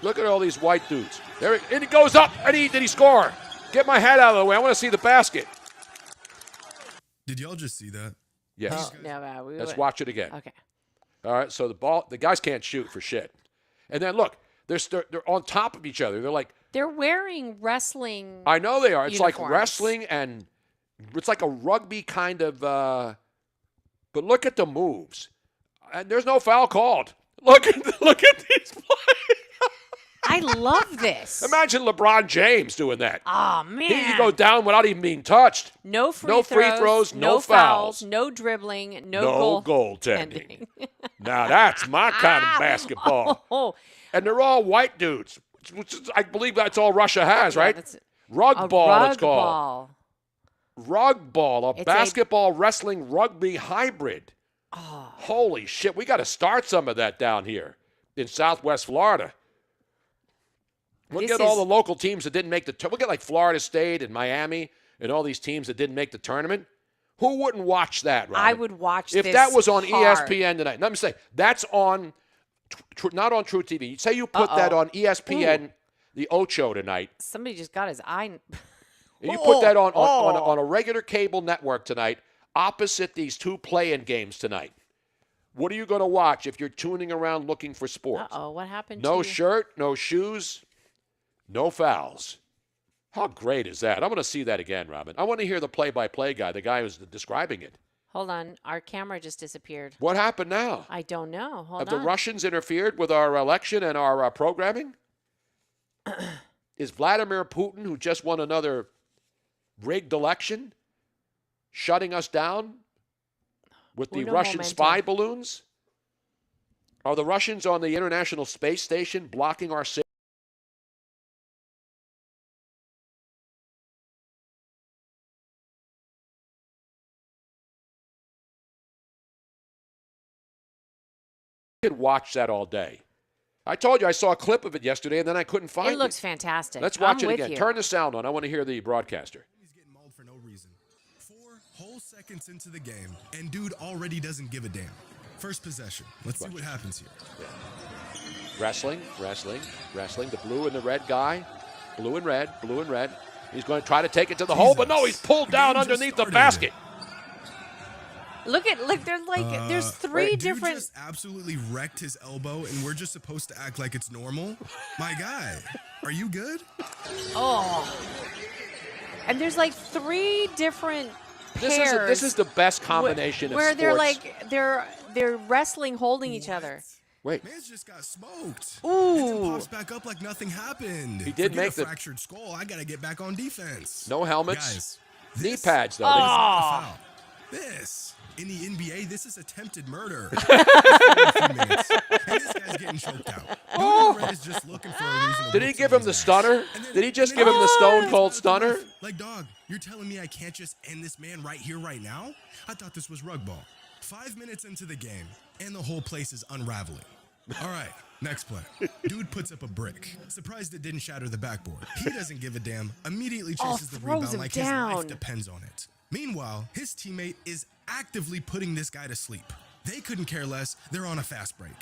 Speaker 2: Look at all these white dudes. And he goes up, and did he score? Get my head out of the way. I want to see the basket.
Speaker 13: Did y'all just see that?
Speaker 2: Yes.
Speaker 3: No,
Speaker 2: Let's watch it again.
Speaker 3: Okay.
Speaker 2: All right, so the guys can't shoot for shit. And then, look, they're on top of each other.
Speaker 3: They're wearing wrestling
Speaker 2: I know they are. It's
Speaker 3: uniforms.
Speaker 2: like wrestling, and it's like a rugby kind of, but look at the moves. And there's no foul called. Look at these players.
Speaker 3: I love this.
Speaker 2: Imagine LeBron James doing that.
Speaker 3: Oh, man.
Speaker 2: He could go down without even being touched.
Speaker 3: No free throws,
Speaker 2: no
Speaker 3: fouls,
Speaker 2: fouls.
Speaker 3: no dribbling,
Speaker 2: no goaltending. Now that's my kind of basketball. And they're all white dudes, which is, I believe that's all Russia has, right? Rug ball, it's called. Rug ball, a basketball, wrestling, rugby hybrid.
Speaker 3: Oh.
Speaker 2: Holy shit, we got to start some of that down here in Southwest Florida. Look at all the local teams that didn't make the tournament. Look at like Florida State and Miami and all these teams that didn't make the tournament. Who wouldn't watch that, Robin?
Speaker 3: I would watch
Speaker 2: if
Speaker 3: this
Speaker 2: that was on
Speaker 3: hard.
Speaker 2: ESPN tonight. Let me say, that's on, not on True TV. Say you put that on ESPN, the Ocho tonight.
Speaker 3: Somebody just got his eye.
Speaker 2: And you put that on a regular cable network tonight, opposite these two play-in games tonight. What are you going to watch if you're tuning around looking for sports?
Speaker 3: Uh-oh, what happened
Speaker 2: No
Speaker 3: to you?
Speaker 2: shirt, no shoes, no fouls. How great is that? I want to see that again, Robin. I want to hear the play-by-play guy, the guy who's describing it.
Speaker 3: Hold on. Our camera just disappeared.
Speaker 2: What happened now?
Speaker 3: I don't know. Hold
Speaker 2: Have
Speaker 3: on.
Speaker 2: the Russians interfered with our election and our programming? Is Vladimir Putin, who just won another rigged election, shutting us down with the Russian spy balloons? Are the Russians on the International Space Station blocking our signal? I could watch that all day. I told you I saw a clip of it yesterday, and then I couldn't find it.
Speaker 3: It looks fantastic.
Speaker 2: Let's watch
Speaker 3: I'm
Speaker 2: it
Speaker 3: with
Speaker 2: again.
Speaker 3: you.
Speaker 2: Turn the sound on. I want to hear the broadcaster.
Speaker 13: He's getting mauled for no reason. 4 whole seconds into the game, and dude already doesn't give a damn. First possession. Let's see what happens here.
Speaker 2: Yeah. Wrestling. The blue and the red guy. Blue and red. He's going to try to take it to the hole, but no, he's pulled down underneath the basket.
Speaker 3: Look, there's three different.
Speaker 13: Dude just absolutely wrecked his elbow, and we're just supposed to act like it's normal. My guy, are you good?
Speaker 3: Oh, and there's like 3 different pairs.
Speaker 2: This is the best combination
Speaker 3: where
Speaker 2: of sports.
Speaker 3: they're wrestling, holding each other.
Speaker 2: Wait.
Speaker 13: Man's just got smoked.
Speaker 3: Ooh.
Speaker 13: And then pops back up like nothing happened.
Speaker 2: He did make
Speaker 13: a fractured skull. I gotta get back on defense.
Speaker 2: No helmets.
Speaker 13: Guys,
Speaker 2: knee pads though.
Speaker 13: This is not a foul. This in the NBA, this is attempted murder. And this guy's getting choked out. Red is just looking for a reason.
Speaker 2: Did he give him the stunner? Did he just give him the stone cold stunner?
Speaker 13: Like, dog, you're telling me I can't just end this man right here, right now? I thought this was rug ball. 5 minutes into the game, and the whole place is unraveling. All right, next play. Dude puts up a brick. Surprised it didn't shatter the backboard. He doesn't give a damn. Immediately chases the rebound like his life depends on it. Meanwhile, his teammate is actively putting this guy to sleep. They couldn't care less. They're on a fast break.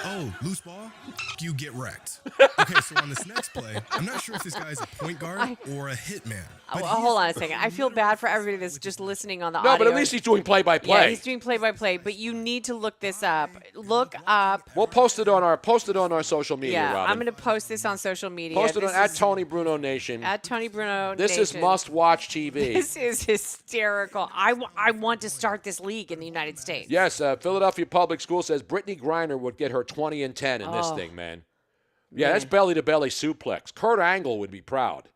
Speaker 13: Oh, loose ball? You get wrecked. Okay, so on this next play, I'm not sure if this guy is a point guard or a hitman.
Speaker 3: Hold on a second. I feel bad for everybody that's just listening on the audio.
Speaker 2: No, but at least he's doing play-by-play.
Speaker 3: Yeah, he's doing play-by-play. But you need to look this up. Look up.
Speaker 2: We'll post it on our social media.
Speaker 3: Yeah,
Speaker 2: Robin.
Speaker 3: I'm going to post this on social media.
Speaker 2: Post it on at Tony Bruno Nation.
Speaker 3: At Tony Bruno Nation.
Speaker 2: This is must-watch TV.
Speaker 3: This is hysterical. I want to start this league in the United States.
Speaker 2: Yes, Philadelphia Public School says Brittany Griner would get her 20 and 10 in this thing, man. Yeah, that's belly-to-belly suplex. Kurt Angle would be proud.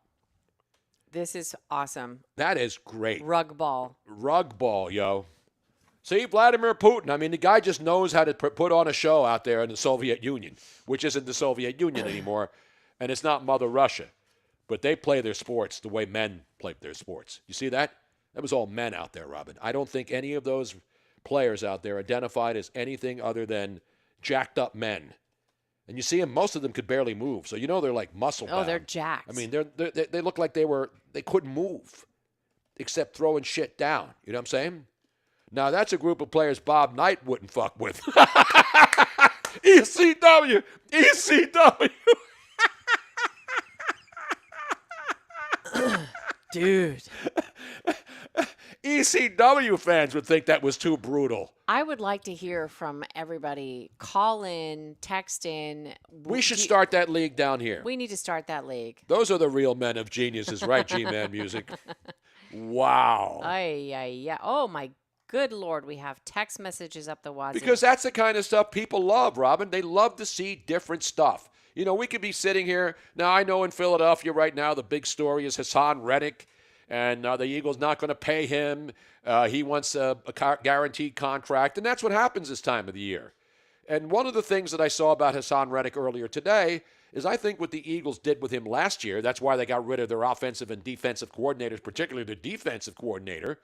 Speaker 3: This is awesome.
Speaker 2: That is great.
Speaker 3: Rug ball,
Speaker 2: yo. See, Vladimir Putin, I mean, the guy just knows how to put on a show out there in the Soviet Union, which isn't the Soviet Union anymore, and it's not Mother Russia. But they play their sports the way men play their sports. You see that? That was all men out there, Robin. I don't think any of those players out there identified as anything other than jacked up men. And you see them, most of them could barely move. So you know they're like muscle bound.
Speaker 3: Oh, they're jacked.
Speaker 2: I mean, they look like they couldn't move except throwing shit down. You know what I'm saying? Now, that's a group of players Bob Knight wouldn't fuck with. ECW.
Speaker 3: Dude.
Speaker 2: ECW fans would think that was too brutal.
Speaker 3: I would like to hear from everybody. Call in, text in.
Speaker 2: We should start that league down here.
Speaker 3: We need to start that league.
Speaker 2: Those are the real men of geniuses, right, G-Man Music? Wow.
Speaker 3: Yeah. Oh, my good Lord. We have text messages up the wazoo.
Speaker 2: Because that's the kind of stuff people love, Robin. They love to see different stuff. You know, we could be sitting here. Now, I know in Philadelphia right now, the big story is Hassan Reddick. And the Eagles not going to pay him. He wants a guaranteed contract. And that's what happens this time of the year. And one of the things that I saw about Hassan Reddick earlier today is I think what the Eagles did with him last year, that's why they got rid of their offensive and defensive coordinators, particularly their defensive coordinator,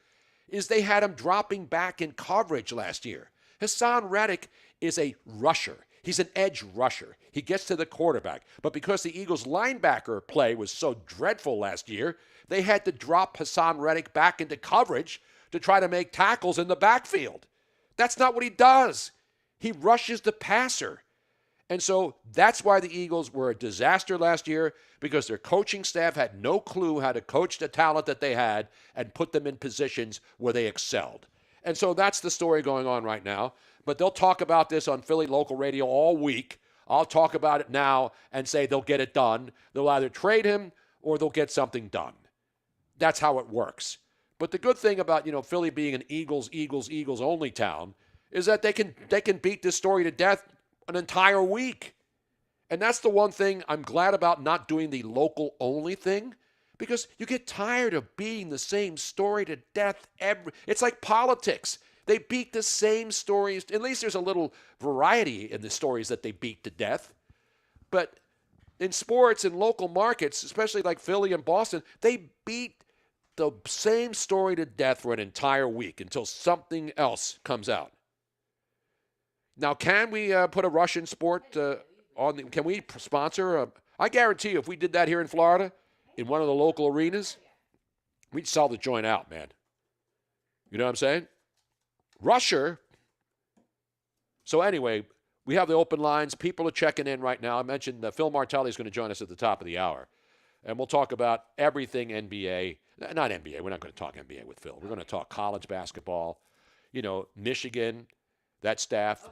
Speaker 2: is they had him dropping back in coverage last year. Hassan Reddick is a rusher. He's an edge rusher. He gets to the quarterback. But because the Eagles' linebacker play was so dreadful last year, they had to drop Hassan Reddick back into coverage to try to make tackles in the backfield. That's not what he does. He rushes the passer. And so that's why the Eagles were a disaster last year, because their coaching staff had no clue how to coach the talent that they had and put them in positions where they excelled. And so that's the story going on right now. But they'll talk about this on Philly local radio all week. I'll talk about it now and say they'll get it done. They'll either trade him or they'll get something done. That's how it works. But the good thing about, Philly being an Eagles only town is that they can beat this story to death an entire week. And that's the one thing I'm glad about not doing the local only thing, because you get tired of beating the same story to death. It's like politics. They beat the same stories. At least there's a little variety in the stories that they beat to death. But in sports and local markets, especially like Philly and Boston, they beat the same story to death for an entire week until something else comes out. Now, can we put a Russian sport on? Can we sponsor? I guarantee you, if we did that here in Florida, in one of the local arenas, we'd sell the joint out, man. You know what I'm saying? Russia. So anyway, we have the open lines. People are checking in right now. I mentioned Phil Martelli is going to join us at the top of the hour. And we'll talk about everything NBA. Not NBA. We're not going to talk NBA with Phil. We're going to talk college basketball. Michigan, that staff.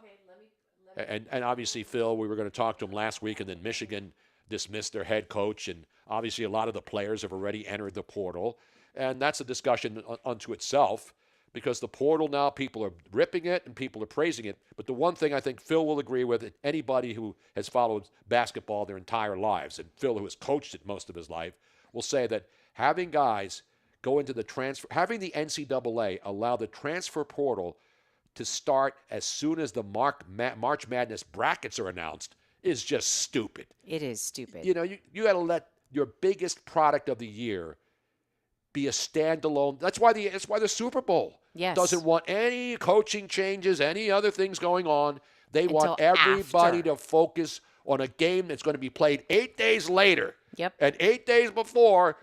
Speaker 2: And obviously, Phil, we were going to talk to him last week, and then Michigan dismissed their head coach. And obviously, a lot of the players have already entered the portal. And that's a discussion unto itself, because the portal now, people are ripping it and people are praising it. But the one thing I think Phil will agree with, anybody who has followed basketball their entire lives, and Phil, who has coached it most of his life, will say that having guys go into the transfer, having the NCAA allow the transfer portal to start as soon as the March Madness brackets are announced is just stupid.
Speaker 3: It is stupid.
Speaker 2: You got to let your biggest product of the year be a standalone. That's why the Super Bowl doesn't want any coaching changes, any other things going on. They want everybody to focus on a game that's going to be played 8 days later.
Speaker 3: Yep.
Speaker 2: And 8 days before,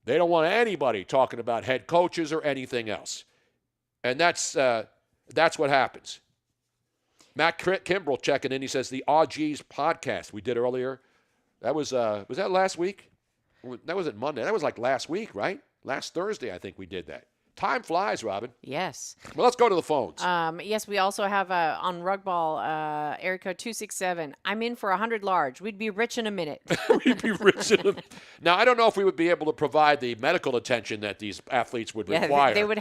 Speaker 2: they don't want anybody talking about head coaches or anything else. And that's what happens. Matt Kimbrell checking in. He says the RG's podcast we did earlier, that was that last week? That wasn't Monday. That was like last week, right? Last Thursday, I think we did that. Time flies, Robin.
Speaker 3: Yes.
Speaker 2: Well, let's go to the phones.
Speaker 3: Yes, we also have on Rugball, area code 267. I'm in for 100 large. We'd be rich in a minute.
Speaker 2: We'd be rich in a minute. Now, I don't know if we would be able to provide the medical attention that these athletes would require.
Speaker 3: They would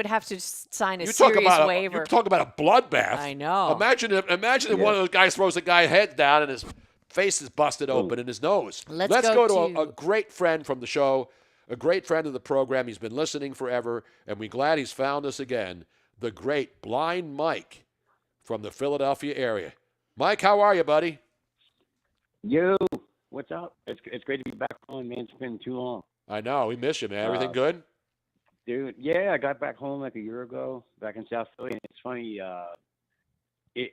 Speaker 3: have to sign a serious waiver.
Speaker 2: You talk about a bloodbath.
Speaker 3: I know.
Speaker 2: Imagine if one of those guys throws a guy's head down and his face is busted open in his nose. Let's go to a great friend from the show. A great friend of the program. He's been listening forever, and we're glad he's found us again. The great Blind Mike from the Philadelphia area. Mike, how are you, buddy?
Speaker 14: Yo, what's up? It's great to be back on, man. It's been too long.
Speaker 2: I know. We miss you, man. Everything good?
Speaker 14: Dude, yeah, I got back home like a year ago, back in South Philly. And it's funny.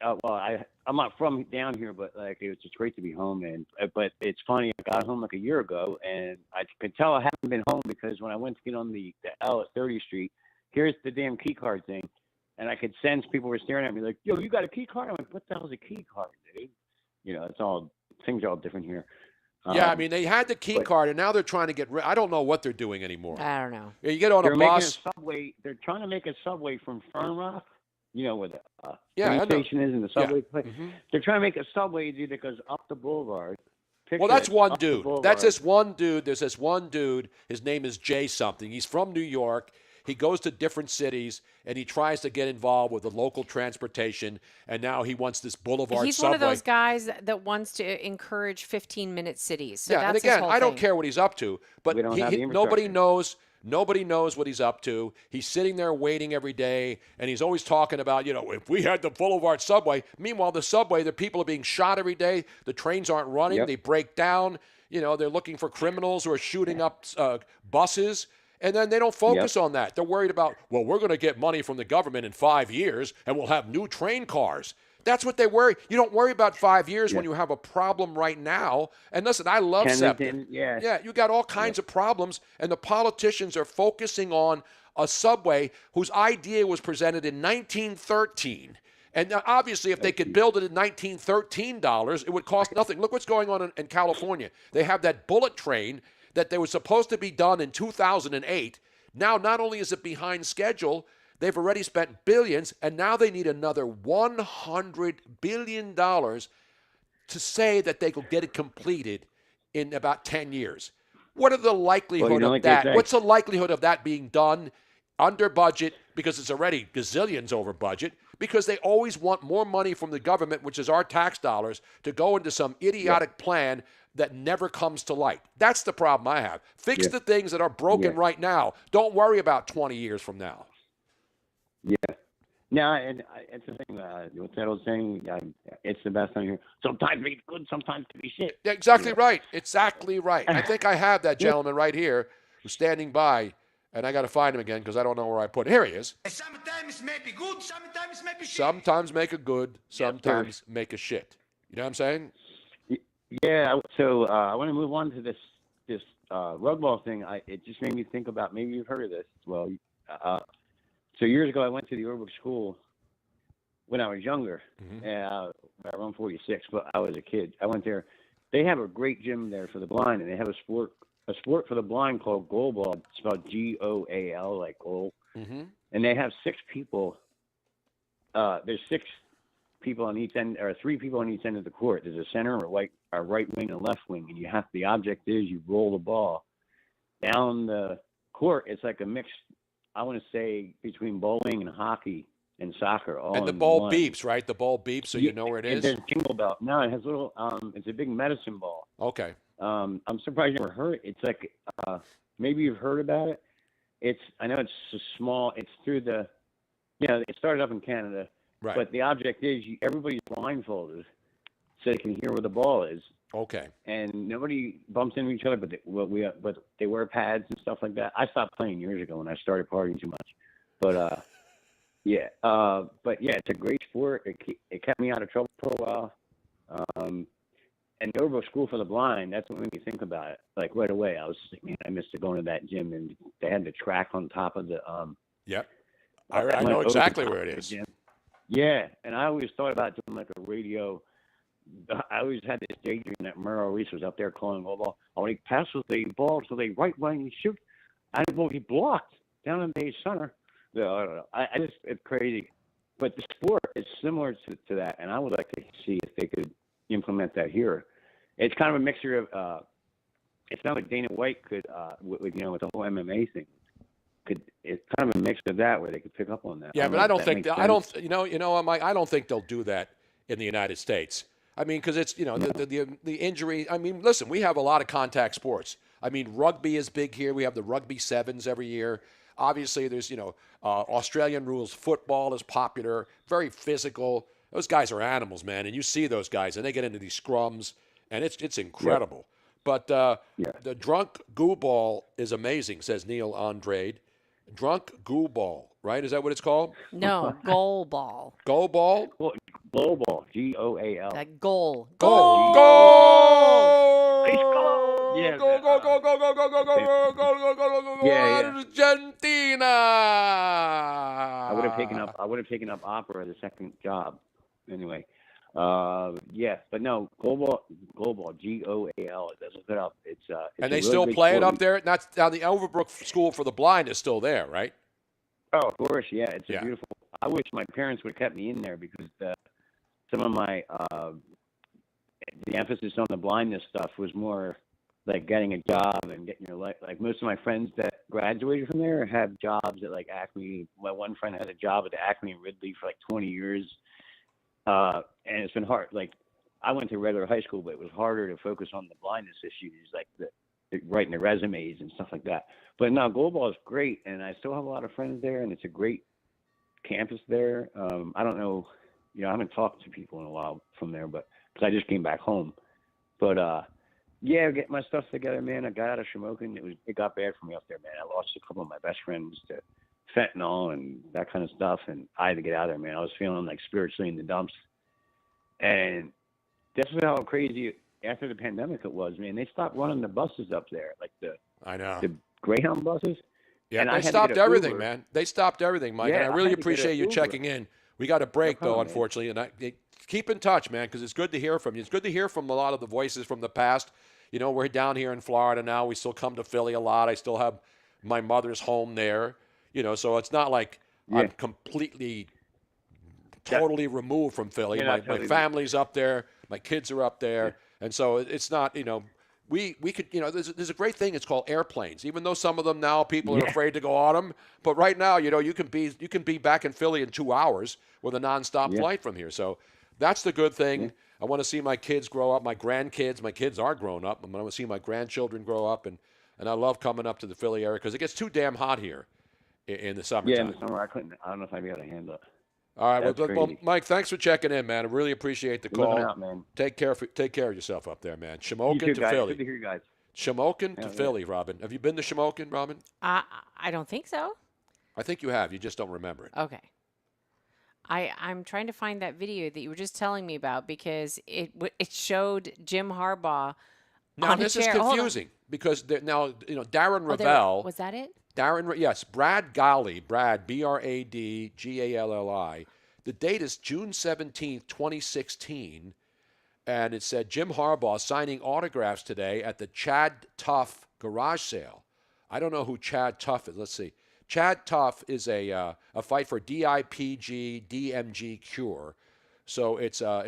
Speaker 14: I'm not from down here, but it's just great to be home. But it's funny, I got home like a year ago, and I could tell I haven't been home because when I went to get on the L at 30th Street, here's the damn key card thing, and I could sense people were staring at me like, "Yo, you got a key card?" I'm like, "What the hell is a key card, dude?" Things are all different here.
Speaker 2: Yeah, I mean, they had the key card, and now they're trying to get rid. I don't know what they're doing anymore.
Speaker 3: I don't know.
Speaker 2: You get on a bus.
Speaker 14: They're trying to make a subway from Fern Rock. You know where the
Speaker 2: train
Speaker 14: station is in the subway place.
Speaker 2: Mm-hmm.
Speaker 14: They're trying to make a subway that goes up the boulevard.
Speaker 2: Well, that's one dude. That's this one dude. There's this one dude. His name is Jay something. He's from New York. He goes to different cities, and he tries to get involved with the local transportation, and now he wants this boulevard
Speaker 3: He's
Speaker 2: subway.
Speaker 3: one of those guys that wants to encourage 15-minute cities. So
Speaker 2: yeah,
Speaker 3: that's
Speaker 2: and again,
Speaker 3: his whole
Speaker 2: I don't
Speaker 3: thing.
Speaker 2: care what he's up to, but nobody knows. Nobody knows what he's up to. He's sitting there waiting every day, and he's always talking about, if we had the Boulevard subway. Meanwhile, the subway, the people are being shot every day. The trains aren't running.
Speaker 14: Yep.
Speaker 2: They break down. They're looking for criminals who are shooting up buses, and then they don't focus on that. They're worried about, well, we're going to get money from the government in 5 years, and we'll have new train cars. That's what they worry. You don't worry about 5 years when you have a problem right now. And listen, I love Sheppard. Yeah, you got all kinds of problems, and the politicians are focusing on a subway whose idea was presented in 1913. And obviously, if they could build it in $1913, it would cost nothing. Look what's going on in California. They have that bullet train that they were supposed to be done in 2008. Now, not only is it behind schedule, they've already spent billions, and now they need another $100 billion to say that they could get it completed in about 10 years. What are the likelihood of that? What's the likelihood of that being done under budget, because it's already gazillions over budget, because they always want more money from the government, which is our tax dollars, to go into some idiotic plan that never comes to light. That's the problem I have. Fix the things that are broken right now. Don't worry about 20 years from now.
Speaker 14: Yeah. No, and it's the thing. What's that old saying? It's the best thing here. Sometimes be good, sometimes to be shit.
Speaker 2: Yeah, exactly right. Exactly right. I think I have that gentleman right here who's standing by, and I got to find him again because I don't know where I put it. Here he is.
Speaker 7: Sometimes may be good, sometimes may be shit.
Speaker 2: Sometimes make a good, sometimes make a shit. You know what I'm saying?
Speaker 14: Yeah. So I want to move on to this rug ball thing. It just made me think about, maybe you've heard of this as well. So years ago, I went to the Overbrook School when I was younger, around 46, but I was a kid. I went there. They have a great gym there for the blind, and they have a sport for the blind called goalball. It's spelled G-O-A-L, like goal. And they have 6 people. There's 6 people on each end, or 3 people on each end of the court. There's a center, a right wing, and a left wing. And the object is you roll the ball down the court. It's like a mixed, I want to say, between bowling and hockey and soccer. All
Speaker 2: and the ball beeps, right? The ball beeps, so you know where it is?
Speaker 14: There's a jingle bell. No, it has little, it's a big medicine ball.
Speaker 2: Okay.
Speaker 14: I'm surprised you never heard it. It's like, maybe you've heard about it. I know it's a small, it's through it started up in Canada.
Speaker 2: Right.
Speaker 14: But the object is everybody's blindfolded so they can hear where the ball is.
Speaker 2: Okay.
Speaker 14: And nobody bumps into each other, but they wear pads and stuff like that. I stopped playing years ago when I started partying too much. But it's a great sport. It kept me out of trouble for a while. And the Overbrook School for the Blind, that's what made me think about it. Like right away, I was like, man, I missed going to that gym, and they had the track on top of the.
Speaker 2: Yep. I know exactly where it is.
Speaker 14: Gym. Yeah, and I always thought about doing like a radio. I always had this daydream that Merrill Reese was up there calling all ball. Oh, he passes the ball to the right wing and shoot. He blocked down in the center. No, I don't know. I just, it's crazy. But the sport is similar to that, and I would like to see if they could implement that here. It's kind of a mixture of. It sounds like Dana White could, with the whole MMA thing. It's kind of a mix of that where they could pick up on that.
Speaker 2: Yeah, but I don't think Mike, I don't think they'll do that in the United States. I mean, because it's the injury. I mean, listen, we have a lot of contact sports. I mean, rugby is big here. We have the rugby sevens every year. Obviously, there's Australian rules. Football is popular, very physical. Those guys are animals, man. And you see those guys, and they get into these scrums, and it's incredible. Yep. But the drunk goo ball is amazing, says Neil Andrade. Drunk goo ball, right? Is that what it's called?
Speaker 4: No, goal ball.
Speaker 2: Goal ball?
Speaker 14: Goal ball. G-O-A-L.
Speaker 4: That goal.
Speaker 2: Goal.
Speaker 14: Goal.
Speaker 2: Yeah. Go. Argentina.
Speaker 14: I would have taken up opera as a second job. Anyway. But no, goal ball, G-O-A-L. Let's look it up. It's
Speaker 2: and they still play it up there. Now the Overbrook School for the Blind is still there, right?
Speaker 14: Oh, of course, yeah. It's a beautiful. I wish my parents would have kept me in there because some of my the emphasis on the blindness stuff was more like getting a job and getting your life. Like most of my friends that graduated from there have jobs at like Acme. My one friend had a job at the Acme in Ridley for like 20 years. And it's been hard. Like, I went to regular high school, but it was harder to focus on the blindness issues, like the writing the resumes and stuff like that. But no, goalball is great, and I still have a lot of friends there, and it's a great campus there. I don't know, I haven't talked to people in a while from there, but because I just came back home. But get my stuff together, man. I got out of Shamokin. It got bad for me up there, man. I lost a couple of my best friends to fentanyl and that kind of stuff, and I had to get out of there, man. I was feeling like spiritually in the dumps, and this is how crazy after the pandemic it was, man. They stopped running the buses up there, like the Greyhound buses.
Speaker 2: Yeah,
Speaker 14: and
Speaker 2: they stopped everything, man. They stopped everything, Mike.
Speaker 14: Yeah,
Speaker 2: and I really appreciate you checking in. We got a break,
Speaker 14: No problem,
Speaker 2: though,
Speaker 14: man.
Speaker 2: unfortunately. And keep in touch, man, because it's good to hear from you. It's good to hear from a lot of the voices from the past. You know, we're down here in Florida now. We still come to Philly a lot. I still have my mother's home there. You know, so it's not like I'm completely, totally removed from Philly. My family's up there. My kids are up there. And so it's not, you know, we could, you know, there's a great thing. It's called airplanes. Even though some of them now people are afraid to go on them, but right now, you know, you can be back in Philly in 2 hours with a nonstop flight from here. So that's the good thing. I want to see my kids grow up, my grandkids. My kids are grown up. I want to see my grandchildren grow up, and I love coming up to the Philly area because it gets too damn hot here in the summertime.
Speaker 14: Yeah, in the summer I don't know if I'd be able to handle it.
Speaker 2: All right,
Speaker 14: That's
Speaker 2: well,
Speaker 14: crazy.
Speaker 2: Mike, thanks for checking in, man. I really appreciate the call.
Speaker 14: Living out, man.
Speaker 2: Take care of yourself up there, man.
Speaker 14: You
Speaker 2: Shamokin
Speaker 14: too,
Speaker 2: to
Speaker 14: guys.
Speaker 2: Philly.
Speaker 14: Good to hear you guys.
Speaker 2: Shamokin to
Speaker 14: Yeah.
Speaker 2: Philly, Robin. Have you been to Shamokin, Robin?
Speaker 3: I don't think so.
Speaker 2: I think you have. You just don't remember it.
Speaker 3: Okay. I'm trying to find that video that you were just telling me about because it showed Jim Harbaugh
Speaker 2: Now,
Speaker 3: on a
Speaker 2: this is
Speaker 3: chair. Hold on.
Speaker 2: confusing because now, you know, Darren
Speaker 3: Oh,
Speaker 2: Ravel.
Speaker 3: was that it?
Speaker 2: Yes, Brad Galli, Brad, Bradgalli. The date is June 17th, 2016, and it said Jim Harbaugh signing autographs today at the Chad Tuff garage sale. I don't know who Chad Tuff is. Let's see. Chad Tuff is a fight for DIPG DMG cure. So it's a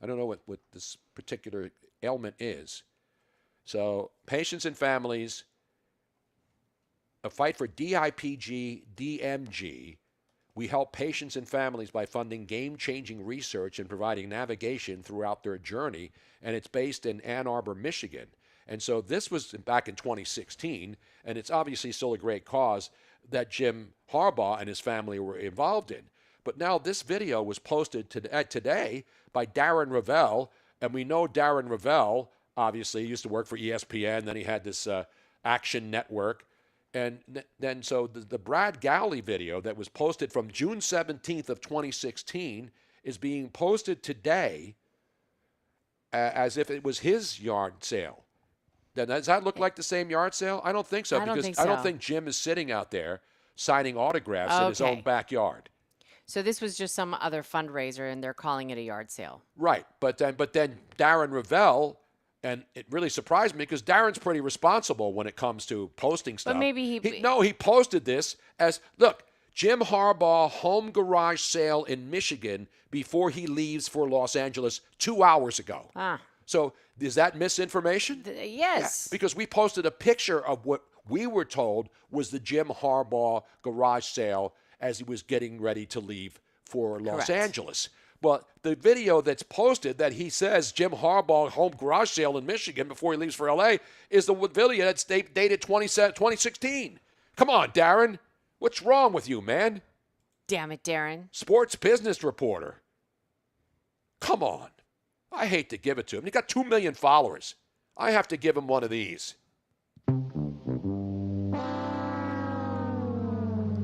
Speaker 2: I don't know what this particular ailment is. So patients and families, a fight for DIPG DMG. We help patients and families by funding game-changing research and providing navigation throughout their journey, and it's based in Ann Arbor, Michigan. And so this was back in 2016, and it's obviously still a great cause that Jim Harbaugh and his family were involved in. But now this video was posted today by Darren Ravel, and we know Darren Ravel, obviously, used to work for ESPN, then he had this Action Network. And then so the Brad Galli video that was posted from June 17th of 2016 is being posted today as if it was his yard sale. Then does that look like the same yard sale? I don't think so.
Speaker 3: I don't
Speaker 2: because
Speaker 3: think
Speaker 2: I don't
Speaker 3: so.
Speaker 2: think Jim is sitting out there signing autographs in his
Speaker 3: Okay.
Speaker 2: own backyard.
Speaker 3: So this was just some other fundraiser, and they're calling it a yard sale.
Speaker 2: Right. But then Darren Ravel, and it really surprised me because Darren's pretty responsible when it comes to posting stuff.
Speaker 3: But maybe
Speaker 2: he posted this as, look, Jim Harbaugh home garage sale in Michigan before he leaves for Los Angeles 2 hours ago. So is that misinformation?
Speaker 3: Yes.
Speaker 2: Yeah, because we posted a picture of what we were told was the Jim Harbaugh garage sale as he was getting ready to leave for Los Angeles. Well, the video that's posted that he says Jim Harbaugh home garage sale in Michigan before he leaves for L.A. is the video that's dated 2016. Come on, Darren. What's wrong with you, man?
Speaker 3: Damn it, Darren.
Speaker 2: Sports business reporter. Come on. I hate to give it to him. He got 2 million followers. I have to give him one of these.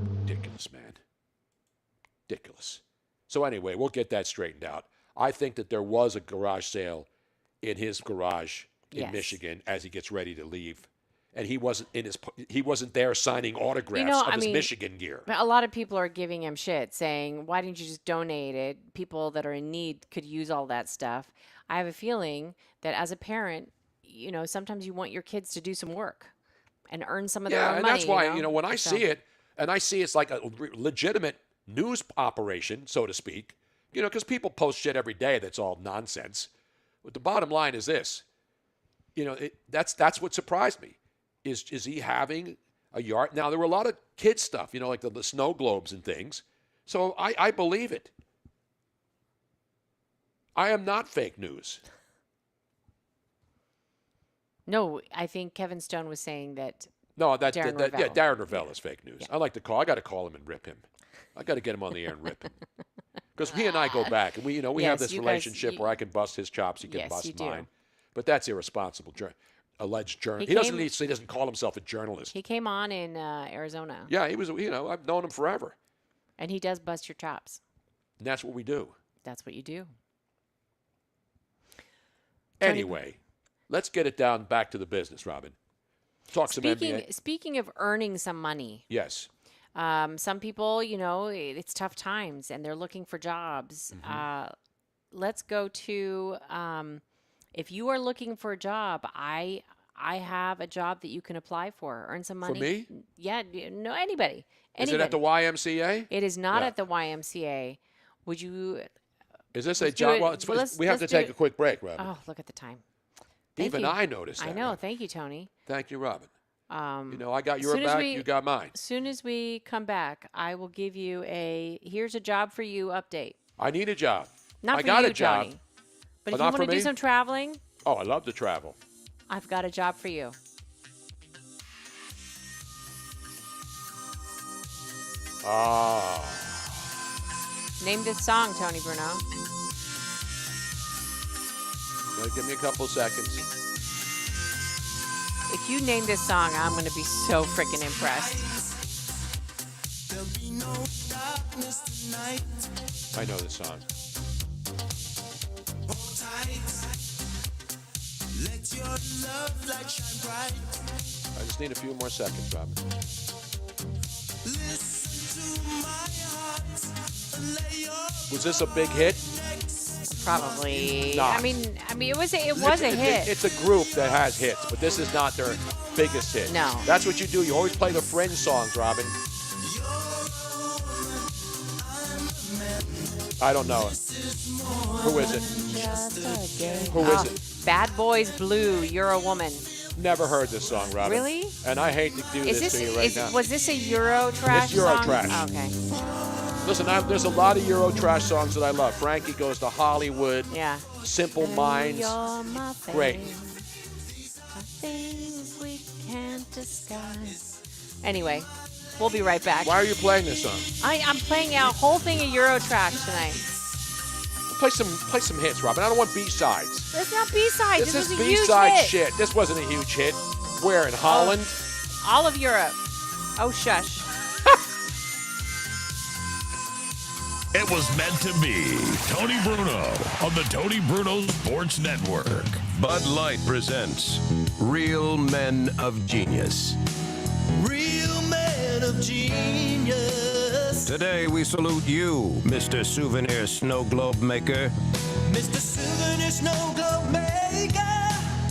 Speaker 2: Ridiculous, man. Ridiculous. So anyway, we'll get that straightened out. I think that there was a garage sale in his garage in Michigan as he gets ready to leave, and he wasn't there signing autographs of his Michigan gear.
Speaker 3: A lot of people are giving him shit, saying, "Why didn't you just donate it? People that are in need could use all that stuff." I have a feeling that as a parent, you know, sometimes you want your kids to do some work and earn some of their own money.
Speaker 2: Yeah, and that's why when I
Speaker 3: So-
Speaker 2: see it, and I see it's like a legitimate news operation, so to speak, because people post shit every day that's all nonsense. But the bottom line is this, that's what surprised me, is he having a yard? Now, there were a lot of kid stuff, like the snow globes and things, so I believe it. I am not fake news.
Speaker 3: No, I think Kevin Stone was saying that.
Speaker 2: No,
Speaker 3: Darren Ravel.
Speaker 2: Yeah, Darren Ravel is fake news. I got to call him and rip him. I got to get him on the air and rip him. Because he and I go back, and we have
Speaker 3: Yes,
Speaker 2: this
Speaker 3: you guys-
Speaker 2: relationship where I can bust his chops, he can
Speaker 3: Yes,
Speaker 2: bust
Speaker 3: you do.
Speaker 2: mine. But that's irresponsible. Alleged journalist. He doesn't call himself a journalist.
Speaker 3: He came on in Arizona.
Speaker 2: Yeah, he was. I've known him forever,
Speaker 3: And he does bust your chops.
Speaker 2: and that's what we do.
Speaker 3: That's what you do.
Speaker 2: Anyway, let's get it down back to the business, Robin. Talk some NBA.
Speaker 3: Speaking of earning some money,
Speaker 2: Yes.
Speaker 3: Some people, it's tough times and they're looking for jobs. Let's go to, if you are looking for a job, I have a job that you can apply for, earn some money.
Speaker 2: For me?
Speaker 3: Yeah, no, anybody.
Speaker 2: Is it at the YMCA?
Speaker 3: It is not at the YMCA. Would you?
Speaker 2: Is this a job? We have to take a quick break, Robin.
Speaker 3: Oh, look at the time.
Speaker 2: Even I noticed that.
Speaker 3: I know. Thank you, Tony.
Speaker 2: Thank you, Robin. I got your back, you got mine.
Speaker 3: As soon as we come back, I will give you here's a job for you update.
Speaker 2: I need a job.
Speaker 3: Not
Speaker 2: I
Speaker 3: for
Speaker 2: got
Speaker 3: you,
Speaker 2: a job.
Speaker 3: Tony. But if you want to do some traveling,
Speaker 2: oh, I love to travel.
Speaker 3: I've got a job for you. Name this song, Tony Bruno.
Speaker 2: Give me a couple seconds.
Speaker 3: If you name this song, I'm going to be so freaking impressed.
Speaker 2: I know this song.
Speaker 7: Let your love light shine bright.
Speaker 2: I just need a few more seconds, Robin.
Speaker 7: Listen to my heart.
Speaker 2: Was this a big hit?
Speaker 3: Probably.
Speaker 2: No.
Speaker 3: I mean, it was a hit.
Speaker 2: It's a group that has hits, but this is not their biggest hit.
Speaker 3: No.
Speaker 2: That's what you do. You always play the Friends songs, Robin. I don't know it. Who is it? Who is it?
Speaker 3: Bad Boys Blue, You're a Woman.
Speaker 2: Never heard this song, Robin.
Speaker 3: Really?
Speaker 2: And I hate to do this to you right now.
Speaker 3: Was this a Euro trash
Speaker 2: It's Euro
Speaker 3: song?
Speaker 2: trash.
Speaker 3: Oh, okay.
Speaker 2: Listen, there's a lot of Euro trash songs that I love. Frankie Goes to Hollywood.
Speaker 3: Yeah.
Speaker 2: Simple Minds. Great.
Speaker 3: Things we can't disguise. Anyway, we'll be right back.
Speaker 2: Why are you playing this song?
Speaker 3: I'm playing a whole thing of Euro trash tonight.
Speaker 2: Play some hits, Robin. I don't want B-sides.
Speaker 3: That's not B-sides. This
Speaker 2: is
Speaker 3: was a huge
Speaker 2: B-side
Speaker 3: hit.
Speaker 2: shit. This wasn't a huge hit. Where, in Holland?
Speaker 3: All of Europe. Oh, shush.
Speaker 9: It was meant to be. Tony Bruno on the Tony Bruno Sports Network.
Speaker 1: Bud Light presents Real Men of Genius.
Speaker 7: Real men of genius.
Speaker 1: Today we salute you, Mr. Souvenir Snow Globe Maker.
Speaker 7: Mr. Souvenir Snow Globe Maker.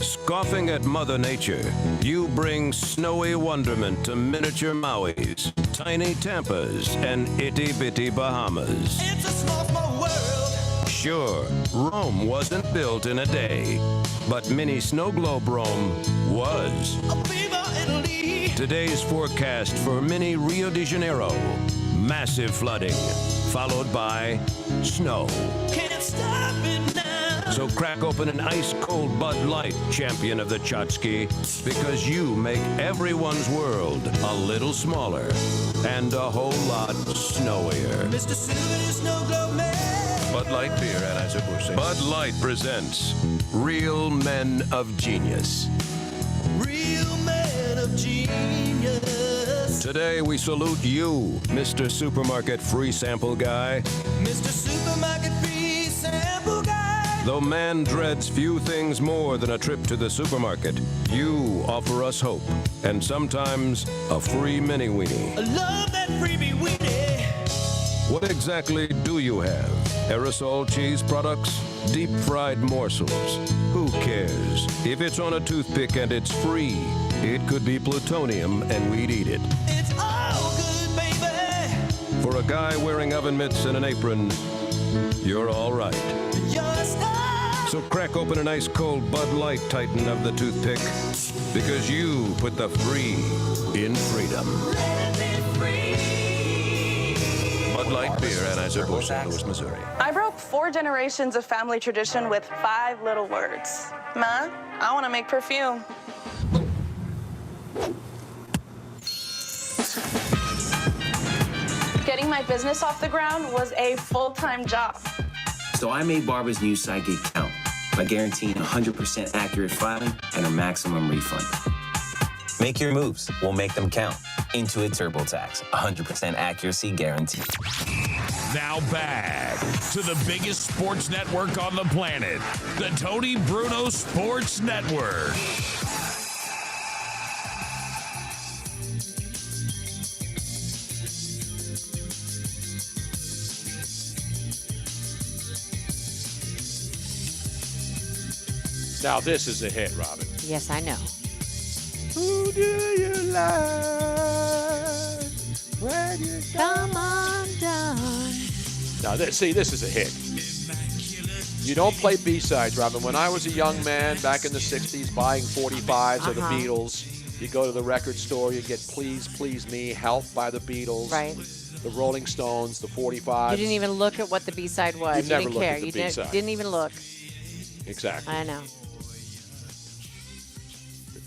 Speaker 1: Scoffing at Mother Nature, you bring snowy wonderment to miniature Mauis, tiny Tampas, and itty-bitty Bahamas.
Speaker 7: It's a small, small world.
Speaker 1: Sure, Rome wasn't built in a day, but mini snow globe Rome was.
Speaker 7: Viva Italy.
Speaker 1: Today's forecast for mini Rio de Janeiro, massive flooding, followed by snow.
Speaker 7: Can't stop it now.
Speaker 1: So crack open an ice-cold Bud Light, champion of the Chotski, because you make everyone's world a little smaller and a whole lot snowier.
Speaker 7: Mr. Souvenir Snow Globe Man.
Speaker 1: Bud Light Beer, Anheuser-Busch. Bud Light presents Real Men of Genius.
Speaker 7: Real men of genius.
Speaker 1: Today we salute you, Mr. Supermarket Free Sample Guy.
Speaker 7: Mr. Supermarket Free Sample Guy.
Speaker 1: Though man dreads few things more than a trip to the supermarket, you offer us hope and sometimes a free mini weenie.
Speaker 7: I love that freebie weenie.
Speaker 1: What exactly do you have? Aerosol cheese products? Deep fried morsels? Who cares? If it's on a toothpick and it's free, it could be plutonium and we'd eat it.
Speaker 7: It's all good, baby.
Speaker 1: For a guy wearing oven mitts and an apron, you're all right.
Speaker 7: You're a star.
Speaker 1: So crack open an ice-cold Bud Light Titan of the toothpick, because you put the free in freedom.
Speaker 7: Let it be free.
Speaker 1: Bud Light Beer, Anheuser-Busch, St. Louis, Missouri.
Speaker 15: I broke 4 generations of family tradition with 5 little words. Ma, I want to make perfume. Getting my business off the ground was a full-time job.
Speaker 5: So I made Barbara's new site gig count by guaranteeing 100% accurate filing and a maximum refund.
Speaker 16: Make your moves. We'll make them count. Intuit TurboTax. 100% accuracy guaranteed.
Speaker 9: Now back to the biggest sports network on the planet, the Tony Bruno Sports Network.
Speaker 2: Now this is a hit, Robin.
Speaker 3: Yes, I know.
Speaker 2: Who do you love when you
Speaker 3: come undone?
Speaker 2: Now this is a hit. You don't play B-sides, Robin. When I was a young man back in the 60s buying 45s of the Beatles, you go to the record store, you get Please, Please Me, Help by the Beatles.
Speaker 3: Right.
Speaker 2: The Rolling Stones, the 45s.
Speaker 3: You didn't even look at what the B-side was.
Speaker 2: You never
Speaker 3: didn't
Speaker 2: looked
Speaker 3: care.
Speaker 2: at the
Speaker 3: You
Speaker 2: B-side.
Speaker 3: didn't even look.
Speaker 2: Exactly.
Speaker 3: I know.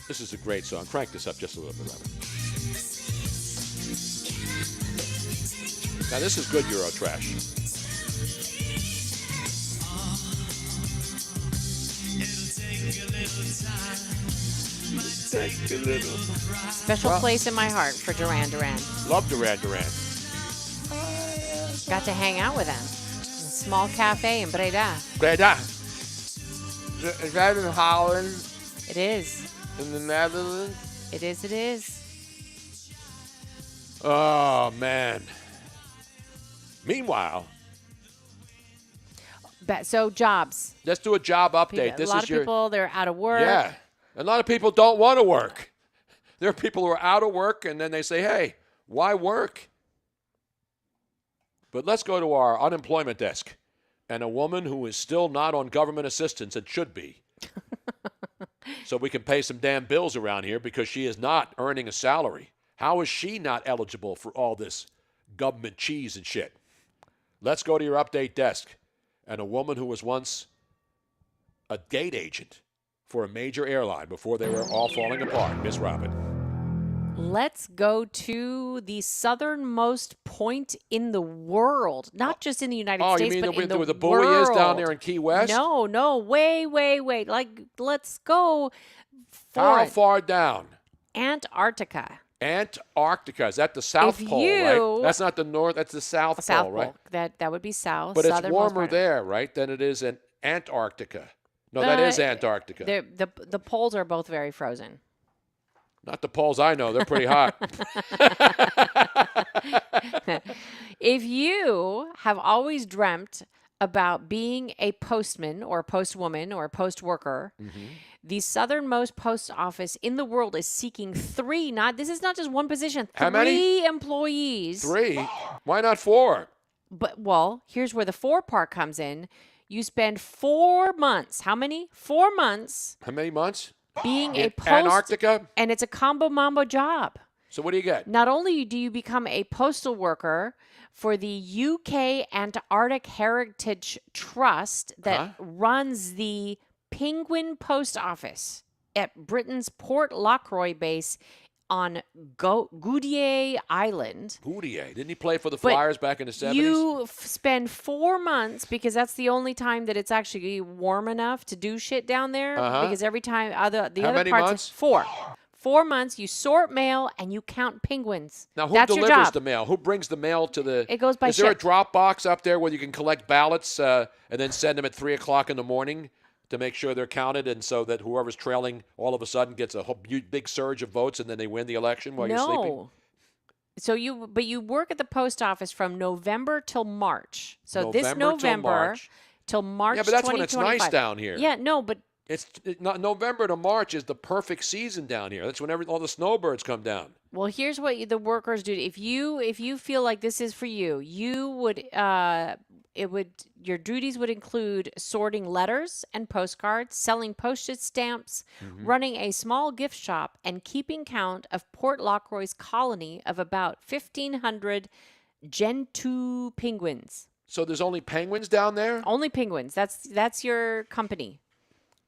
Speaker 2: This is a great song. Crank this up just a little bit, Robin. Now this is good Euro trash.
Speaker 3: Special place in my heart for Duran Duran.
Speaker 2: Love Duran Duran.
Speaker 3: Got to hang out with them. A small cafe in Breda.
Speaker 2: Breda. Is that in Holland?
Speaker 3: It is.
Speaker 2: In the Netherlands?
Speaker 3: It is. It is.
Speaker 2: Oh, man. Meanwhile.
Speaker 3: So jobs.
Speaker 2: Let's do a job update.
Speaker 3: A lot of people, they're out of work.
Speaker 2: Yeah. A lot of people don't want to work. There are people who are out of work, and then they say, hey, why work? But let's go to our unemployment desk. And a woman who is still not on government assistance and should be. So we can pay some damn bills around here because she is not earning a salary. How is she not eligible for all this government cheese and shit? Let's go to your update desk. And a woman who was once a gate agent for a major airline before they were all falling apart, Miss Robin.
Speaker 3: Let's go to the southernmost point in the world. Not just in the United States, but in the
Speaker 2: where the
Speaker 3: world.
Speaker 2: buoy is down there in Key West?
Speaker 3: No. Way. Like, let's go
Speaker 2: How far down?
Speaker 3: Antarctica.
Speaker 2: Antarctica. Is that the South Pole, right? That's not the North. That's the South Pole, right?
Speaker 3: That would be south.
Speaker 2: But it's warmer there, right, than it is in Antarctica. No, that is Antarctica.
Speaker 3: The poles are both very frozen.
Speaker 2: Not the poles I know. They're pretty hot.
Speaker 3: If you have always dreamt about being a postman or a postwoman or a post worker, the southernmost post office in the world is seeking this is not just one position,
Speaker 2: How many?
Speaker 3: 3 employees.
Speaker 2: 3? Why not 4?
Speaker 3: But, well, here's where the 4 part comes in. You spend 4 months. How many? 4 months.
Speaker 2: How many months?
Speaker 3: Being
Speaker 2: in
Speaker 3: a post.
Speaker 2: Antarctica?
Speaker 3: And it's a combo mambo job.
Speaker 2: So what do you get?
Speaker 3: Not only do you become a postal worker for the UK Antarctic Heritage Trust that runs the Penguin Post Office at Britain's Port Lockroy base on Goudier Island.
Speaker 2: Goudier. Didn't he play for the Flyers back in the 70s?
Speaker 3: You spend 4 months because that's the only time that it's actually warm enough to do shit down there. Because every time
Speaker 2: How
Speaker 3: other
Speaker 2: many
Speaker 3: parts
Speaker 2: months?
Speaker 3: 4. 4 months, you sort mail and you count penguins.
Speaker 2: Now, who
Speaker 3: That's your
Speaker 2: delivers
Speaker 3: job.
Speaker 2: the mail? Who brings the mail to the...
Speaker 3: It goes by
Speaker 2: Is there a
Speaker 3: ship.
Speaker 2: drop box up there where you can collect ballots and then send them at 3 o'clock in the morning to make sure they're counted and so that whoever's trailing all of a sudden gets a whole big surge of votes and then they win the election while you're sleeping?
Speaker 3: So you work at the post office from November till March. So this
Speaker 2: November till
Speaker 3: November
Speaker 2: March.
Speaker 3: till March.
Speaker 2: Yeah, but that's when it's nice
Speaker 3: 2025.
Speaker 2: down here.
Speaker 3: Yeah, no, but
Speaker 2: November to March is the perfect season down here. That's when all the snowbirds come down.
Speaker 3: well, here's what the workers do. If you feel like this is for you, you would your duties would include sorting letters and postcards, selling postage stamps, running a small gift shop, and keeping count of Port Lockroy's colony of about 1,500 Gentoo penguins.
Speaker 2: So there's only penguins down there?
Speaker 3: Only penguins. That's your company.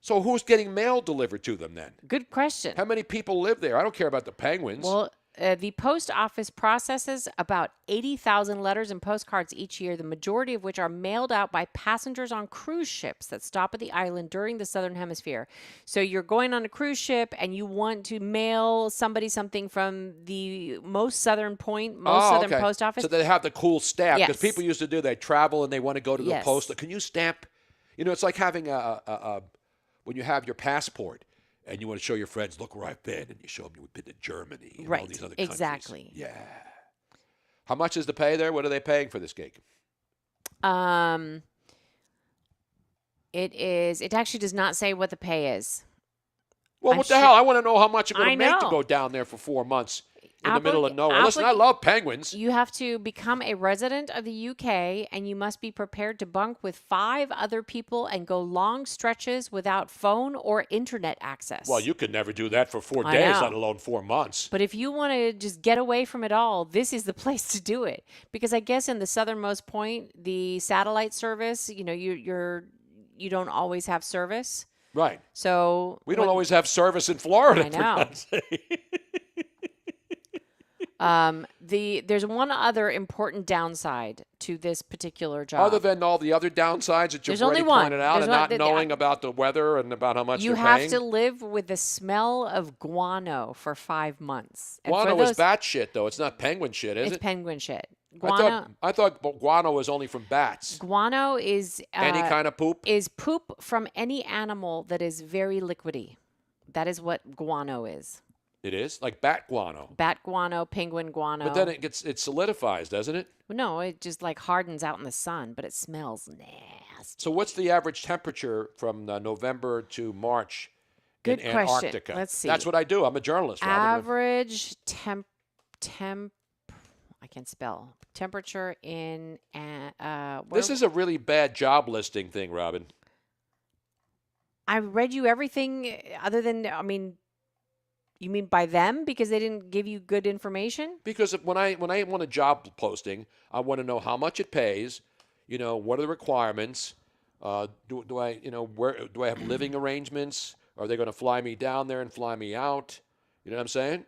Speaker 2: So who's getting mail delivered to them then?
Speaker 3: Good question.
Speaker 2: How many people live there? I don't care about the penguins.
Speaker 3: Well, the post office processes about 80,000 letters and postcards each year, the majority of which are mailed out by passengers on cruise ships that stop at the island during the southern hemisphere. So you're going on a cruise ship and you want to mail somebody something from the most southern point, southern post office.
Speaker 2: So they have the cool stamp. Because
Speaker 3: Yes.
Speaker 2: people used to do, they travel and they want to go to the
Speaker 3: Yes.
Speaker 2: post. Can you stamp? It's like having when you have your passport and you want to show your friends, look where I've been, and you show them you've been to Germany and all these other countries.
Speaker 3: Exactly.
Speaker 2: Yeah. How much is the pay there? What are they paying for this gig?
Speaker 3: It actually does not say what the pay is.
Speaker 2: Well, what the hell? I want to know how much it's going to make to
Speaker 3: know.
Speaker 2: go down there for 4 months in the middle of nowhere. Listen, I love penguins.
Speaker 3: You have to become a resident of the UK, and you must be prepared to bunk with 5 other people and go long stretches without phone or internet access.
Speaker 2: Well, you could never do that for 4
Speaker 3: I
Speaker 2: days,
Speaker 3: know.
Speaker 2: let alone 4 months.
Speaker 3: But if you want to just get away from it all, this is the place to do it. Because I guess in the southernmost point, the satellite service, you don't always have service.
Speaker 2: Right.
Speaker 3: So
Speaker 2: we don't always have service in Florida.
Speaker 3: I know. There's one other important downside to this particular job.
Speaker 2: Other than all the other downsides that you've
Speaker 3: There's
Speaker 2: already
Speaker 3: only one.
Speaker 2: pointed out,
Speaker 3: There's
Speaker 2: and
Speaker 3: one-
Speaker 2: not knowing about the weather and about how much
Speaker 3: You
Speaker 2: they're
Speaker 3: have
Speaker 2: paying.
Speaker 3: to live with the smell of guano for 5 months. And for
Speaker 2: Guano is
Speaker 3: those-
Speaker 2: bat shit, though. It's not penguin shit, is
Speaker 3: It's
Speaker 2: it?
Speaker 3: penguin shit.
Speaker 2: I thought guano was only from bats.
Speaker 3: Guano is
Speaker 2: Any kind of poop?
Speaker 3: Is poop from any animal that is very liquidy. That is what guano is.
Speaker 2: It is like bat guano.
Speaker 3: Bat guano, penguin guano.
Speaker 2: But then it solidifies, doesn't it?
Speaker 3: No, it just like hardens out in the sun, but it smells nasty.
Speaker 2: So what's the average temperature from November to March
Speaker 3: Good
Speaker 2: in
Speaker 3: question.
Speaker 2: Antarctica?
Speaker 3: Let's see.
Speaker 2: That's what I do. I'm a journalist. Robin.
Speaker 3: Average temp. I can't spell. Temperature in.
Speaker 2: This is a really bad job listing thing, Robin.
Speaker 3: I read you everything other than, you mean by them because they didn't give you good information?
Speaker 2: Because when I want a job posting, I want to know how much it pays. What are the requirements? Do I have living arrangements? Are they going to fly me down there and fly me out? You know what I'm saying?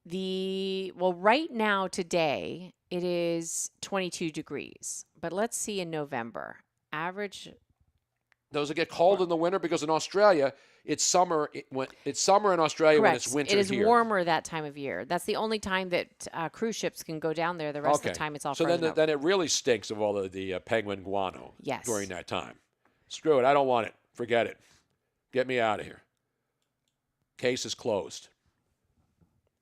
Speaker 3: Right now today it is 22 degrees, but let's see in November average.
Speaker 2: Does it get cold in the winter? Because in Australia, it's summer. It's summer in Australia when it's winter
Speaker 3: here. It is
Speaker 2: here.
Speaker 3: warmer that time of year. That's the only time that cruise ships can go down there. The rest of the time, it's all frozen over.
Speaker 2: Then it really stinks of all the penguin guano.
Speaker 3: Yes.
Speaker 2: During that time. Screw it. I don't want it. Forget it. Get me out of here. Case is closed.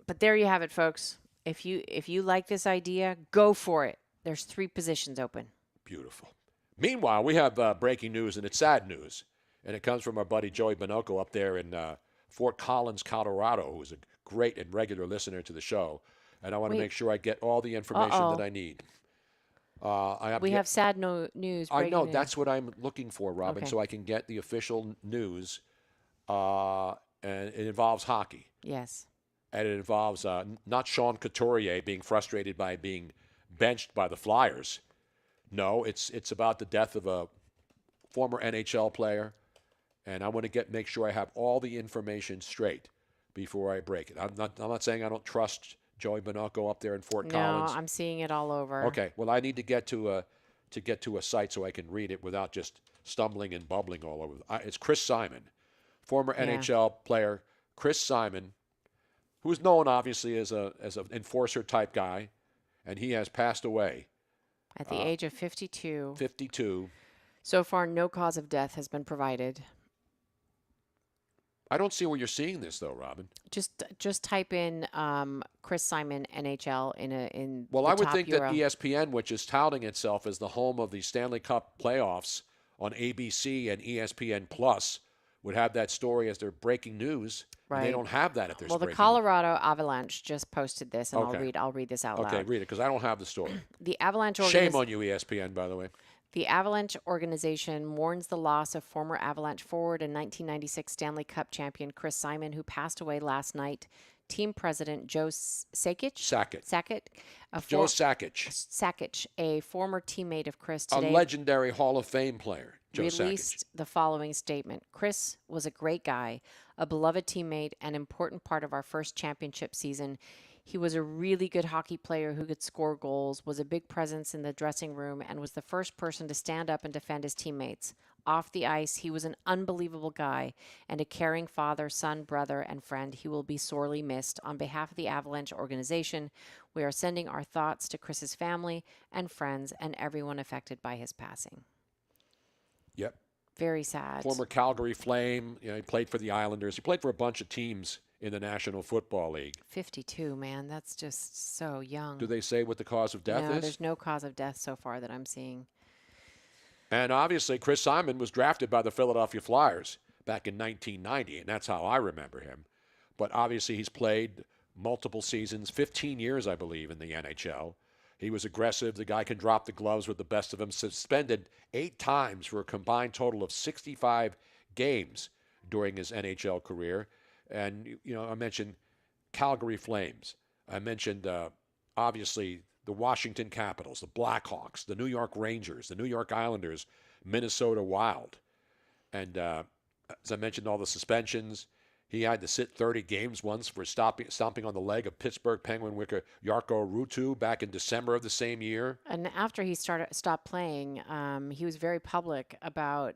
Speaker 3: But there you have it, folks. If you like this idea, go for it. There's 3 positions open.
Speaker 2: Beautiful. Meanwhile, we have breaking news, and it's sad news. And it comes from our buddy Joey Bonocco up there in Fort Collins, Colorado, who's a great and regular listener to the show. And I want to make sure I get all the information that I need.
Speaker 3: We have sad news.
Speaker 2: I know.
Speaker 3: News.
Speaker 2: That's what I'm looking for, Robin,
Speaker 3: Okay.
Speaker 2: so I can get the official news. And it involves hockey.
Speaker 3: Yes.
Speaker 2: And it involves not Sean Couturier being frustrated by being benched by the Flyers. No, it's about the death of a former NHL player, and I want to make sure I have all the information straight before I break it. I'm not saying I don't trust Joey Bonocco up there in Fort Collins.
Speaker 3: No, I'm seeing it all over.
Speaker 2: Okay, well I need to get to a site so I can read it without just stumbling and bubbling all over. It's Chris Simon, former NHL player. Chris Simon, who's known obviously as an enforcer type guy, and he has passed away.
Speaker 3: At the age of 52.
Speaker 2: 52.
Speaker 3: So far, no cause of death has been provided.
Speaker 2: I don't see where you're seeing this, though, Robin.
Speaker 3: Just type in Chris Simon NHL in.
Speaker 2: Well,
Speaker 3: the
Speaker 2: I would
Speaker 3: top
Speaker 2: think
Speaker 3: URL.
Speaker 2: that ESPN, which is touting itself as the home of the Stanley Cup playoffs on ABC and ESPN Plus, would have that story as their breaking news.
Speaker 3: Right.
Speaker 2: And they don't have that at their.
Speaker 3: Well, the
Speaker 2: breaking
Speaker 3: Colorado Avalanche just posted this, and
Speaker 2: Okay.
Speaker 3: I'll read this out loud.
Speaker 2: Okay, read it because I don't have the story.
Speaker 3: The Avalanche
Speaker 2: Shame on you, ESPN, by the way.
Speaker 3: The Avalanche organization mourns the loss of former Avalanche forward and 1996 Stanley Cup champion Chris Simon, who passed away last night. Team president Joe Sakic,
Speaker 2: Joe Sakic,
Speaker 3: a former teammate of Chris,
Speaker 2: a
Speaker 3: today
Speaker 2: legendary Hall of Fame player. Joe
Speaker 3: released the following statement. Chris was a great guy, a beloved teammate, an important part of our first championship season. He was a really good hockey player who could score goals, was a big presence in the dressing room, and was the first person to stand up and defend his teammates. Off the ice, he was an unbelievable guy and a caring father, son, brother, and friend. He will be sorely missed. On behalf of the Avalanche organization, we are sending our thoughts to Chris's family and friends and everyone affected by his passing.
Speaker 2: Yep.
Speaker 3: Very sad.
Speaker 2: Former Calgary Flame. He played for the Islanders. He played for a bunch of teams in the National Football League.
Speaker 3: 52, man. That's just so young.
Speaker 2: Do they say what the cause of death
Speaker 3: No,
Speaker 2: is?
Speaker 3: there's no cause of death so far that I'm seeing.
Speaker 2: And obviously, Chris Simon was drafted by the Philadelphia Flyers back in 1990, and that's how I remember him. But obviously, he's played multiple seasons, 15 years, I believe, in the NHL. He was aggressive. The guy can drop the gloves with the best of them. Suspended 8 times for a combined total of 65 games during his NHL career. And, I mentioned Calgary Flames. I mentioned, obviously, the Washington Capitals, the Blackhawks, the New York Rangers, the New York Islanders, Minnesota Wild. And as I mentioned, all the suspensions. He had to sit 30 games once for stomping on the leg of Pittsburgh Penguin winger Jarkko Ruutu back in December of the same year.
Speaker 3: And after he stopped playing, he was very public about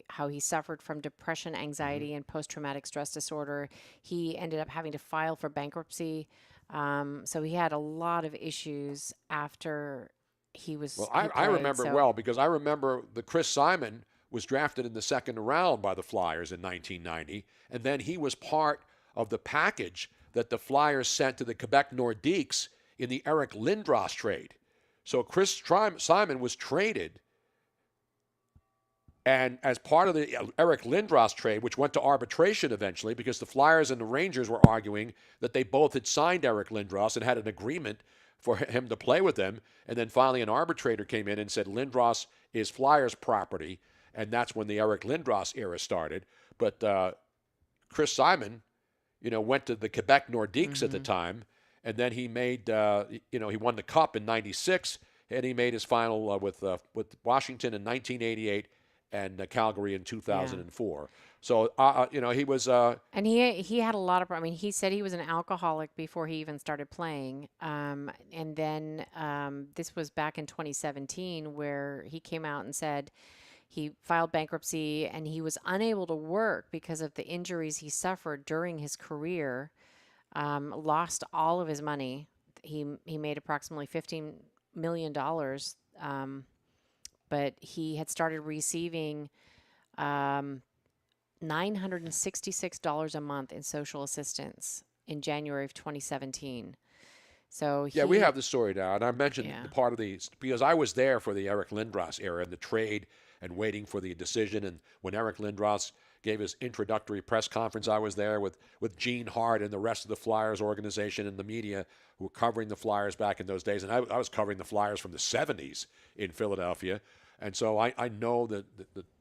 Speaker 3: how he suffered from depression, anxiety, and post-traumatic stress disorder. He ended up having to file for bankruptcy. So he had a lot of issues after he was.
Speaker 2: Well, I remember well because I remember the Chris Simon was drafted in the second round by the Flyers in 1990, and then he was part of the package that the Flyers sent to the Quebec Nordiques in the Eric Lindros trade. So Chris Simon was traded, and as part of the Eric Lindros trade, which went to arbitration eventually because the Flyers and the Rangers were arguing that they both had signed Eric Lindros and had an agreement for him to play with them, and then finally an arbitrator came in and said Lindros is Flyers property, and that's when the Eric Lindros era started. But Chris Simon, went to the Quebec Nordiques at the time, and then he made, he won the Cup in '96, and he made his final with Washington in 1988 and Calgary in 2004. Yeah. So, he was...
Speaker 3: and he had a lot of... I mean, he said he was an alcoholic before he even started playing. And then this was back in 2017 where he came out and said he filed bankruptcy and he was unable to work because of the injuries he suffered during his career, lost all of his money. He made approximately $15 million, but he had started receiving $966 a month in social assistance in January of 2017. So
Speaker 2: we have the story now, and I mentioned the part of because I was there for the Eric Lindros era and the trade and waiting for the decision. And when Eric Lindros gave his introductory press conference, I was there with Gene Hart and the rest of the Flyers organization and the media who were covering the Flyers back in those days. And I was covering the Flyers from the 70s in Philadelphia. And so I know the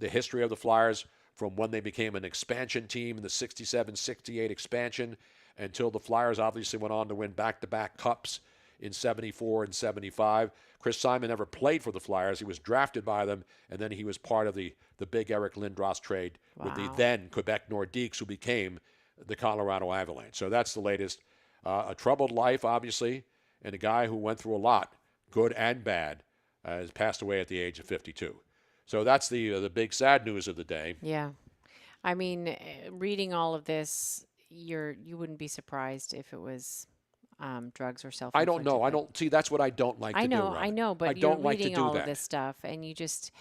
Speaker 2: history of the Flyers from when they became an expansion team in the 67-68 expansion until the Flyers obviously went on to win back-to-back cups in 74 and 75. Chris Simon never played for the Flyers. He was drafted by them, and then he was part of the big Eric Lindros trade with the then Quebec Nordiques, who became the Colorado Avalanche. So that's the latest. A troubled life, obviously, and a guy who went through a lot, good and bad, has passed away at the age of 52. So that's the big sad news of the day.
Speaker 3: Yeah. I mean, reading all of this, you wouldn't be surprised if it was drugs or self-inflicted.
Speaker 2: I don't know. I don't see. That's what I don't like to do.
Speaker 3: I know, but
Speaker 2: you're
Speaker 3: reading all of this stuff, and you just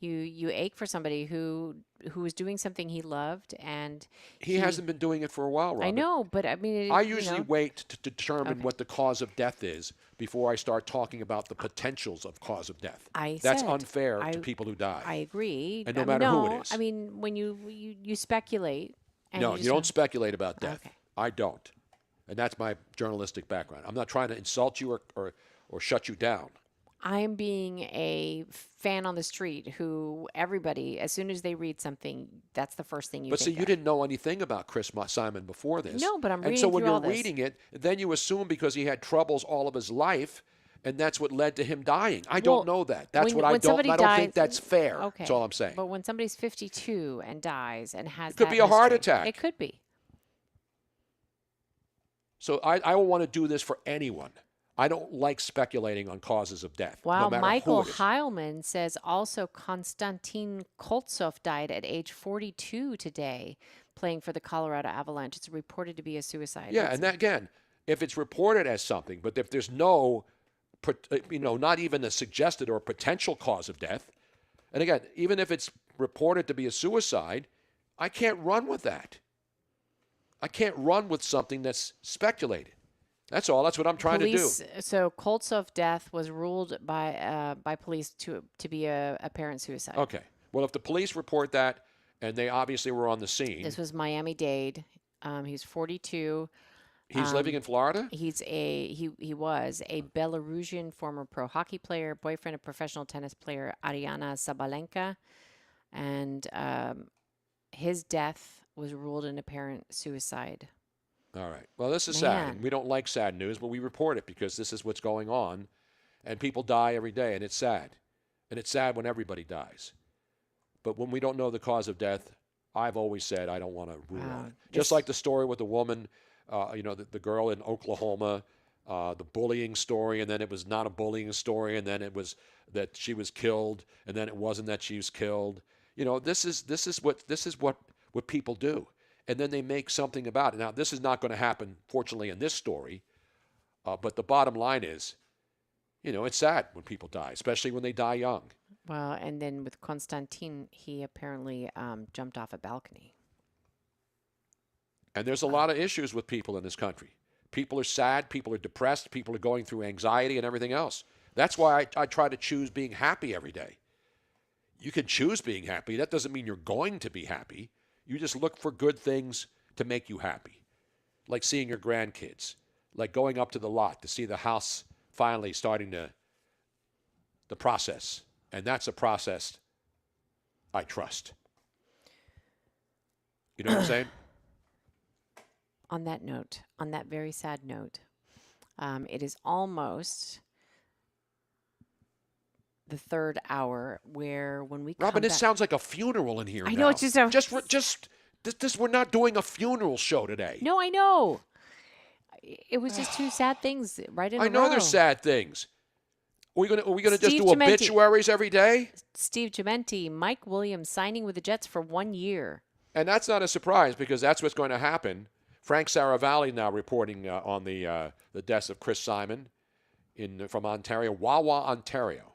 Speaker 3: you ache for somebody who was doing something he loved, and
Speaker 2: he hasn't been doing it for a while, Robin.
Speaker 3: I know, but I mean,
Speaker 2: I usually wait to determine what the cause of death is before I start talking about the potentials of cause of death. That's unfair to people who die.
Speaker 3: I agree,
Speaker 2: and no matter who it is.
Speaker 3: I mean, when you speculate. And
Speaker 2: no, you don't speculate about death.
Speaker 3: Okay.
Speaker 2: I don't. And that's my journalistic background. I'm not trying to insult you or shut you down.
Speaker 3: I'm being a fan on the street who everybody, as soon as they read something, that's the first thing you think
Speaker 2: But see, you didn't know anything about Chris Simon before this.
Speaker 3: No, but I'm reading
Speaker 2: And so when
Speaker 3: through
Speaker 2: you're
Speaker 3: all this.
Speaker 2: reading it, then you assume because he had troubles all of his life, and that's what led to him dying. I don't know that. That's what I don't think that's fair.
Speaker 3: Okay.
Speaker 2: That's all I'm saying.
Speaker 3: But when somebody's 52 and dies and has
Speaker 2: It could be a heart attack.
Speaker 3: It could be.
Speaker 2: So I don't want to do this for anyone. I don't like speculating on causes of death.
Speaker 3: Wow,
Speaker 2: no matter
Speaker 3: Michael
Speaker 2: who it is.
Speaker 3: Heilman says also Konstantin Koltsov died at age 42 today, playing for the Colorado Avalanche. It's reported to be a suicide.
Speaker 2: Yeah, and that, again, if it's reported as something, but if there's no, not even a suggested or potential cause of death, and again, even if it's reported to be a suicide, I can't run with that. I can't run with something that's speculated. That's all. That's what I'm trying to do.
Speaker 3: So Koltsov death was ruled by police to be a apparent suicide.
Speaker 2: Okay. Well, if the police report that, and they obviously were on the scene.
Speaker 3: This was Miami-Dade. He's 42.
Speaker 2: He's living in Florida?
Speaker 3: He was a Belarusian former pro hockey player, boyfriend of professional tennis player Ariana Sabalenka, and his death was ruled an apparent suicide.
Speaker 2: All right. Well, this is sad. We don't like sad news, but we report it because this is what's going on, and people die every day, and it's sad. And it's sad when everybody dies. But when we don't know the cause of death, I've always said I don't want to rule on it. Just like the story with the woman, the girl in Oklahoma, the bullying story, and then it was not a bullying story, and then it was that she was killed, and then it wasn't that she was killed. This is what people do, and then they make something about it. Now, this is not going to happen, fortunately, in this story, but the bottom line is, it's sad when people die, especially when they die young.
Speaker 3: Well, and then with Konstantin, he apparently jumped off a balcony.
Speaker 2: And there's a lot of issues with people in this country. People are sad, people are depressed, people are going through anxiety and everything else. That's why I try to choose being happy every day. You can choose being happy. That doesn't mean you're going to be happy. You just look for good things to make you happy, like seeing your grandkids, like going up to the lot to see the house finally starting the process. And that's a process I trust. You know what I'm saying?
Speaker 3: On that note, on that very sad note, it is almost the third hour where when we
Speaker 2: Robin, it sounds like a funeral in here.
Speaker 3: I know, it's
Speaker 2: just this. We're not doing a funeral show today.
Speaker 3: No, I know. It was just two sad things right in a row.
Speaker 2: I know there's sad things. Are we gonna just do obituaries every day?
Speaker 3: Steve Gementi, Mike Williams signing with the Jets for 1 year.
Speaker 2: And that's not a surprise because that's what's going to happen. Frank Saravalli now reporting on the deaths of Chris Simon from Ontario, Wawa, Ontario.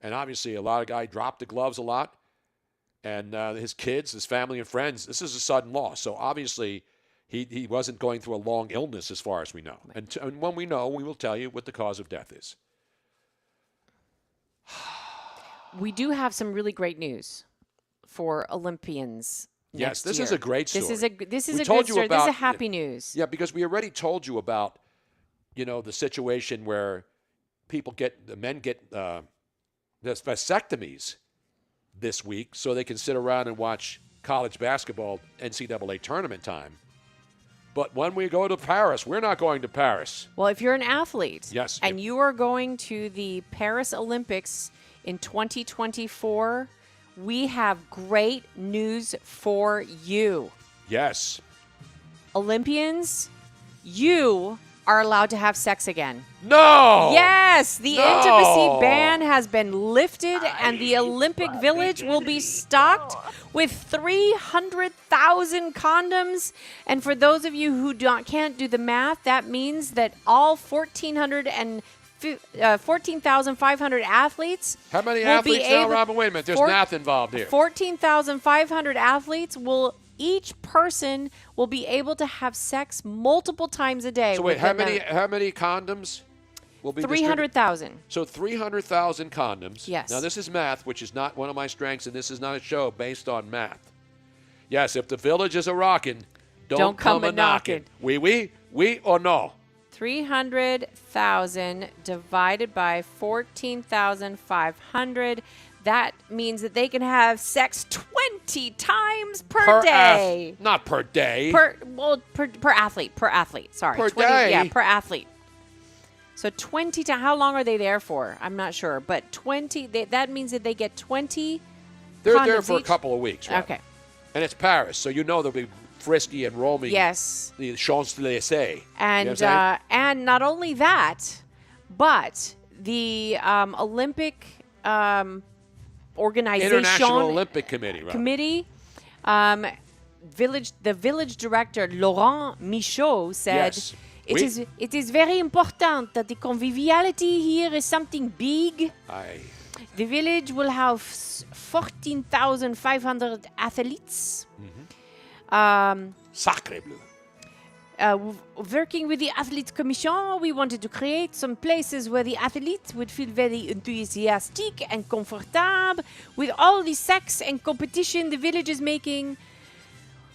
Speaker 2: And obviously a lot of guys dropped the gloves a lot. And his kids, his family and friends, this is a sudden loss. So obviously he wasn't going through a long illness as far as we know. And when we know, we will tell you what the cause of death is.
Speaker 3: We do have some really great news for Olympians.
Speaker 2: Yes, this
Speaker 3: year.
Speaker 2: is a great story.
Speaker 3: This is a good story. This is a happy news.
Speaker 2: Yeah, because we already told you about, the situation where men get vasectomies this week so they can sit around and watch college basketball NCAA tournament time. But when we go to Paris, we're not going to Paris.
Speaker 3: Well, if you're an athlete,
Speaker 2: yes,
Speaker 3: and you are going to the Paris Olympics in 2024, we have great news for you.
Speaker 2: Yes.
Speaker 3: Olympians, you are allowed to have sex again.
Speaker 2: No!
Speaker 3: Yes! The intimacy ban has been lifted, and the Olympic Village will be stocked with 300,000 condoms. And for those of you who can't do the math, that means that all 14,500 athletes.
Speaker 2: How many athletes now, Robin? Wait a minute. There's math involved here.
Speaker 3: 14,500 athletes each person will be able to have sex multiple times a day.
Speaker 2: So wait, how many condoms will be
Speaker 3: 300,000.
Speaker 2: So 300,000 condoms.
Speaker 3: Yes.
Speaker 2: Now this is math, which is not one of my strengths, and this is not a show based on math. Yes, if the village is a rockin', don't come a knockin'. Oui or no?
Speaker 3: 300,000 divided by 14,500. That means that they can have sex 20 times per day.
Speaker 2: Not per day.
Speaker 3: Per athlete. Sorry.
Speaker 2: Per day?
Speaker 3: Yeah, per athlete. So 20 times. How long are they there for? I'm not sure. But 20, that means that they get 20
Speaker 2: They're there for a couple of weeks. Right?
Speaker 3: Okay.
Speaker 2: And it's Paris, so they'll be frisky and roaming.
Speaker 3: Yes.
Speaker 2: The Champs-Élysées.
Speaker 3: And not only that, but the Olympic organization,
Speaker 2: International Olympic Committee, right?
Speaker 3: The village director Laurent Michaud said,
Speaker 2: yes.
Speaker 3: It is very important that the conviviality here is something big. The village will have 14,500 athletes.
Speaker 2: Sacre bleu.
Speaker 3: working with the Athletes Commission, we wanted to create some places where the athletes would feel very enthusiastic and comfortable with all the sex and competition the village is making.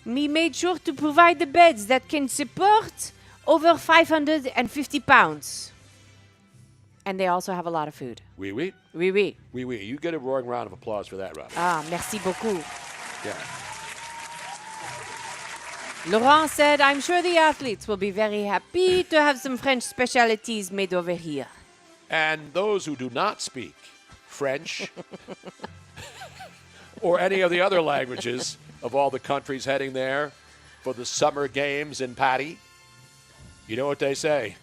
Speaker 3: We made sure to provide the beds that can support over 550 pounds. And they also have a lot of food.
Speaker 2: Oui, oui.
Speaker 3: Oui, oui.
Speaker 2: Oui, oui. You get a roaring round of applause for that, Rob.
Speaker 3: Ah, merci beaucoup.
Speaker 2: Yeah.
Speaker 3: Laurent said, I'm sure the athletes will be very happy to have some French specialties made over here.
Speaker 2: And those who do not speak French or any of the other languages of all the countries heading there for the summer games in Patty, you know what they say.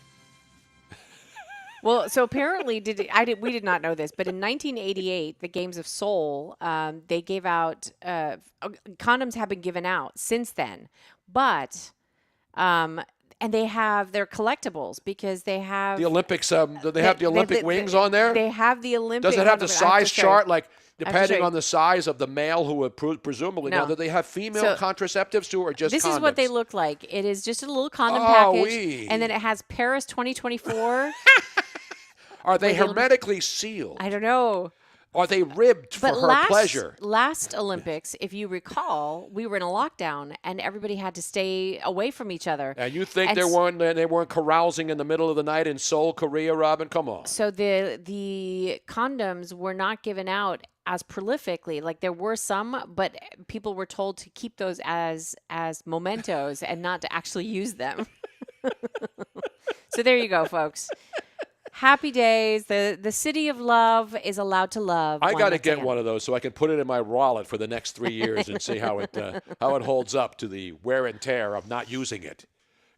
Speaker 3: Well, so apparently, we did not know this, but in 1988, the Games of Seoul, they gave out, condoms have been given out since then, but, and they have their collectibles because they have
Speaker 2: The Olympics, do they have the Olympic wings on there?
Speaker 3: They have the Olympic.
Speaker 2: Does it have the size chart, like
Speaker 3: I have to
Speaker 2: depending
Speaker 3: show you.
Speaker 2: on the size of the male who would presumably
Speaker 3: No.
Speaker 2: now, do they have female
Speaker 3: So,
Speaker 2: contraceptives too, or just
Speaker 3: This
Speaker 2: condoms?
Speaker 3: is what they look like. It is just a little condom
Speaker 2: Oh,
Speaker 3: package,
Speaker 2: wee.
Speaker 3: and then it has Paris 2024.
Speaker 2: Are they
Speaker 3: Where they'll-
Speaker 2: hermetically sealed?
Speaker 3: I don't know.
Speaker 2: Are they ribbed for
Speaker 3: But
Speaker 2: her pleasure?
Speaker 3: last Olympics, if you recall, we were in a lockdown and everybody had to stay away from each other.
Speaker 2: And you think
Speaker 3: And
Speaker 2: they weren't carousing in the middle of the night in Seoul, Korea, Robin? Come on.
Speaker 3: So the condoms were not given out as prolifically. Like there were some, but people were told to keep those as mementos and not to actually use them. So there you go, folks. Happy days. The city of love is allowed to love.
Speaker 2: I got to
Speaker 3: once
Speaker 2: get
Speaker 3: again.
Speaker 2: one of those so I can put it in my wallet for the next 3 years and see how it holds up to the wear and tear of not using it.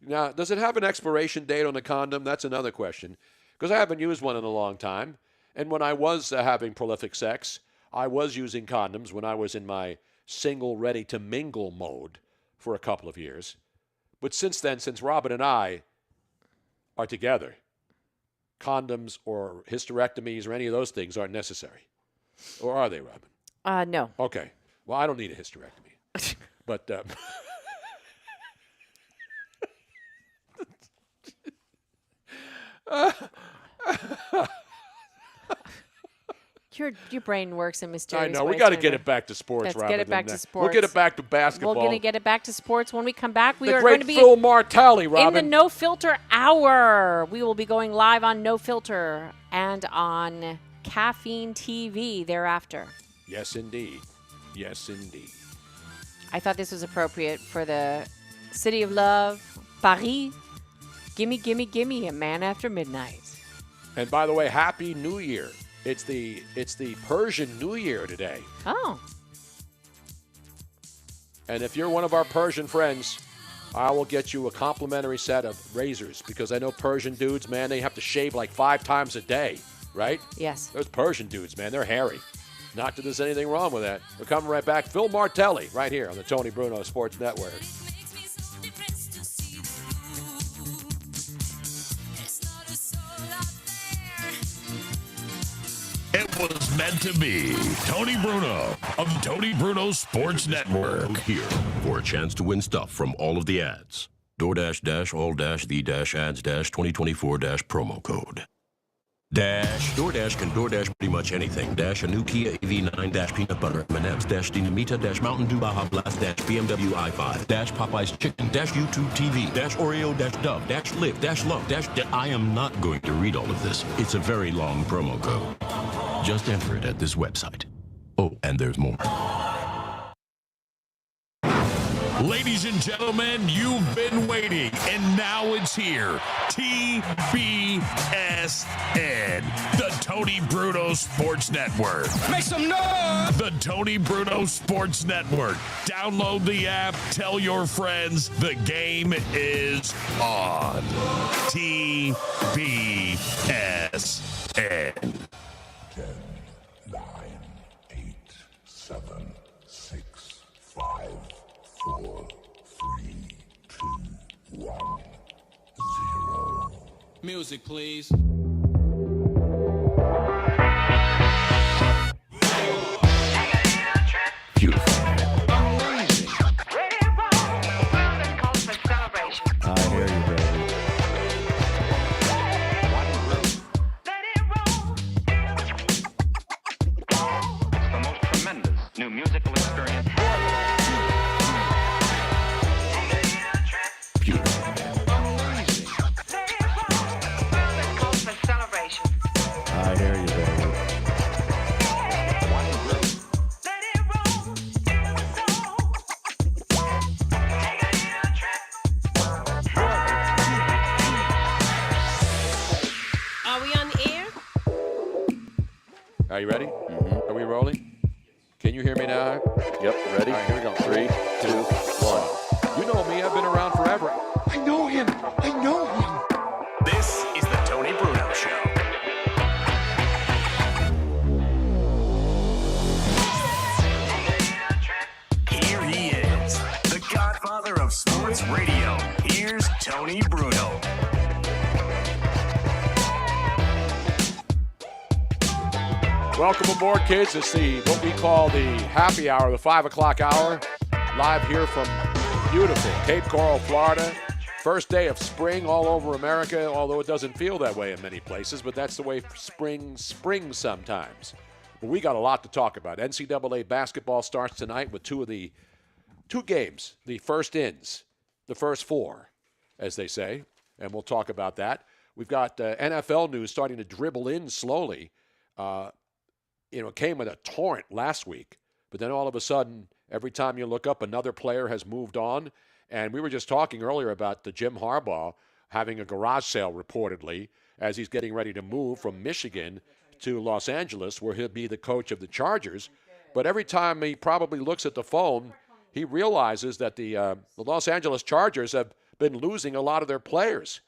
Speaker 2: Now, does it have an expiration date on the condom? That's another question, because I haven't used one in a long time. And when I was having prolific sex, I was using condoms when I was in my single, ready to mingle mode for a couple of years. But since then, since Robin and I are together, condoms or hysterectomies or any of those things aren't necessary. Or are they, Robin?
Speaker 3: No.
Speaker 2: Okay. Well, I don't need a hysterectomy. But
Speaker 3: Your brain works in mysterious ways.
Speaker 2: I know. We got to
Speaker 3: don't
Speaker 2: get
Speaker 3: it?
Speaker 2: it back to sports,
Speaker 3: Let's
Speaker 2: Robin.
Speaker 3: get it back to sports.
Speaker 2: We'll get it back to basketball.
Speaker 3: We're going to get it back to sports when we come back. We
Speaker 2: the
Speaker 3: are
Speaker 2: great
Speaker 3: going to be
Speaker 2: Phil Martelli, Robin.
Speaker 3: in the No Filter Hour. We will be going live on No Filter and on Caffeine TV thereafter.
Speaker 2: Yes, indeed. Yes, indeed.
Speaker 3: I thought this was appropriate for the City of Love, Paris. Gimme, gimme, gimme, a man after midnight.
Speaker 2: And by the way, Happy New Year. It's the Persian New Year today.
Speaker 3: Oh.
Speaker 2: And if you're one of our Persian friends, I will get you a complimentary set of razors, because I know Persian dudes, man, they have to shave like 5 times a day, right?
Speaker 3: Yes.
Speaker 2: Those Persian dudes, man, they're hairy. Not that there's anything wrong with that. We're coming right back. Phil Martelli right here on the Tony Bruno Sports Network.
Speaker 9: It was meant to be. Tony Bruno of the Tony Bruno Sports Network.
Speaker 17: Here for a chance to win stuff from all of the ads. DoorDash-all-the-ads-2024-promo code. DoorDash can DoorDash pretty much anything. Dash a new Kia EV9, dash peanut butter M&M's, dash Dinamita, dash Mountain Dew Baja Blast, dash BMW i5, dash Popeye's Chicken, dash YouTube TV, dash Oreo, dash Dove, dash Live, dash Love, dash... I am not going to read all of this. It's a very long promo code. Just enter it at this website. Oh, and there's more.
Speaker 9: Ladies and gentlemen, you've been waiting, and now it's here. TBSN, the Tony Bruno Sports Network.
Speaker 7: Make some noise!
Speaker 9: The Tony Bruno Sports Network. Download the app. Tell your friends the game is on. TBSN.
Speaker 18: 10, 9, 8, 7, 6, 5, 4, 3, 2, 1, 0.
Speaker 19: Music, please.
Speaker 1: I hear
Speaker 2: Are you ready? Are we rolling? Can you hear me now?
Speaker 19: Yep, ready?
Speaker 2: All right, here we go.
Speaker 19: 3, 2, 1.
Speaker 2: You know me. I've been around forever.
Speaker 12: I know him. I know him.
Speaker 9: This is the Tony Bruno Show. Here he is, the godfather of sports radio. Here's Tony Bruno.
Speaker 2: Welcome aboard, kids. It's what we call the happy hour, the 5 o'clock hour. Live here from beautiful Cape Coral, Florida. First day of spring all over America, although it doesn't feel that way in many places, but that's the way spring springs sometimes. But we got a lot to talk about. NCAA basketball starts tonight with two games, the first ins, the first four, as they say, and we'll talk about that. We've got NFL news starting to dribble in slowly. It came with a torrent last week, but then all of a sudden, every time you look up, another player has moved on. And we were just talking earlier about the Jim Harbaugh having a garage sale reportedly as he's getting ready to move from Michigan to Los Angeles, where he'll be the coach of the Chargers. But every time he probably looks at the phone, he realizes that the Los Angeles Chargers have been losing a lot of their players.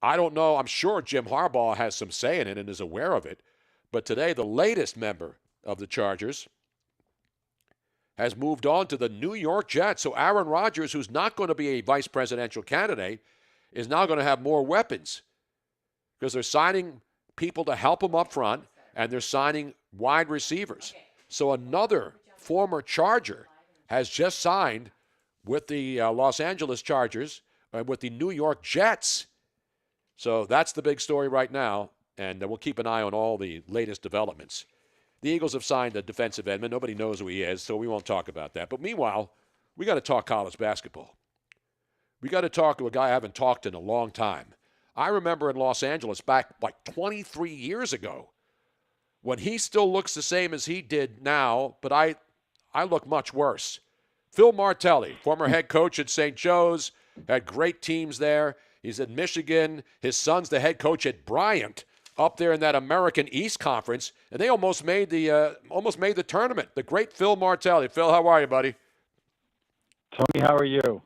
Speaker 2: I don't know. I'm sure Jim Harbaugh has some say in it and is aware of it. But today, the latest member of the Chargers has moved on to the New York Jets. So Aaron Rodgers, who's not going to be a vice presidential candidate, is now going to have more weapons because they're signing people to help him up front, and they're signing wide receivers. So another former Charger has just signed with the Los Angeles Chargers, with the New York Jets. So that's the big story right now. And we'll keep an eye on all the latest developments. The Eagles have signed a defensive endman. Nobody knows who he is, so we won't talk about that. But meanwhile, we got to talk college basketball. We got to talk to a guy I haven't talked in a long time. I remember in Los Angeles back like 23 years ago when he still looks the same as he did now, but I look much worse. Phil Martelli, former head coach at St. Joe's, had great teams there. He's at Michigan. His son's the head coach at Bryant, up there in that American East Conference, and they almost made the tournament. The great Phil Martelli. Phil, how are you, buddy?
Speaker 20: Tony, how are you?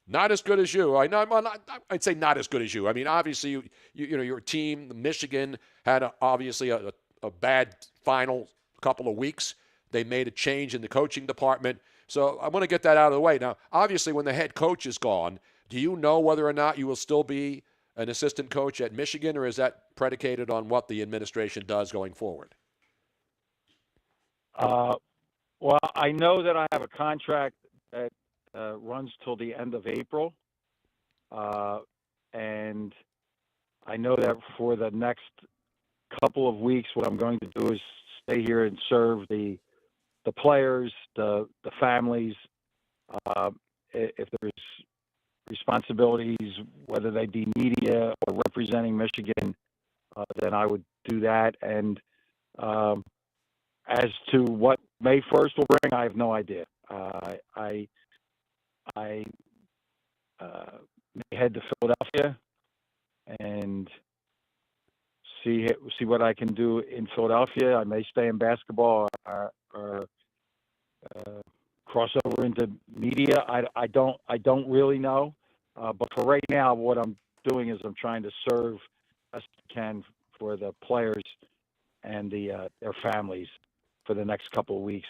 Speaker 2: Not as good as you. I'd say not as good as you. I mean, obviously, you know, your team, Michigan, had obviously a bad final couple of weeks. They made a change in the coaching department. So I want to get that out of the way. Now, obviously, when the head coach is gone, do you know whether or not you will still be an assistant coach at Michigan, or is that predicated on what the administration does going forward?
Speaker 20: Well, I know that I have a contract that runs till the end of April. And I know that for the next couple of weeks, what I'm going to do is stay here and serve the players, the families. If there's responsibilities, whether they be media or representing Michigan, then I would do that. And as to what May 1st will bring, I have no idea. I may head to Philadelphia and see what I can do in Philadelphia. I may stay in basketball or cross over into media. I don't really know. But for right now, what I'm doing is I'm trying to serve as I can for the players and their families for the next couple of weeks,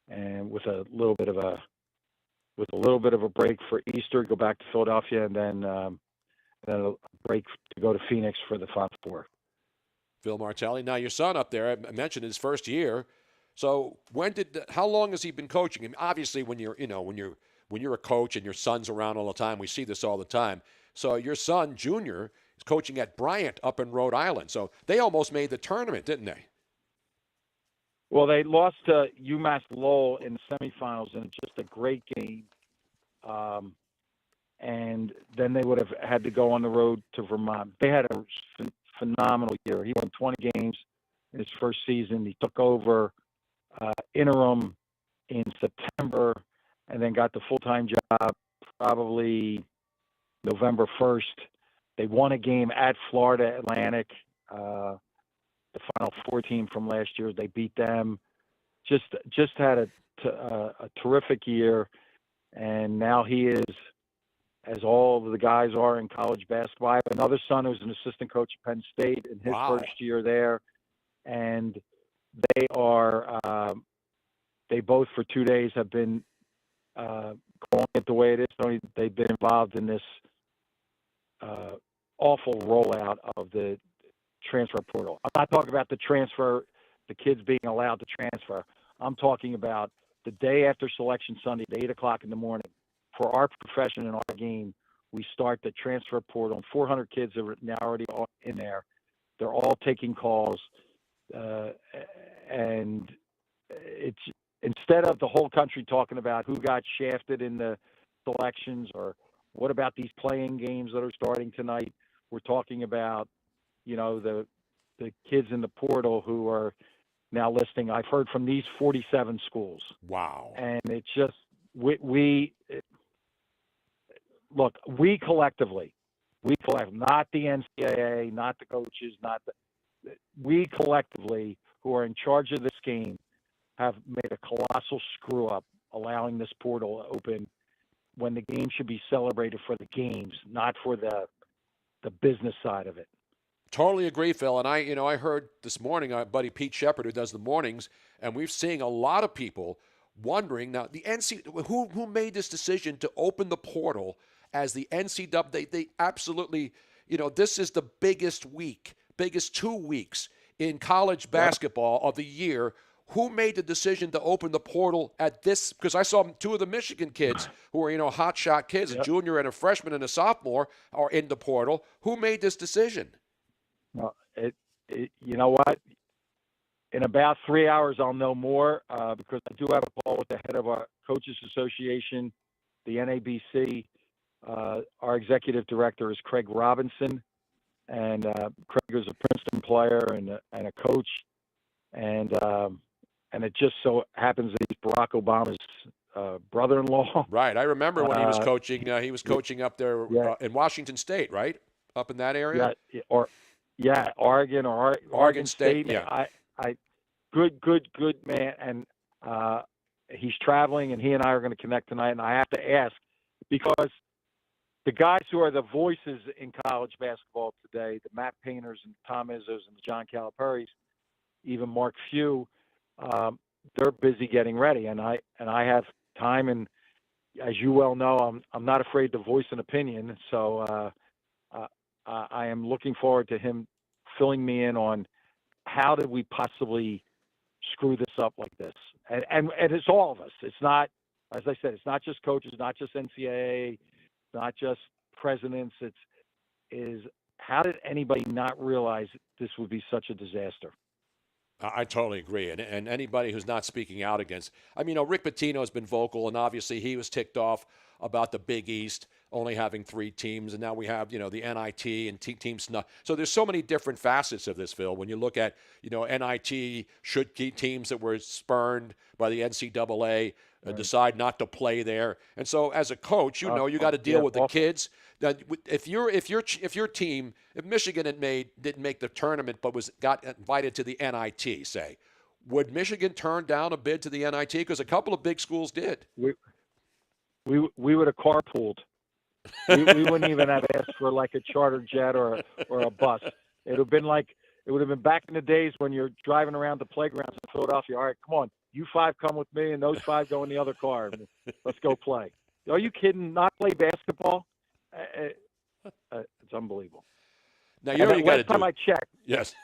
Speaker 20: and with a little bit of a break for Easter, go back to Philadelphia, and then a break to go to Phoenix for the Final Four.
Speaker 2: Phil Martelli. Now your son up there, I mentioned his first year. So how long has he been coaching? I mean, obviously, when you're a coach and your son's around all the time, we see this all the time. So your son, Junior, is coaching at Bryant up in Rhode Island. So they almost made the tournament, didn't they?
Speaker 20: Well, they lost to UMass Lowell in the semifinals, and just a great game. And then they would have had to go on the road to Vermont. They had a phenomenal year. He won 20 games in his first season. He took over interim in September, and then got the full-time job probably November 1st. They won a game at Florida Atlantic. the Final Four team from last year. They beat them. Just had a terrific year, and now he is, as all of the guys are in college basketball. I have another son who's an assistant coach at Penn State in his first year there, and they are they both for 2 days have been calling it the way it is. Tony, they've been involved in this awful rollout of the transfer portal. I'm not talking about the kids being allowed to transfer. I'm talking about the day after Selection Sunday at 8 o'clock in the morning. For our profession and our game, we start the transfer portal. 400 kids are now already in there. They're all taking calls. And it's instead of the whole country talking about who got shafted in the selections or what about these playing games that are starting tonight, we're talking about, the kids in the portal who are now listing. I've heard from these 47 schools.
Speaker 2: Wow.
Speaker 20: And it's just, we collectively, not the NCAA, not the coaches, we collectively who are in charge of this game have made a colossal screw up allowing this portal to open when the game should be celebrated for the games, not for the business side of it.
Speaker 2: Totally agree, Phil. And I heard this morning our buddy Pete Sheppard, who does the mornings, and we're seeing a lot of people wondering now the who made this decision to open the portal as the NCAA. They absolutely, this is the biggest 2 weeks in college basketball of the year. Who made the decision to open the portal at this? Because I saw 2 of the Michigan kids who are, hot shot kids, a junior and a freshman and a sophomore, are in the portal. Who made this decision?
Speaker 20: Well, you know what? In about 3 hours, I'll know more because I do have a call with the head of our Coaches Association, the NABC. Our executive director is Craig Robinson, and Craig is a Princeton player and a coach, and it just so happens that he's Barack Obama's brother-in-law.
Speaker 2: Right. I remember when he was coaching. He was coaching up there in Washington State, right? Up in that area.
Speaker 20: Oregon or Oregon State.
Speaker 2: Yeah.
Speaker 20: I good man, and he's traveling, and he and I are going to connect tonight. And I have to ask because the guys who are the voices in college basketball today, the Matt Painters and Tom Izzo's and the John Calipari's, even Mark Few, they're busy getting ready, and I have time. And as you well know, I'm not afraid to voice an opinion. So I am looking forward to him filling me in on how did we possibly screw this up like this. And it's all of us. It's not, as I said, it's not just coaches, not just NCAA, not just presidents. Is how did anybody not realize this would be such a disaster?
Speaker 2: I totally agree. And anybody who's not speaking out against, Rick Pitino has been vocal, and obviously he was ticked off about the Big East only having 3 teams, and now we have, the NIT and teams. So there's so many different facets of this, Phil. When you look at, NIT should keep teams that were spurned by the NCAA decide not to play there. And so as a coach, you got to deal with the kids. Now, if your team, if Michigan didn't make the tournament but got invited to the NIT, say, would Michigan turn down a bid to the NIT? Because a couple of big schools did.
Speaker 20: We would have carpooled. We wouldn't even have asked for like a charter jet or a bus. It would have been back in the days when you're driving around the playgrounds in Philadelphia. All right, come on, you 5 come with me, and those 5 go in the other car. Let's go play. Are you kidding? Not play basketball? It's unbelievable.
Speaker 2: Now you already got to do.
Speaker 20: Last time I checked.
Speaker 2: Yes.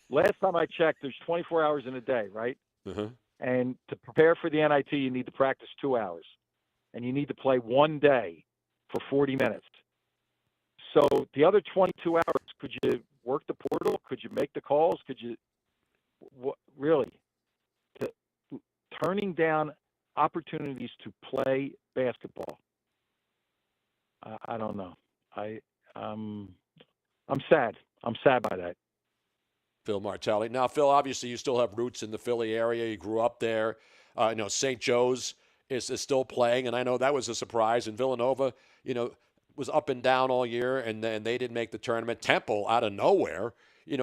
Speaker 20: Last time I checked, there's 24 hours in a day, right?
Speaker 2: Uh-huh.
Speaker 20: And to prepare for the NIT, you need to practice 2 hours, and you need to play one day for 40 minutes. So the other 22 hours, could you work the portal? Could you make the calls? Could you really turning down opportunities to play basketball? I don't know. I'm sad. I'm sad by that.
Speaker 2: Phil Martelli. Now, Phil, obviously you still have roots in the Philly area. You grew up there. St. Joe's is still playing, and I know that was a surprise. And Villanova, was up and down all year, and they didn't make the tournament. Temple, out of nowhere,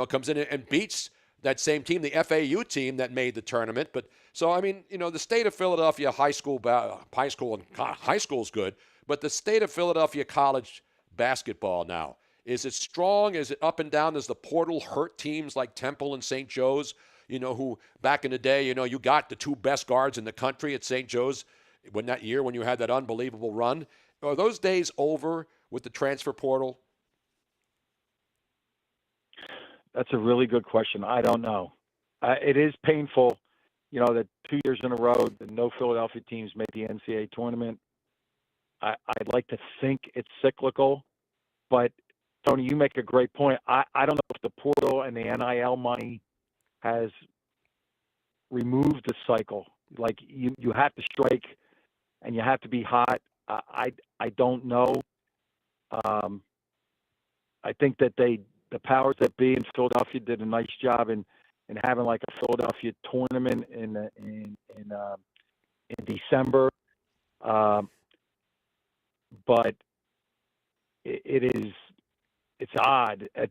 Speaker 2: comes in and beats that same team, the FAU team that made the tournament. But so I mean, the state of Philadelphia high school is good, but the state of Philadelphia college basketball now, is it strong? Is it up and down? Does the portal hurt teams like Temple and St. Joe's? Who back in the day, you got the two best guards in the country at St. Joe's when you had that unbelievable run. Are those days over with the transfer portal?
Speaker 20: That's a really good question. I don't know. It is painful, that 2 years in a row, that no Philadelphia teams made the NCAA tournament. I'd like to think it's cyclical, but Tony, you make a great point. I don't know if the portal and the NIL money has removed the cycle. Like you have to strike and you have to be hot. I don't know. I think that the powers that be in Philadelphia did a nice job in having like a Philadelphia tournament in December. But it's odd at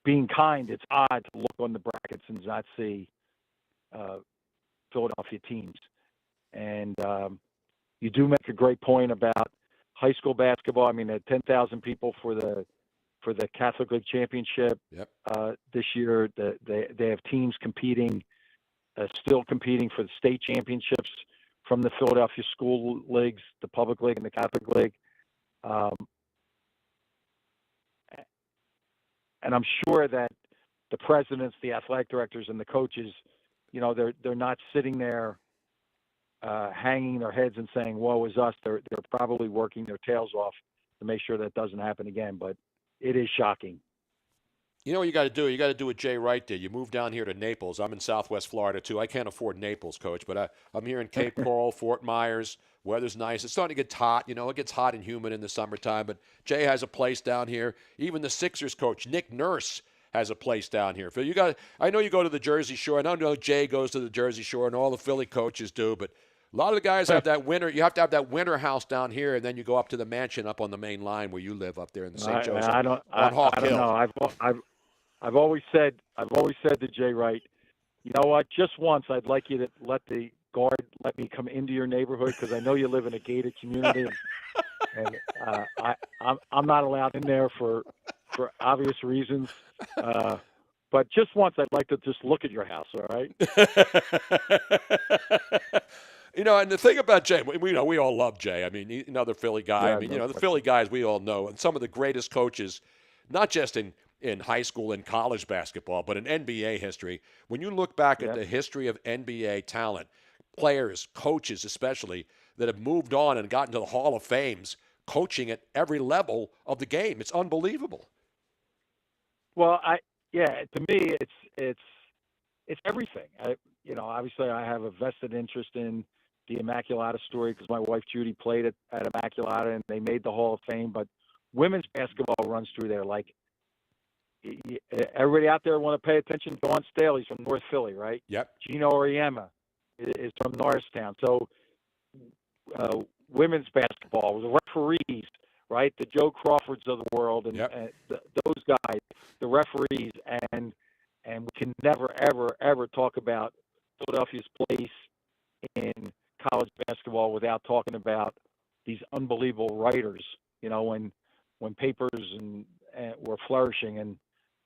Speaker 20: being kind. It's odd to look on the brackets and not see Philadelphia teams. And you do make a great point about high school basketball. I mean, there are 10,000 people for the Catholic League Championship this year. They have teams competing, still competing for the state championships from the Philadelphia school leagues, the public league and the Catholic league. And I'm sure that the presidents, the athletic directors, and the coaches, they're not sitting there hanging their heads and saying, "Woe is us." They're probably working their tails off to make sure that doesn't happen again. But it is shocking.
Speaker 2: You know what you got to do? You got to do what Jay Wright did. You move down here to Naples. I'm in Southwest Florida, too. I can't afford Naples, Coach, but I'm here in Cape Coral, Fort Myers. Weather's nice. It's starting to get hot. It gets hot and humid in the summertime, but Jay has a place down here. Even the Sixers coach, Nick Nurse, has a place down here. Phil, I know you go to the Jersey Shore. I know Jay goes to the Jersey Shore, and all the Philly coaches do, but a lot of the guys have that winter. You have to have that winter house down here, and then you go up to the mansion up on the main line where you live up there in the St. Joe's
Speaker 20: I don't know. I've always said to Jay Wright, you know what? Just once, I'd like you to let the guard let me come into your neighborhood because I know you live in a gated community, and I'm not allowed in there for obvious reasons. But just once, I'd like to just look at your house. All right.
Speaker 2: And the thing about Jay, we all love Jay. I mean, he's another Philly guy.
Speaker 20: Yeah,
Speaker 2: the Philly guys we all know, and some of the greatest coaches, not just in high school and college basketball, but in NBA history. When you look back at the history of NBA talent, players, coaches especially, that have moved on and gotten to the Hall of Fames, coaching at every level of the game, it's unbelievable.
Speaker 20: Well, to me, it's everything. Obviously, I have a vested interest in the Immaculata story because my wife Judy played at Immaculata and they made the Hall of Fame. But women's basketball runs through there. Like everybody out there want to pay attention. Dawn Staley's from North Philly, right?
Speaker 2: Yep.
Speaker 20: Gino Auriemma is from Norristown. So women's basketball, the referees, right? The Joe Crawfords of the world and, those guys, the referees, and we can never, ever, ever talk about Philadelphia's place in college basketball without talking about these unbelievable writers. When papers and were flourishing, and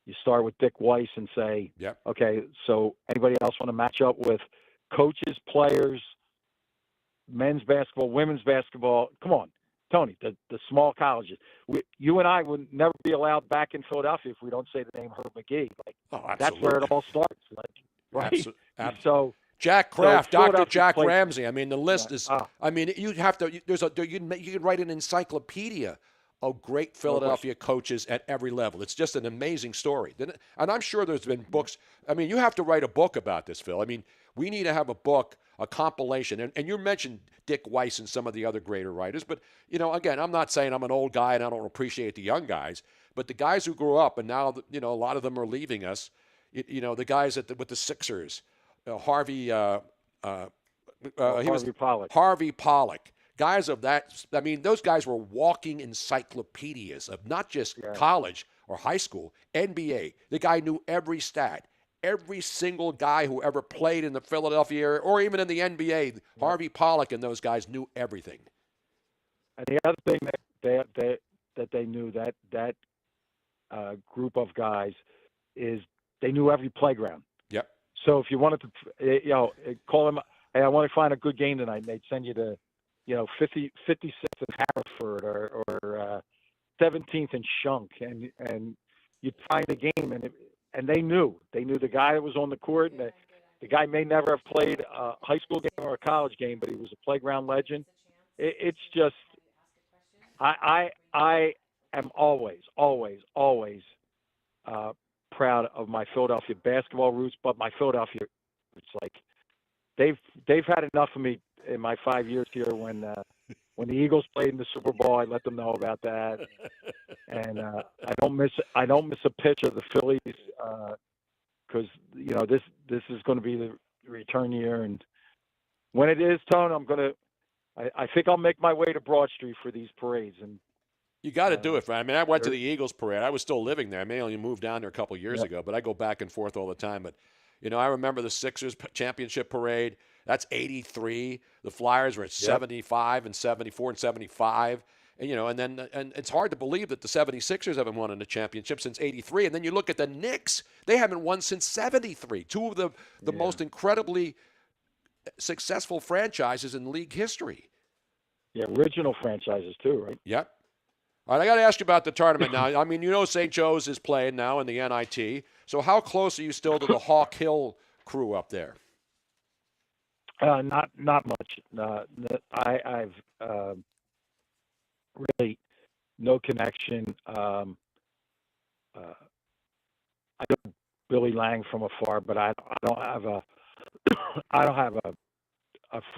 Speaker 20: you start with Dick Weiss and say, okay, so anybody else want to match up with coaches, players, men's basketball, women's basketball? Come on, Tony, the small colleges. You and I would never be allowed back in Philadelphia if we don't say the name Herb McGee. That's where it all starts. Right? So
Speaker 2: Jack Kraft, Dr. Jack Ramsey. I mean, the list is. I mean, you have to. You can write an encyclopedia of great Philadelphia coaches at every level. It's just an amazing story. And I'm sure there's been books. I mean, you have to write a book about this, Phil. I mean, we need to have a book, a compilation. And you mentioned Dick Weiss and some of the other greater writers. But, again, I'm not saying I'm an old guy and I don't appreciate the young guys. But the guys who grew up and now, a lot of them are leaving us. The guys with the Sixers, Harvey Pollack. Guys of that, I mean, those guys were walking encyclopedias of not just college or high school, NBA. The guy knew every stat, every single guy who ever played in the Philadelphia area or even in the NBA, Harvey Pollack and those guys knew everything.
Speaker 20: And the other thing that they knew, that group of guys, is they knew every playground.
Speaker 2: Yep.
Speaker 20: So if you wanted to, call them, hey, I want to find a good game tonight, and they'd send you to, 56th and Harrisford or 17th and Shunk, and you'd find a game, and they knew the guy that was on the court, and the guy may never have played a high school game or a college game, but he was a playground legend. It's just, I am always proud of my Philadelphia basketball roots, but my Philadelphia roots, like they've had enough of me in my 5 years here. When the Eagles played in the Super Bowl, I let them know about that, and I don't miss a pitch of the Phillies because this is going to be the return year, and when it is, Tone, I think I'll make my way to Broad Street for these parades. And
Speaker 2: you got to do it, man. I mean, I went to the Eagles parade. I was still living there. I may only moved down there a couple years ago, but I go back and forth all the time. But, I remember the Sixers championship parade. That's 83. The Flyers were at 75 and 74 and 75. And, and it's hard to believe that the 76ers haven't won in a championship since 83. And then you look at the Knicks. They haven't won since 73. Two of the most incredibly successful franchises in league history.
Speaker 20: Yeah, original franchises too, right?
Speaker 2: Yep. All right, I got to ask you about the tournament now. I mean, St. Joe's is playing now in the NIT. So how close are you still to the Hawk Hill crew up there?
Speaker 20: Not much. I've really no connection. I know Billy Lang from afar, but I don't have a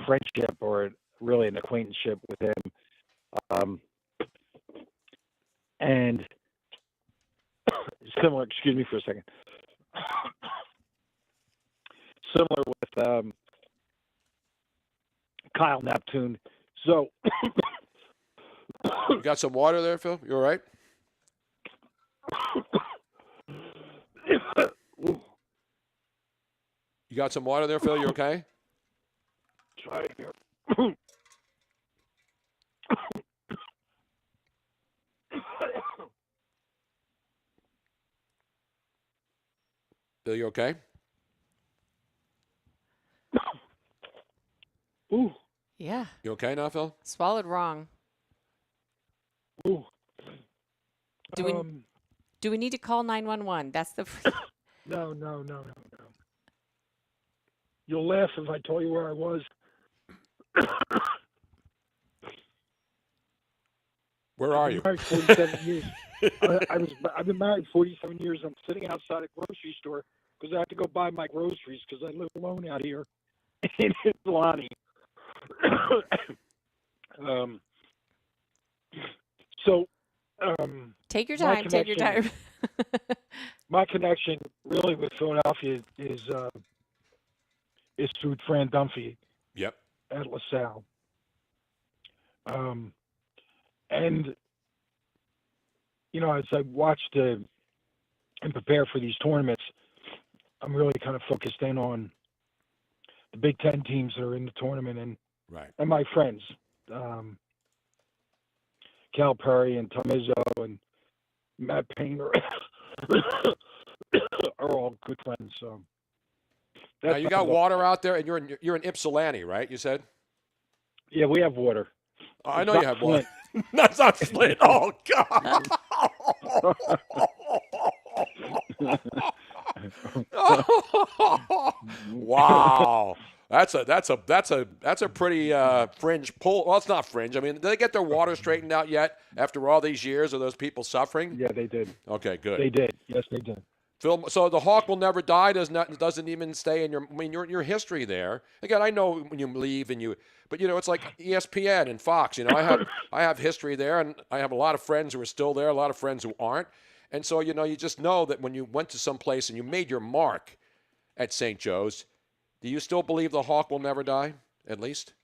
Speaker 20: friendship or really an acquaintanceship with him. And similar, excuse me for a second. Similar with Kyle Neptune. So
Speaker 2: you got some water there, Phil? You all right? You got some water there, Phil? You okay?
Speaker 20: Try it here.
Speaker 2: Phil, you okay?
Speaker 20: Ooh.
Speaker 3: Yeah.
Speaker 2: You okay now, Phil?
Speaker 3: Swallowed wrong.
Speaker 20: Ooh.
Speaker 3: Do we need to call 911? That's the.
Speaker 21: No. You'll laugh if I tell you where I was.
Speaker 2: Where are you?
Speaker 21: Married 47 years. I've been married 47 years. I'm sitting outside a grocery store because I have to go buy my groceries because I live alone out here in Ypsilanti.
Speaker 3: Take your time. Take your time.
Speaker 21: My connection really with Philadelphia is through Fran Dunphy.
Speaker 2: Yep.
Speaker 21: At LaSalle. And as I watched and prepare for these tournaments, I'm really kind of focused in on the Big Ten teams that are in the tournament and my friends, Cal Perry and Tom Izzo and Matt Payne are all good friends. So
Speaker 2: now you got water out there, and you're in Ypsilanti, right? You said. Yeah,
Speaker 21: we have water.
Speaker 2: I know you have water. That's not Flint. Oh God. Wow. That's a pretty fringe pull. Well, it's not fringe. I mean, did they get their water straightened out yet after all these years of those people suffering?
Speaker 21: Yeah, they did.
Speaker 2: Okay, good.
Speaker 21: They did. Yes, they did.
Speaker 2: Phil, so the Hawk will never die doesn't even stay in your history there. Again, I know when you leave but it's like ESPN and Fox. I have history there, and I have a lot of friends who are still there, a lot of friends who aren't, and so you just know that when you went to some place and you made your mark at St. Joe's, do you still believe the Hawk will never die? At least.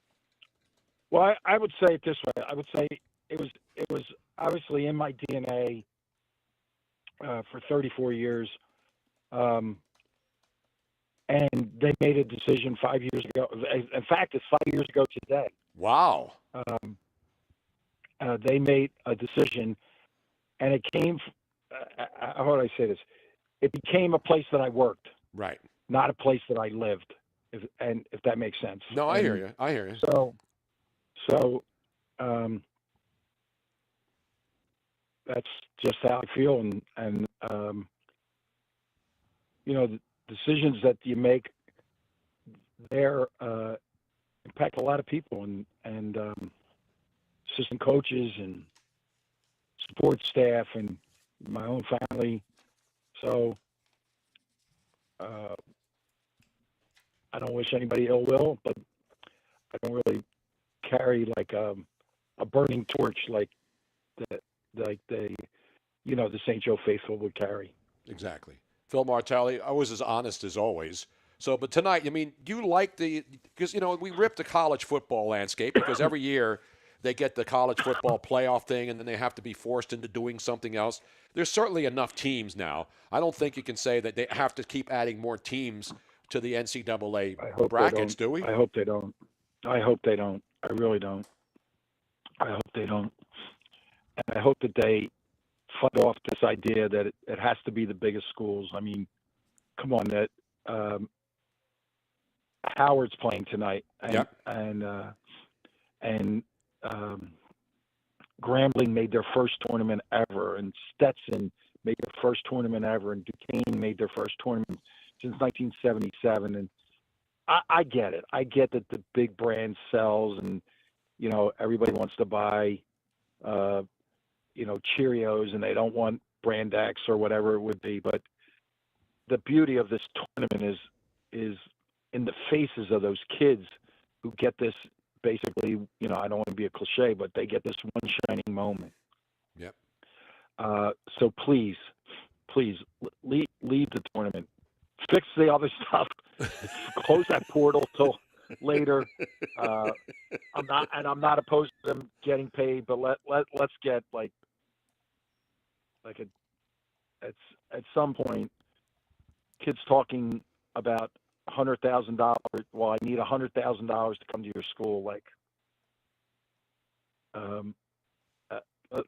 Speaker 21: Well, I would say it this way. I would say it was obviously in my DNA for 34 years. and they made a decision 5 years ago. In fact, it's 5 years ago today.
Speaker 2: Wow.
Speaker 21: They made a decision, and it came. How would I say this? It became a place that I worked,
Speaker 2: Right.
Speaker 21: not a place that I lived. If that makes sense.
Speaker 2: No, I hear you. I hear you.
Speaker 21: So, that's just how I feel, and the decisions that you make there impact a lot of people, and assistant coaches and support staff and my own family. So I don't wish anybody ill will, but I don't really carry like a burning torch like the St. Joe faithful would carry.
Speaker 2: Exactly. Phil Martelli, I was as honest as always. So, but tonight, I mean, do you like because, we ripped the college football landscape because every year they get the college football playoff thing and then they have to be forced into doing something else. There's certainly enough teams now. I don't think you can say that they have to keep adding more teams to the NCAA brackets, do we?
Speaker 21: I hope they don't. I hope they don't. I really don't. I hope they don't. And I hope that they fight off this idea that it has to be the biggest schools. I mean, come on, that Howard's playing tonight, and Grambling made their first tournament ever, and Stetson made their first tournament ever, and Duquesne made their first tournament since 1977. And I get it. I get that the big brand sells, and everybody wants to buy Cheerios, and they don't want Brand X or whatever it would be. But the beauty of this tournament is in the faces of those kids who get this, basically, I don't want to be a cliche, but they get this one shining moment.
Speaker 2: Yep.
Speaker 21: So please lead the tournament. Fix the other stuff. Close that portal till later. I'm not opposed to them getting paid, but let's get at some point, kids talking about $100,000. Well, I need $100,000 to come to your school.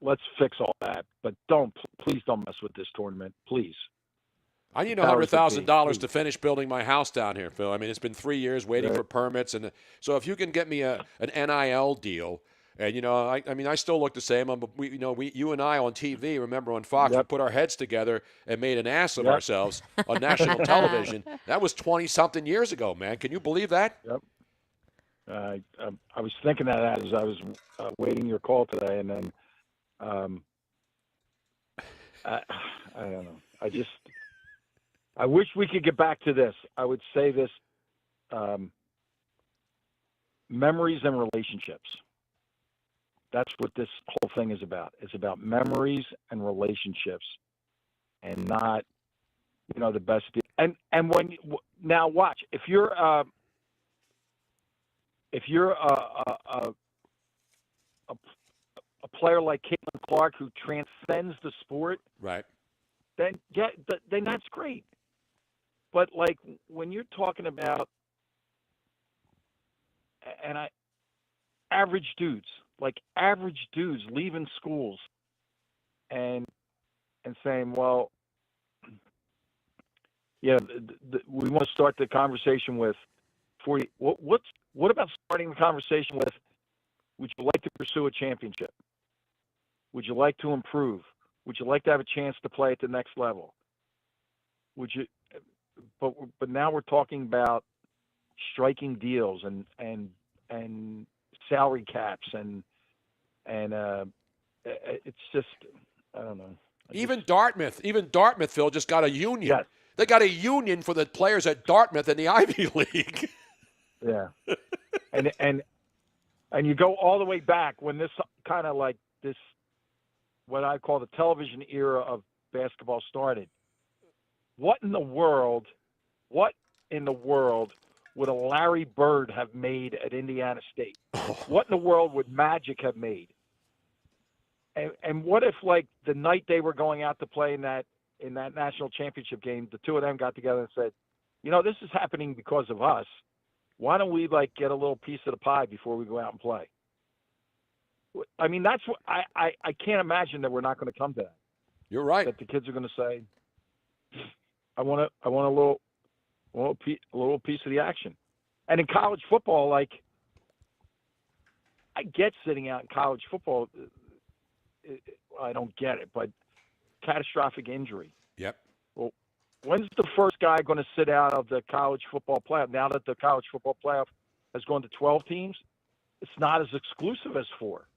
Speaker 21: Let's fix all that, but please don't mess with this tournament, please.
Speaker 2: I need $100,000 to finish building my house down here, Phil. I mean, it's been 3 years waiting for permits, and so if you can get me an NIL deal, and I still look the same. You and I on TV, remember on Fox, we put our heads together and made an ass of ourselves on national television. That was 20-something years ago, man. Can you believe that?
Speaker 21: Yep. I was thinking of that as I was waiting your call today, and then I don't know. I wish we could get back to this. I would say this: memories and relationships. That's what this whole thing is about. It's about memories and relationships, and not, the best. And now watch, if you're a player like Caitlin Clark who transcends the sport,
Speaker 2: right?
Speaker 21: Then that's great. But when you're talking about, average dudes leaving schools and saying, well, we want to start the conversation with 40. What about starting the conversation with, would you like to pursue a championship? Would you like to improve? Would you like to have a chance to play at the next level? Would you? But now we're talking about striking deals and salary caps and it's just, I don't know.
Speaker 2: Even Dartmouth, Phil, just got a union.
Speaker 21: Yes.
Speaker 2: They got a union for the players at Dartmouth in the Ivy League.
Speaker 21: Yeah. And you go all the way back when this kind of this, what I call the television era of basketball started. What in the world would a Larry Bird have made at Indiana State? What in the world would Magic have made? And what if, the night they were going out to play in that national championship game, the two of them got together and said, this is happening because of us. Why don't we get a little piece of the pie before we go out and play? I mean, that's what I can't imagine that we're not going to come to that.
Speaker 2: You're right.
Speaker 21: That the kids are going to say, I want a little piece of the action. And in college football, I get sitting out in college football. I don't get it, but catastrophic injury.
Speaker 2: Yep.
Speaker 21: Well, when's the first guy going to sit out of the college football playoff? Now that the college football playoff has gone to 12 teams, it's not as exclusive as 4.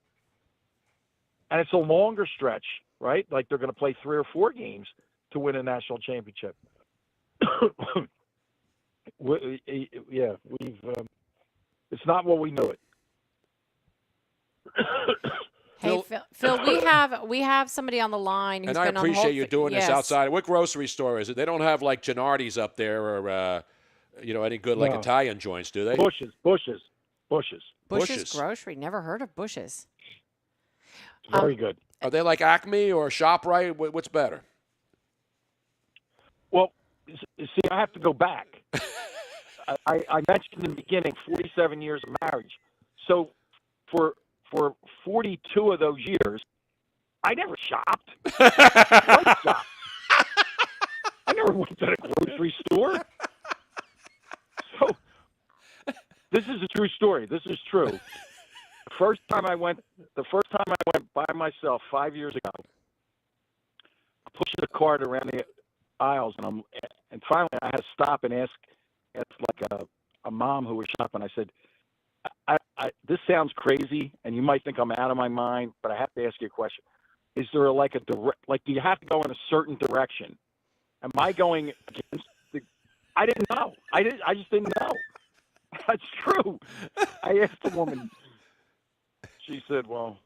Speaker 21: And it's a longer stretch, right? Like they're going to play 3 or 4 games to win a national championship. It's not what we knew it.
Speaker 3: Hey, Phil, we have somebody on the line who's
Speaker 2: and
Speaker 3: been
Speaker 2: I appreciate
Speaker 3: on hold
Speaker 2: you doing this outside. What grocery store is it? They don't have like Gennardi's up there or any good like Italian joints, do they?
Speaker 21: Bush's
Speaker 3: Grocery. Never heard of Bush's.
Speaker 21: Very good.
Speaker 2: Are they like Acme or ShopRite? What's better?
Speaker 21: Well, see, I have to go back. I mentioned in the beginning 47 years of marriage. So for 42 of those years, I never shopped. I never went to the grocery store. So this is a true story. This is true. The first time I went by myself 5 years ago, I pushed the cart around the aisles, and finally I had to stop and ask like a mom who was shopping. I said, this sounds crazy, and you might think I'm out of my mind, but I have to ask you a question. Is there do you have to go in a certain direction? Am I going against I didn't know. I just didn't know. That's true. I asked the woman. She said, "Well,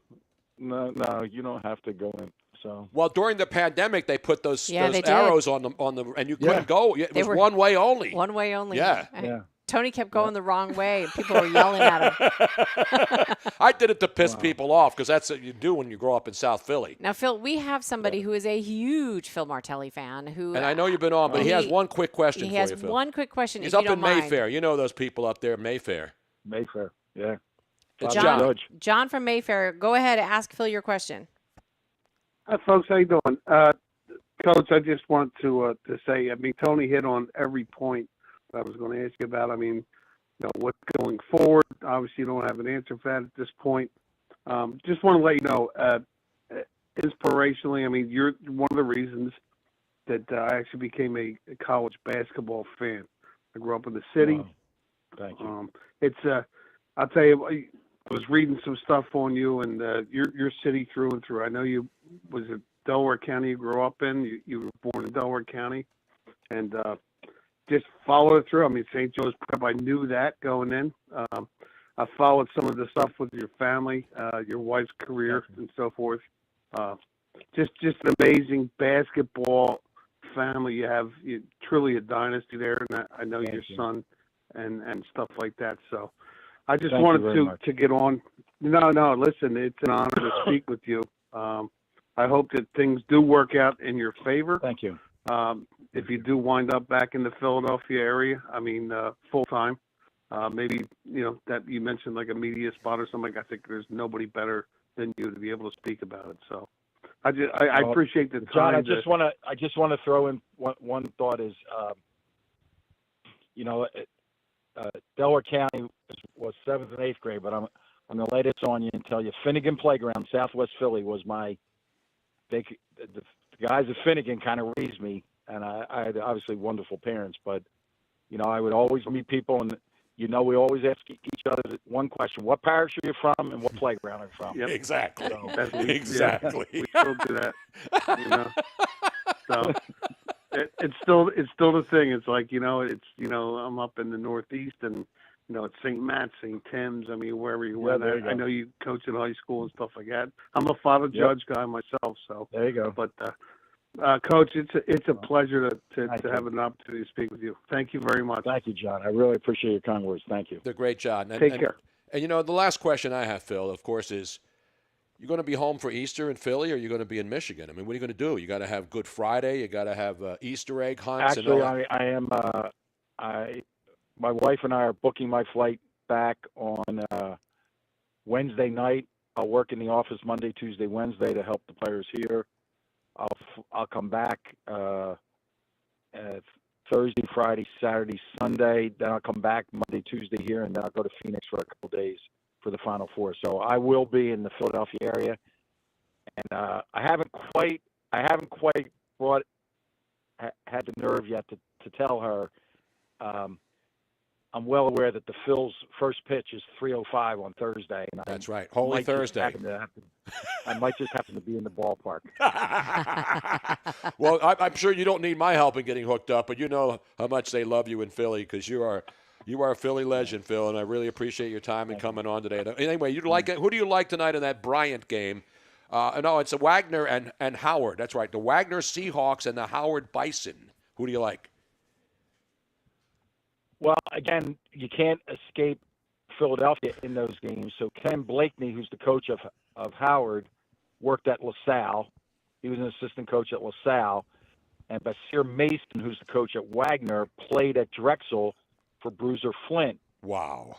Speaker 21: no, you don't have to go in." So.
Speaker 2: Well, during the pandemic, they put those arrows on the, and you couldn't go. It was one way only.
Speaker 3: One way only.
Speaker 2: Yeah.
Speaker 3: Tony kept going the wrong way, and people were yelling at him.
Speaker 2: I did it to piss people off because that's what you do when you grow up in South Philly.
Speaker 3: Now, Phil, we have somebody who is a huge Phil Martelli fan. And
Speaker 2: I know you've been on, but he has one quick question for you, Phil.
Speaker 3: He has one quick question.
Speaker 2: He's
Speaker 3: if
Speaker 2: up
Speaker 3: you don't
Speaker 2: in
Speaker 3: mind.
Speaker 2: Mayfair. You know those people up there, Mayfair.
Speaker 21: Yeah.
Speaker 2: It's
Speaker 3: John from Mayfair. Go ahead and ask Phil your question.
Speaker 6: Hi, folks. How you doing? Coach, I just want to say, I mean, Tony hit on every point I was going to ask you about. I mean, what's going forward? Obviously, you don't have an answer for that at this point. Just want to let you know, inspirationally, I mean, you're one of the reasons that I actually became a college basketball fan. I grew up in the city.
Speaker 21: Wow. Thank you.
Speaker 6: I'll tell you, I was reading some stuff on you and your city through and through. I know was it Delaware County you grew up in? You were born in Delaware County, and just followed it through. I mean, St. Joe's Prep, I knew that going in. I followed some of the stuff with your family, your wife's career, and so forth. Just an amazing basketball family. You have truly a dynasty there, and I know your son and stuff like that. So I just wanted to get on. No, listen, it's an honor to speak with you. I hope that things do work out in your favor.
Speaker 21: Thank you.
Speaker 6: If you do wind up back in the Philadelphia area, I mean, full time, maybe, that you mentioned like a media spot or something. I think there's nobody better than you to be able to speak about it. So I appreciate the time.
Speaker 21: John, I just want to throw in one thought is, Delaware County was 7th and 8th grade, but I'm going to lay this on you and tell you Finnegan Playground, Southwest Philly was the guys at Finnegan kind of raised me, and I had obviously wonderful parents, but, I would always meet people, and, we always ask each other one question: what parish are you from, and what playground are you from?
Speaker 2: Yep. Exactly.
Speaker 6: So,
Speaker 2: exactly.
Speaker 6: We still do that. So it's still the thing. It's like, I'm up in the Northeast, and it's St. Matt, St. Tim's. I mean, wherever you went. I know you coach in high school and stuff like that. I'm a father judge guy myself, so
Speaker 21: there you go.
Speaker 6: But Coach, it's a pleasure to have an opportunity to speak with you. Thank you very much.
Speaker 21: Thank you, John. I really appreciate your kind words. Thank you.
Speaker 2: They're great, John.
Speaker 6: Take care.
Speaker 2: And the last question I have, Phil, of course, is: you're going to be home for Easter in Philly, or you're going to be in Michigan? I mean, what are you going to do? You got to have Good Friday. You got to have Easter egg hunts.
Speaker 21: Actually,
Speaker 2: and all
Speaker 21: I am. my wife and I are booking my flight back on Wednesday night. I'll work in the office Monday, Tuesday, Wednesday to help the players here. I'll come back Thursday, Friday, Saturday, Sunday. Then I'll come back Monday, Tuesday here, and then I'll go to Phoenix for a couple days for the Final Four. So I will be in the Philadelphia area, and I haven't quite had the nerve yet to tell her. I'm well aware that the Phil's first pitch is 3:05 on Thursday. And
Speaker 2: that's right, Holy Thursday.
Speaker 21: I might just happen to be in the ballpark.
Speaker 2: Well, I'm sure you don't need my help in getting hooked up, but you know how much they love you in Philly because you are a Philly legend, Phil, and I really appreciate your time and coming on today. Anyway, who do you like tonight in that Bryant game? No, it's a Wagner and Howard. That's right, the Wagner Seahawks and the Howard Bison. Who do you like?
Speaker 21: Well, again, you can't escape Philadelphia in those games. So Ken Blakeney, who's the coach of Howard, worked at LaSalle. He was an assistant coach at LaSalle. And Basir Mason, who's the coach at Wagner, played at Drexel for Bruiser Flint.
Speaker 2: Wow.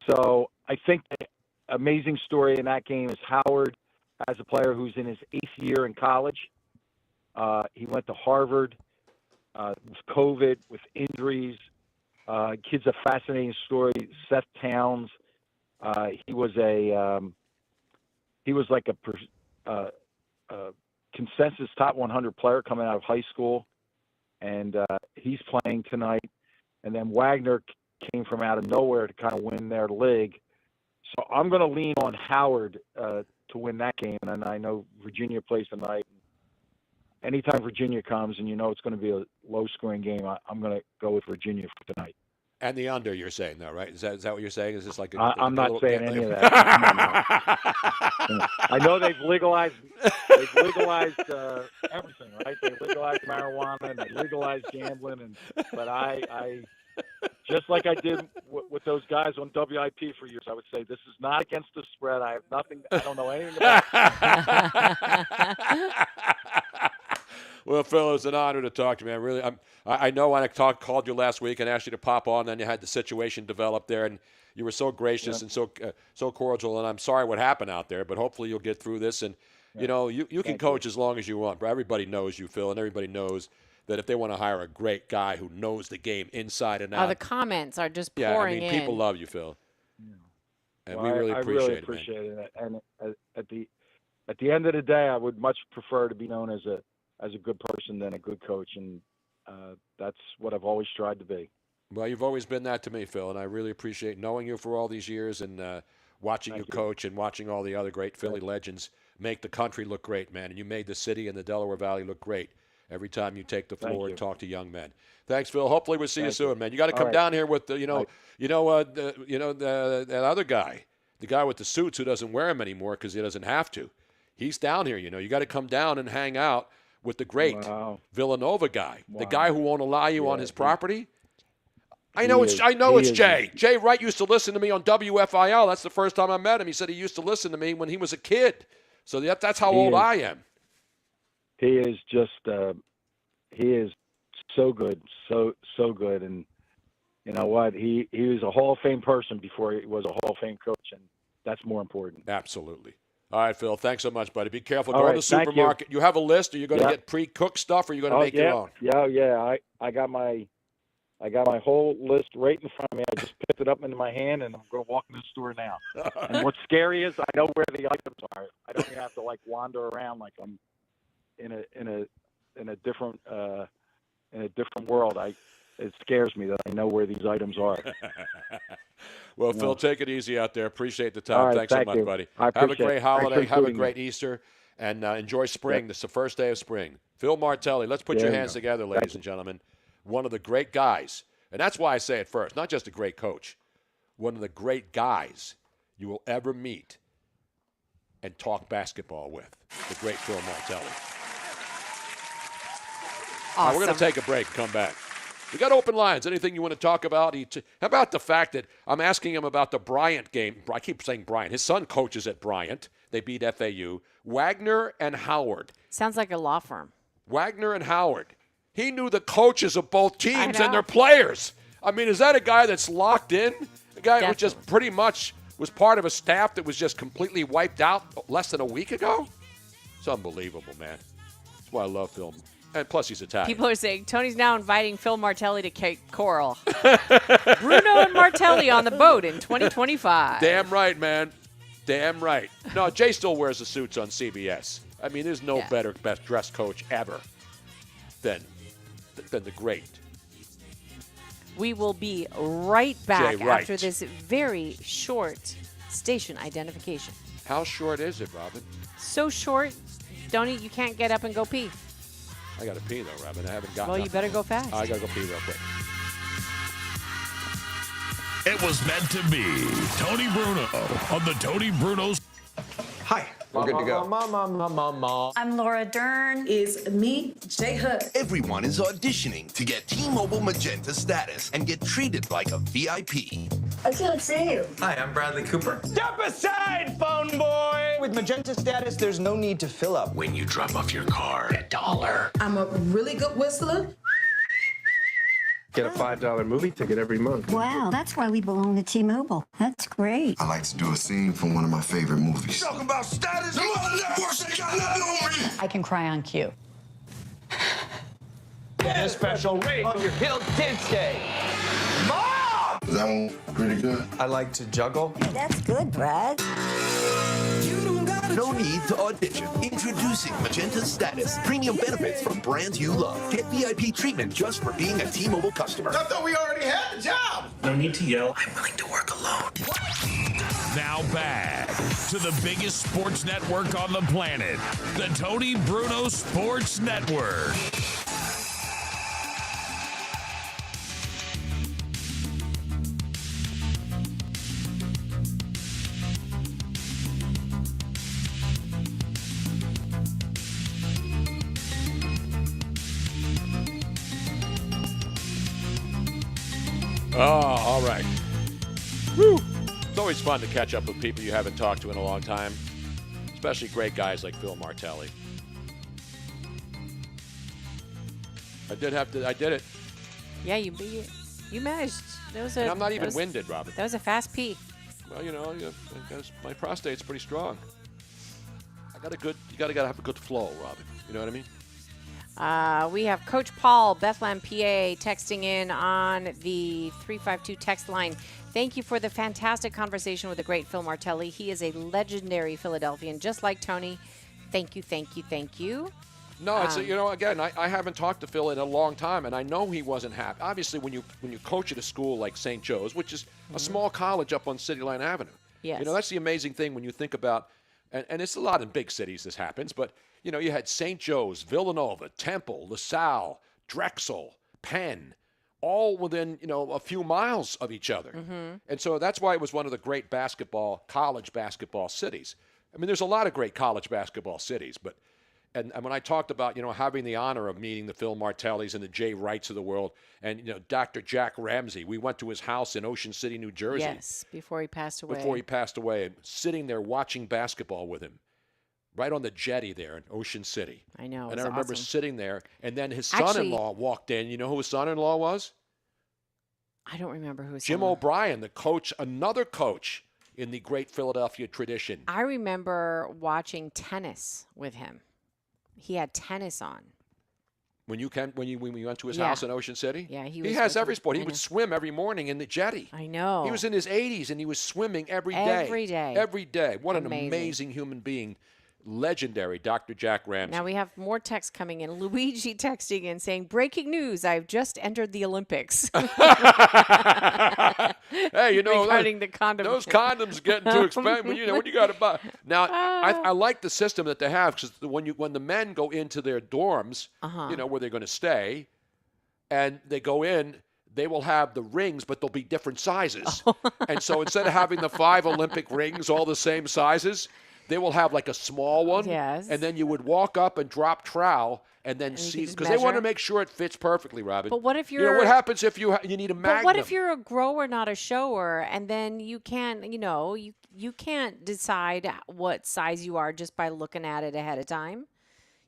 Speaker 21: So I think the amazing story in that game is Howard, as a player who's in his 8th year in college. He went to Harvard. With COVID, with injuries. Kid's a fascinating story. Seth Towns, he was like a consensus top 100 player coming out of high school, and he's playing tonight. And then Wagner came from out of nowhere to kind of win their league. So I'm going to lean on Howard to win that game, and I know Virginia plays tonight. Anytime Virginia comes and you know it's going to be a low-scoring game, I'm going to go with Virginia for tonight.
Speaker 2: And the under, you're saying, though, right? Is that what you're saying? Is this like
Speaker 21: I'm not saying any of that. I know they've legalized everything, right? They legalized marijuana and they legalized gambling, but I just like I did with those guys on WIP for years, I would say this is not against the spread. I have nothing. I don't know anything about it.
Speaker 2: Well, Phil, it was an honor to talk to you, man. I know when I called you last week and asked you to pop on, then you had the situation develop there, and you were so gracious and so cordial. And I'm sorry what happened out there, but hopefully you'll get through this. And you know, you can coach as long as you want, but everybody knows you, Phil, and everybody knows that if they want to hire a great guy who knows the game inside and out.
Speaker 3: The comments are just
Speaker 2: pouring
Speaker 3: pouring in.
Speaker 2: People love you, Phil. And
Speaker 21: well,
Speaker 2: we really appreciate it,
Speaker 21: man. And at the end of the day, I would much prefer to be known as a good person than a good coach, and that's what I've always tried to be.
Speaker 2: Well, you've always been that to me, Phil, and I really appreciate knowing you for all these years and watching you coach and watching all the other great Philly legends make the country look great, man. And you made the city and the Delaware Valley look great every time you take the floor and talk to young men. Thanks, Phil. Hopefully we'll see you soon, man. You got to come down here with the other guy, the guy with the suits who doesn't wear them anymore because he doesn't have to. He's down here. You got to come down and hang out with the great Villanova guy, the guy who won't allow you on his property. I know it's Jay. Jay Wright used to listen to me on WFIL. That's the first time I met him. He said he used to listen to me when he was a kid. So that's how old I am.
Speaker 21: He is just he is so good, so good, and you know what? He was a Hall of Fame person before he was a Hall of Fame coach, and that's more important.
Speaker 2: Absolutely. All right, Phil. Thanks so much, buddy. Be careful. Go to the supermarket. You have a list? Are you going to get pre-cooked stuff, or are you going to make your own?
Speaker 21: Yeah. I got my whole list right in front of me. I just picked it up into my hand, and I'm going to walk in the store now. And what's scary is I know where the items are. I don't even have to wander around like I'm in a different world. It scares me that I know where these items are.
Speaker 2: Well, Phil, take it easy out there. Appreciate the time.
Speaker 21: Right,
Speaker 2: Thanks so much, buddy. Have a great holiday. Have a great Easter. And enjoy spring. This is the first day of spring. Phil Martelli, let's put your hands together, ladies and gentlemen. One of the great guys. And that's why I say it first. Not just a great coach. One of the great guys you will ever meet and talk basketball with. The great Phil Martelli.
Speaker 3: Awesome.
Speaker 2: Right, we're going to take a break and come back. We got open lines. Anything you want to talk about? How about the fact that I'm asking him about the Bryant game? I keep saying Bryant. His son coaches at Bryant. They beat FAU. Wagner and Howard.
Speaker 3: Sounds like a law firm.
Speaker 2: Wagner and Howard. He knew the coaches of both teams and their players. I mean, is that a guy that's locked in? A guy who just pretty much was part of a staff that was just completely wiped out less than a week ago? It's unbelievable, man. That's why I love Phil. And plus, he's Italian.
Speaker 3: People are saying Tony's now inviting Phil Martelli to Cape Coral. Bruno and Martelli on the boat in 2025.
Speaker 2: Damn right, man. Damn right. No, Jay still wears the suits on CBS. I mean, there's no better, best dressed coach ever than the great.
Speaker 3: We will be right back
Speaker 2: Jay Wright.
Speaker 3: after this very short station identification.
Speaker 2: How short is it, Robin?
Speaker 3: So short, Donnie, you can't get up and go pee.
Speaker 2: I got to pee, though, Robin. I haven't gotten
Speaker 3: Well, you
Speaker 2: up.
Speaker 3: better go fast.
Speaker 2: I got to go pee real quick.
Speaker 9: It was meant to be. Tony Bruno on the Tony Bruno's.
Speaker 8: Hi. We're good to go.
Speaker 22: I'm Laura Dern.
Speaker 8: Is me, J Hood. Everyone is auditioning to get T-Mobile Magenta status and get treated like a VIP.
Speaker 22: I can't see you.
Speaker 8: Hi, I'm Bradley Cooper.
Speaker 23: Step aside, phone boy! With Magenta status, there's no need to fill up.
Speaker 8: When you drop off your car, $1.
Speaker 22: I'm a really good whistler.
Speaker 8: Get a $5 movie ticket every month.
Speaker 24: Wow, that's why we belong to T-Mobile. That's great.
Speaker 25: I like to do a scene from one of my favorite movies.
Speaker 8: Talking about status, no other networks ain't got nothing on me.
Speaker 24: I can cry on cue.
Speaker 23: Get a special rate on your Hill Kids Day. Mom!
Speaker 25: Is that one pretty good?
Speaker 23: I like to juggle.
Speaker 24: That's good, Brad.
Speaker 8: No need to audition. Introducing Magenta Status. Premium benefits from brands you love. Get VIP treatment just for being a T-Mobile customer. I thought we already had the job.
Speaker 17: No need to yell. I'm willing to work alone.
Speaker 9: Now back to the biggest sports network on the planet, the Tony Bruno Sports Network.
Speaker 2: Oh, all right. Whew. It's always fun to catch up with people you haven't talked to in a long time, especially great guys like Phil Martelli. I did it.
Speaker 3: Yeah, you managed. That was
Speaker 2: And I'm not even winded, Robin.
Speaker 3: That was a fast pee.
Speaker 2: Well, my prostate's pretty strong. You gotta have a good flow, Robin. You know what I mean?
Speaker 3: We have Coach Paul, Bethlehem, PA, texting in on the 352 text line. Thank you for the fantastic conversation with the great Phil Martelli. He is a legendary Philadelphian, just like Tony. Thank you, thank you, thank you.
Speaker 2: No, it's again, I haven't talked to Phil in a long time, and I know he wasn't happy. Obviously, when you coach at a school like St. Joe's, which is a small college up on City Line Avenue,
Speaker 3: yes.
Speaker 2: That's the amazing thing when you think about, and it's a lot in big cities this happens, but you had St. Joe's, Villanova, Temple, LaSalle, Drexel, Penn, all within a few miles of each other, and so that's why it was one of the great college basketball cities. I mean, there's a lot of great college basketball cities, but. And when I talked about, having the honor of meeting the Phil Martellis and the Jay Wrights of the world and, Dr. Jack Ramsey, we went to his house in Ocean City, New Jersey.
Speaker 3: Yes, before he passed away.
Speaker 2: And sitting there watching basketball with him right on the jetty there in Ocean City.
Speaker 3: I know.
Speaker 2: And I remember sitting there, and then his
Speaker 3: Actually,
Speaker 2: son-in-law walked in. You know who his son-in-law was?
Speaker 3: I don't remember who his
Speaker 2: Jim O'Brien, the coach, another coach in the great Philadelphia tradition.
Speaker 3: I remember watching tennis with him. He had tennis on.
Speaker 2: When we went to his house in Ocean City?
Speaker 3: Yeah,
Speaker 2: he has every sport. He would swim every morning in the jetty.
Speaker 3: I know.
Speaker 2: He was in his 80s, and he was swimming every day. Every day. What an amazing human being. Legendary Dr. Jack Ramsey.
Speaker 3: Now we have more texts coming in. Luigi texting in saying, breaking news, I've just entered the Olympics.
Speaker 2: Hey,
Speaker 3: regarding the condom.
Speaker 2: Those condoms are getting too expensive. When you got to buy. Now, I like the system that they have, because when the men go into their dorms, where they're going to stay, and they go in, they will have the rings, but they'll be different sizes. And so instead of having the 5 Olympic rings all the same sizes, they will have like a small one,
Speaker 3: yes.
Speaker 2: And then you would walk up and drop trowel and then see, because they want to make sure it fits perfectly, Robin.
Speaker 3: But what if you're...
Speaker 2: what happens if you need a magnum?
Speaker 3: But what if you're a grower, not a shower, and then you can't, you can't decide what size you are just by looking at it ahead of time?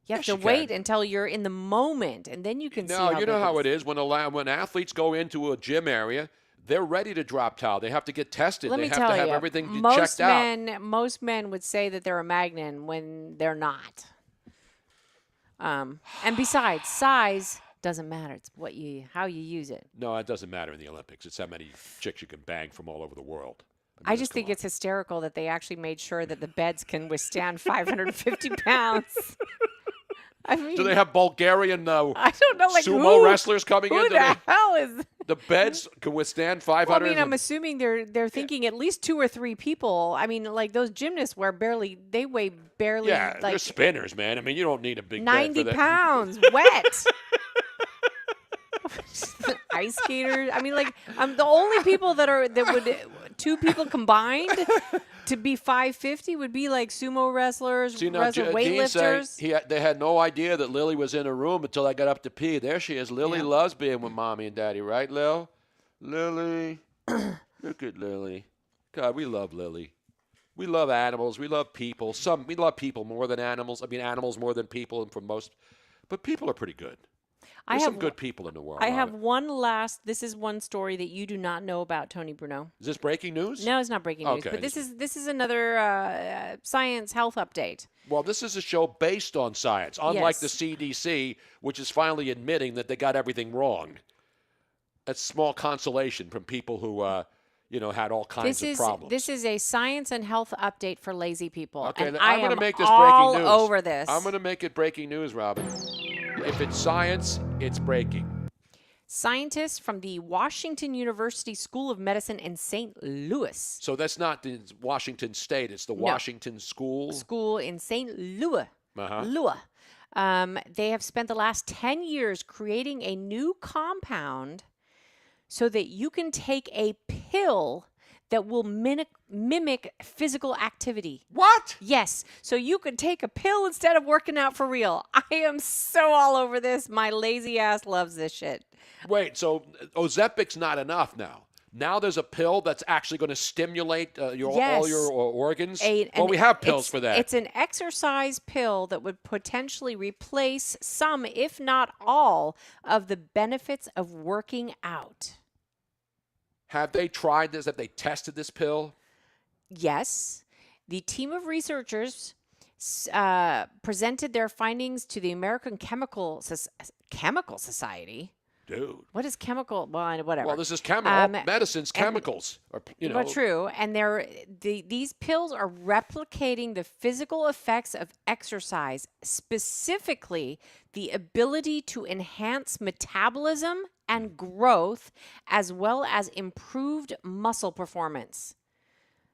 Speaker 3: You have
Speaker 2: Yes,
Speaker 3: to
Speaker 2: you
Speaker 3: wait
Speaker 2: can.
Speaker 3: until you're in the moment, and then you can see
Speaker 2: No,
Speaker 3: how
Speaker 2: you know
Speaker 3: big
Speaker 2: how
Speaker 3: it
Speaker 2: it is when athletes go into a gym area, they're ready to drop towel. They have to get tested.
Speaker 3: Let
Speaker 2: they
Speaker 3: me
Speaker 2: have
Speaker 3: tell
Speaker 2: to have
Speaker 3: you,
Speaker 2: everything checked out.
Speaker 3: most men would say that they're a magnet when they're not. And besides, size doesn't matter. It's how you use it.
Speaker 2: No, it doesn't matter in the Olympics. It's how many chicks you can bang from all over the world.
Speaker 3: I just think it's hysterical that they actually made sure that the beds can withstand 550 pounds. I mean,
Speaker 2: Do they have Bulgarian
Speaker 3: I don't know, like
Speaker 2: sumo wrestlers coming in?
Speaker 3: Who the hell is?
Speaker 2: The beds can withstand 500.
Speaker 3: Well, I mean, I'm assuming they're thinking at least 2 or 3 people. I mean, like those gymnasts weigh barely.
Speaker 2: Yeah, they're
Speaker 3: like
Speaker 2: spinners, man. I mean, you don't need a big bed
Speaker 3: 90
Speaker 2: for that.
Speaker 3: pounds wet. Ice skaters. I mean, like the only people that would 2 people combined to be 550 would be like sumo wrestlers,
Speaker 2: See, now,
Speaker 3: weightlifters.
Speaker 2: they had no idea that Lily was in a room until I got up to pee. There she is. Lily loves being with Mommy and Daddy, right, Lil? Lily. Look at Lily. God, we love Lily. We love animals. We love people. We love people more than animals. I mean, animals more than people, and for most. But people are pretty good. There's some good people in the world.
Speaker 3: I have one last. This is one story that you do not know about, Tony Bruno.
Speaker 2: Is this breaking news?
Speaker 3: No, it's not breaking news.
Speaker 2: Okay,
Speaker 3: But this is another science health update.
Speaker 2: Well, this is a show based on science, unlike
Speaker 3: Yes.
Speaker 2: the CDC, which is finally admitting that they got everything wrong. That's small consolation from people who, had all kinds of problems.
Speaker 3: This is a science and health update for lazy people.
Speaker 2: Okay,
Speaker 3: and
Speaker 2: I'm
Speaker 3: going
Speaker 2: to
Speaker 3: to
Speaker 2: make this
Speaker 3: all
Speaker 2: breaking news.
Speaker 3: over this.
Speaker 2: I'm going to make it breaking news, Robin. If it's science, it's breaking.
Speaker 3: Scientists from the Washington University School of Medicine in St. Louis.
Speaker 2: So that's not the Washington State. It's the Washington School.
Speaker 3: School in St. Louis.
Speaker 2: Uh-huh.
Speaker 3: They have spent the last 10 years creating a new compound so that you can take a pill that will mimic physical activity.
Speaker 2: What?
Speaker 3: Yes. So you could take a pill instead of working out for real. I am so all over this. My lazy ass loves this shit.
Speaker 2: Wait, so Ozempic's not enough now. Now there's a pill that's actually going to stimulate all your organs? We have pills for that.
Speaker 3: It's an exercise pill that would potentially replace some, if not all, of the benefits of working out.
Speaker 2: Have they tried this? Have they tested this pill?
Speaker 3: Yes. The team of researchers presented their findings to the American Chemical Society.
Speaker 2: Dude.
Speaker 3: What is chemical? Well, whatever.
Speaker 2: Well, this is medicines, chemicals.
Speaker 3: But true. And these pills are replicating the physical effects of exercise, specifically the ability to enhance metabolism and growth, as well as improved muscle performance.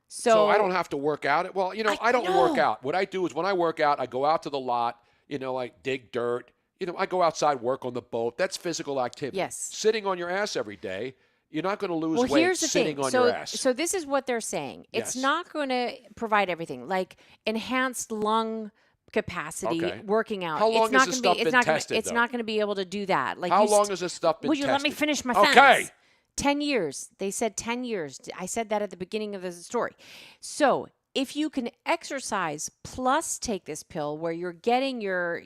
Speaker 3: So
Speaker 2: I don't have to work out. Well, I don't work out. What I do is when I work out, I go out to the lot, I dig dirt. I go outside, work on the boat. That's physical activity.
Speaker 3: Yes.
Speaker 2: Sitting on your ass every day, you're not going to lose weight
Speaker 3: here's the
Speaker 2: sitting
Speaker 3: thing.
Speaker 2: on your ass.
Speaker 3: So this is what they're saying. It's not going to provide everything, like enhanced lung capacity, working out.
Speaker 2: How long has this stuff been tested,
Speaker 3: It's not going to be able to do that. Like
Speaker 2: How long has this stuff been
Speaker 3: Will
Speaker 2: tested?
Speaker 3: you let me finish my sentence?
Speaker 2: Okay.
Speaker 3: 10 years. They said 10 years. I said that at the beginning of the story. So if you can exercise plus take this pill where you're getting your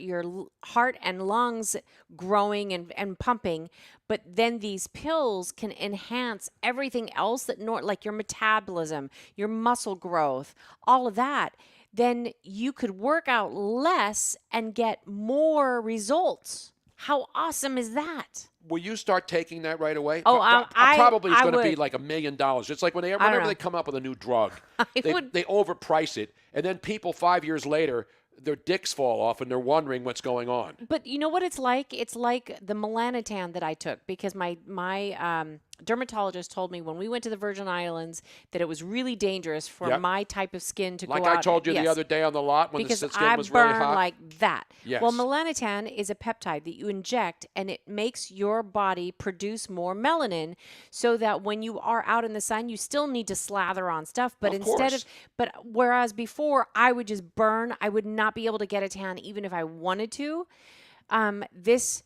Speaker 3: heart and lungs growing and pumping, but then these pills can enhance everything else like your metabolism, your muscle growth, all of that, then you could work out less and get more results. How awesome is that?
Speaker 2: Will you start taking that right away?
Speaker 3: Oh,
Speaker 2: probably it's
Speaker 3: I
Speaker 2: going to be
Speaker 3: would.
Speaker 2: like $1 million. It's like whenever they come up with a new drug, they overprice it, and then people 5 years later, their dicks fall off and they're wondering what's going on.
Speaker 3: But you know what it's like? It's like the melanotan that I took because my dermatologist told me when we went to the Virgin Islands that it was really dangerous for my type of skin to go out.
Speaker 2: Like I told you the other day on the lot when the skin was really hot?
Speaker 3: Because I burn like that.
Speaker 2: Yes.
Speaker 3: Well, melanotan is a peptide that you inject and it makes your body produce more melanin so that when you are out in the sun, you still need to slather on stuff. But whereas before I would just burn, I would not be able to get a tan even if I wanted to. This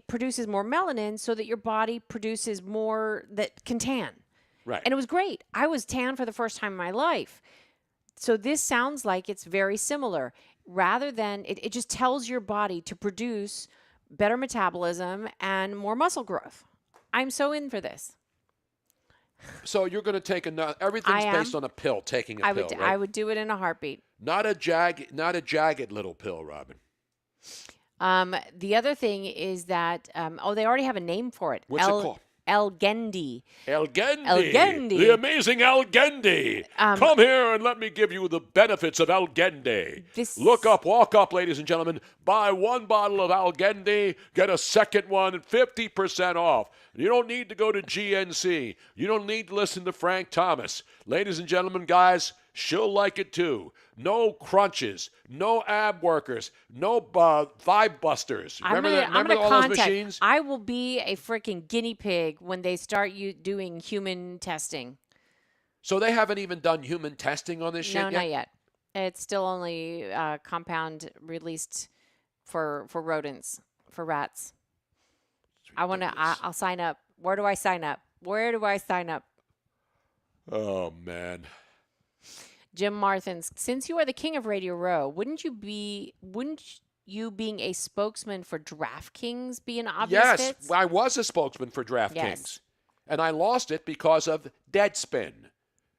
Speaker 3: produces more melanin so that your body produces more that can tan.
Speaker 2: Right.
Speaker 3: And it was great. I was tan for the first time in my life. So this sounds like it's very similar. rather than it just tells your body to produce better metabolism and more muscle growth. I'm so in for this.
Speaker 2: So you're going to take everything's based on a pill, taking a pill, right?
Speaker 3: I would do it in a heartbeat.
Speaker 2: Not a jagged little pill, Robin.
Speaker 3: The other thing is that they already have a name for it.
Speaker 2: What's it called?
Speaker 3: Elgendi.
Speaker 2: Elgendi. The amazing Elgendi. Come here and let me give you the benefits of Elgendi. Walk up, ladies and gentlemen. Buy one bottle of Elgendi, get a second one at 50% off. You don't need to go to GNC. You don't need to listen to Frank Thomas. Ladies and gentlemen, guys, she'll like it too. No crunches, no ab workers, no thigh busters. Remember all those machines?
Speaker 3: I will be a freaking guinea pig when they start doing human testing.
Speaker 2: So they haven't even done human testing on this shit yet?
Speaker 3: No, not yet. It's still only compound released for rodents, for rats. I'll sign up. Where do I sign up?
Speaker 2: Oh, man.
Speaker 3: Jim Marthins, since you are the king of Radio Row, wouldn't you being a spokesman for DraftKings be an obvious fit?
Speaker 2: Yes, I was a spokesman for DraftKings.
Speaker 3: Yes.
Speaker 2: And I lost it because of Deadspin.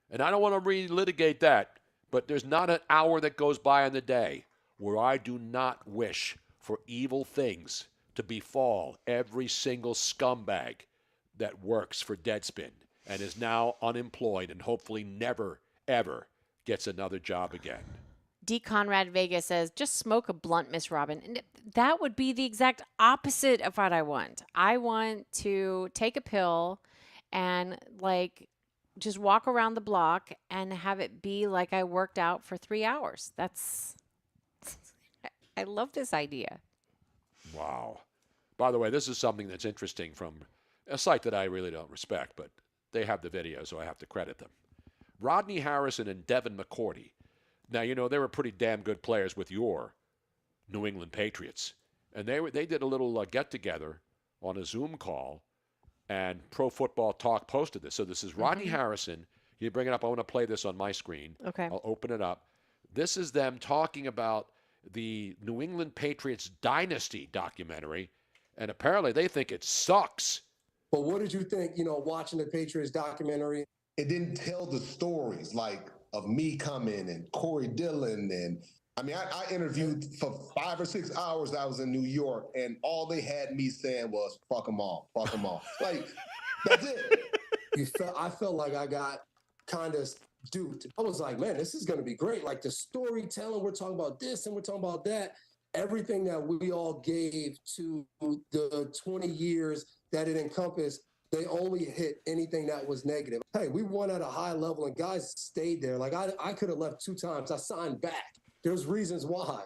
Speaker 2: And I don't want to relitigate that, but there's not an hour that goes by in the day where I do not wish for evil things to befall every single scumbag that works for Deadspin and is now unemployed and hopefully never, ever gets another job again.
Speaker 3: D. Conrad Vega says, just smoke a blunt, Miss Robin. And that would be the exact opposite of what I want. I want to take a pill and just walk around the block and have it be like I worked out for 3 hours. I love this idea.
Speaker 2: Wow. By the way, this is something that's interesting from a site that I really don't respect, but they have the video, so I have to credit them. Rodney Harrison and Devin McCourty. Now, they were pretty damn good players with your New England Patriots. And they did a little get-together on a Zoom call, and Pro Football Talk posted this. So this is Rodney Harrison. You bring it up. I want to play this on my screen.
Speaker 3: Okay.
Speaker 2: I'll open it up. This is them talking about the New England Patriots Dynasty documentary, and apparently they think it sucks.
Speaker 4: But what did you think, watching the Patriots documentary?
Speaker 25: It didn't tell the stories of me coming and Corey Dillon. And I interviewed for 5 or 6 hours. I was in New York, and all they had me saying was, fuck them all. That's it.
Speaker 4: I felt like I got kind of duped. I was like, man, this is going to be great. Like the storytelling, we're talking about this and we're talking about that. Everything that we all gave to the 20 years that it encompassed, they only hit anything that was negative. Hey, we won at a high level and guys stayed there. I could have left 2 times. I signed back. There's reasons why.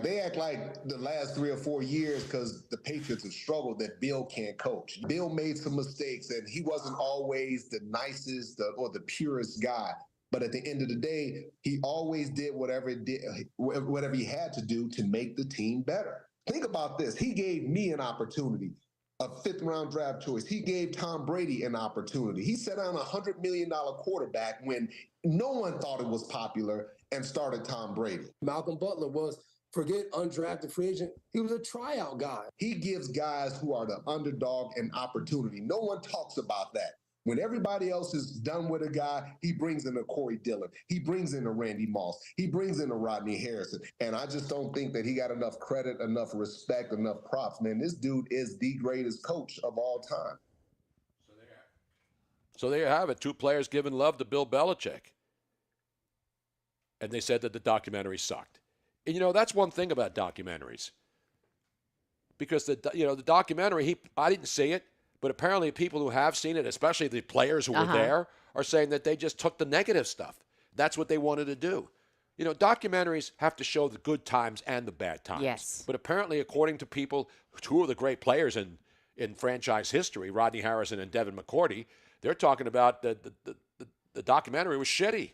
Speaker 25: They act like the last 3 or 4 years, because the Patriots have struggled, that Bill can't coach. Bill made some mistakes, and he wasn't always the nicest or the purest guy. But at the end of the day, he always did whatever he had to do to make the team better. Think about this. He gave me an opportunity. A 5th-round draft choice. He gave Tom Brady an opportunity. He set down a $100 million quarterback when no one thought it was popular and started Tom Brady.
Speaker 4: Malcolm Butler was, forget undrafted free agent, he was a tryout guy.
Speaker 25: He gives guys who are the underdog an opportunity. No one talks about that. When everybody else is done with a guy, he brings in a Corey Dillon. He brings in a Randy Moss. He brings in a Rodney Harrison. And I just don't think that he got enough credit, enough respect, enough props. Man, this dude is the greatest coach of all time.
Speaker 2: So there you have it. 2 players giving love to Bill Belichick. And they said that the documentary sucked. And, that's one thing about documentaries. Because, the documentary, I didn't see it. But apparently people who have seen it, especially the players who were there, are saying that they just took the negative stuff. That's what they wanted to do. Documentaries have to show the good times and the bad times.
Speaker 3: Yes.
Speaker 2: But apparently, according to people, 2 of the great players in franchise history, Rodney Harrison and Devin McCourty, they're talking about the documentary was shitty.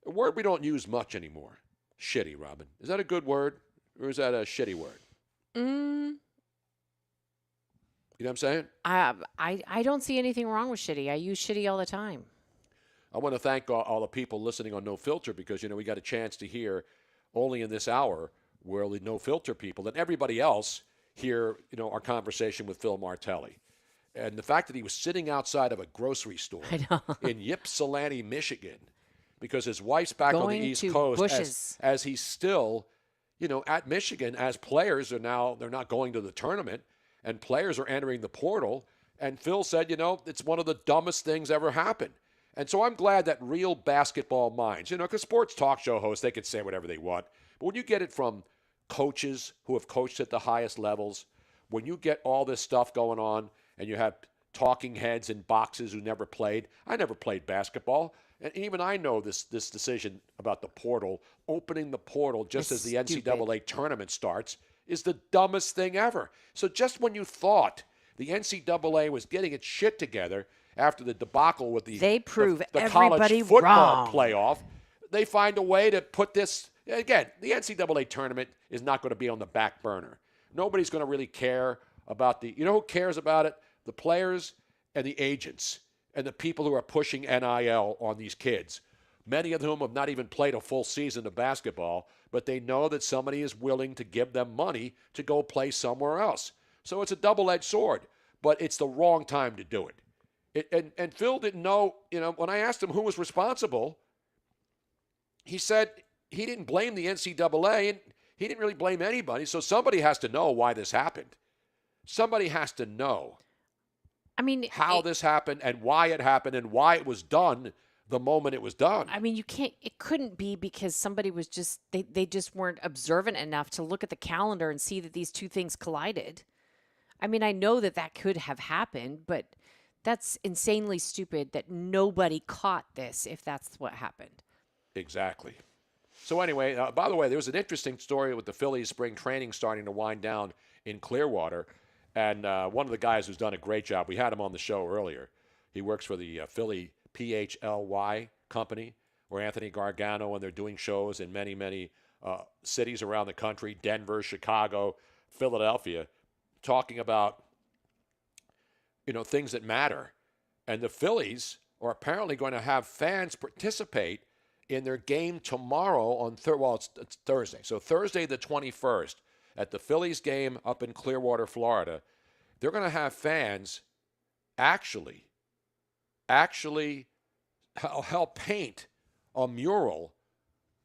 Speaker 2: A word we don't use much anymore. Shitty, Robin. Is that a good word, or is that a shitty word? You know what I'm saying?
Speaker 3: I don't see anything wrong with shitty. I use shitty all the time.
Speaker 2: I want to thank all the people listening on No Filter because, we got a chance to hear only in this hour will the no filter people and everybody else hear, our conversation with Phil Martelli. And the fact that he was sitting outside of a grocery store in Ypsilanti, Michigan, because his wife's back on the East Coast as he's still, at Michigan, as players are now, they're not going to the tournament, and players are entering the portal. And Phil said, it's one of the dumbest things ever happened. And so I'm glad that real basketball minds, because sports talk show hosts, they can say whatever they want. But when you get it from coaches who have coached at the highest levels, when you get all this stuff going on and you have talking heads in boxes who never played. I never played basketball. And even I know this decision about the portal, opening the portal just as the NCAA tournament starts, is the dumbest thing ever. So just when you thought the NCAA was getting its shit together after the debacle with the college football playoff, they find a way to put this, again, the NCAA tournament is not going to be on the back burner. Nobody's going to really care about who cares about it? The players and the agents and the people who are pushing NIL on these kids. Many of whom have not even played a full season of basketball, but they know that somebody is willing to give them money to go play somewhere else. So it's a double-edged sword, but it's the wrong time to do it. And Phil didn't know, when I asked him who was responsible, he said he didn't blame the NCAA, and he didn't really blame anybody. So somebody has to know why this happened. Somebody has to know how this happened and why it happened and why it was done the moment it was done.
Speaker 3: It couldn't be because somebody was they just weren't observant enough to look at the calendar and see that these two things collided. I know that could have happened, but that's insanely stupid that nobody caught this if that's what happened.
Speaker 2: Exactly. So anyway, by the way, there was an interesting story with the Phillies spring training starting to wind down in Clearwater. And one of the guys who's done a great job, we had him on the show earlier. He works for the Philly PHLY company, or Anthony Gargano, and they're doing shows in many, many cities around the country, Denver, Chicago, Philadelphia, talking about, things that matter. And the Phillies are apparently going to have fans participate in their game tomorrow on it's Thursday. So Thursday the 21st at the Phillies game up in Clearwater, Florida, they're going to have fans actually help paint a mural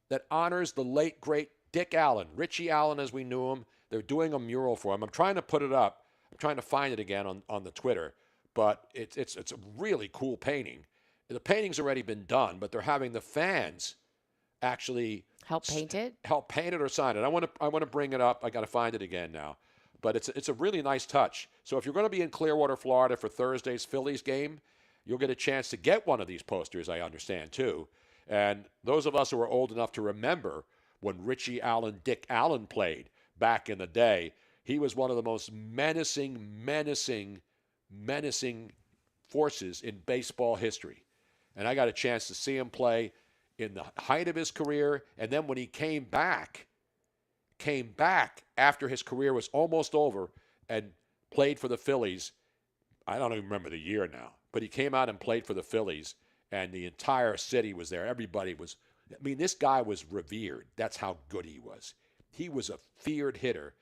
Speaker 2: that honors the late, great Dick Allen, Richie Allen as we knew him. They're doing a mural for him. I'm trying to put it up. I'm trying to find it again on the Twitter. But it's a really cool painting. The painting's already been done, but they're having the fans actually
Speaker 3: help paint it
Speaker 2: or sign it. I want to bring it up. I got to find it again now. But it's a really nice touch. So if you're going to be in Clearwater, Florida for Thursday's Phillies game, you'll get a chance to get one of these posters, I understand, too. And those of us who are old enough to remember when Richie Allen, Dick Allen played back in the day, he was one of the most menacing forces in baseball history. And I got a chance to see him play in the height of his career. And then when he came back after his career was almost over and played for the Phillies. I don't even remember the year now, but he came out and played for the Phillies, and the entire city was there. Everybody was, this guy was revered. That's how good he was. He was a feared hitter,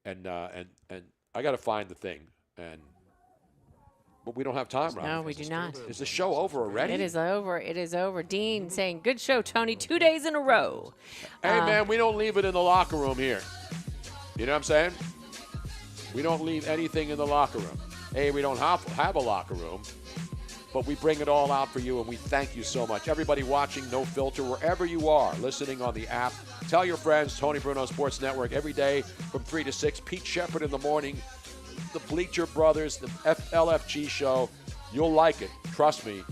Speaker 2: and I got to find the thing, but we don't have time, Rob.
Speaker 3: No, we do not.
Speaker 2: Is the show over already?
Speaker 3: It is over. It is over. Dean saying, good show, Tony, 2 days in a row.
Speaker 2: Hey, man, we don't leave it in the locker room here. You know what I'm saying? We don't leave anything in the locker room. Hey, we don't have a locker room, but we bring it all out for you, and we thank you so much. Everybody watching No Filter, wherever you are, listening on the app, tell your friends, Tony Bruno Sports Network, every day from 3 to 6, Pete Sheppard in the morning, the Bleacher Brothers, the LFG Show. You'll like it. Trust me.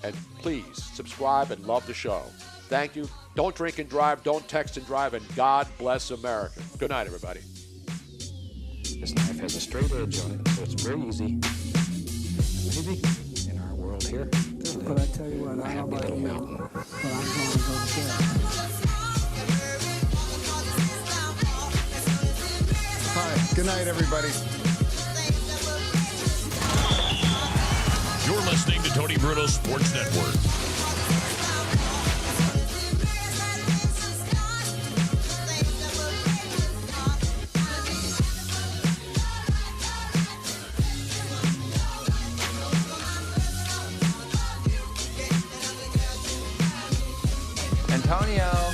Speaker 2: And please subscribe and love the show. Thank you. Don't drink and drive. Don't text and drive. And God bless America. Good night, everybody.
Speaker 10: This knife has a straight edge on it, so it's very easy. Maybe in our world here,
Speaker 11: but I tell you what, I don't know about you, but I'm going to go to bed.
Speaker 12: Hi, good night, everybody.
Speaker 9: You're listening to Tony Bruno Sports Network.
Speaker 5: Antonio.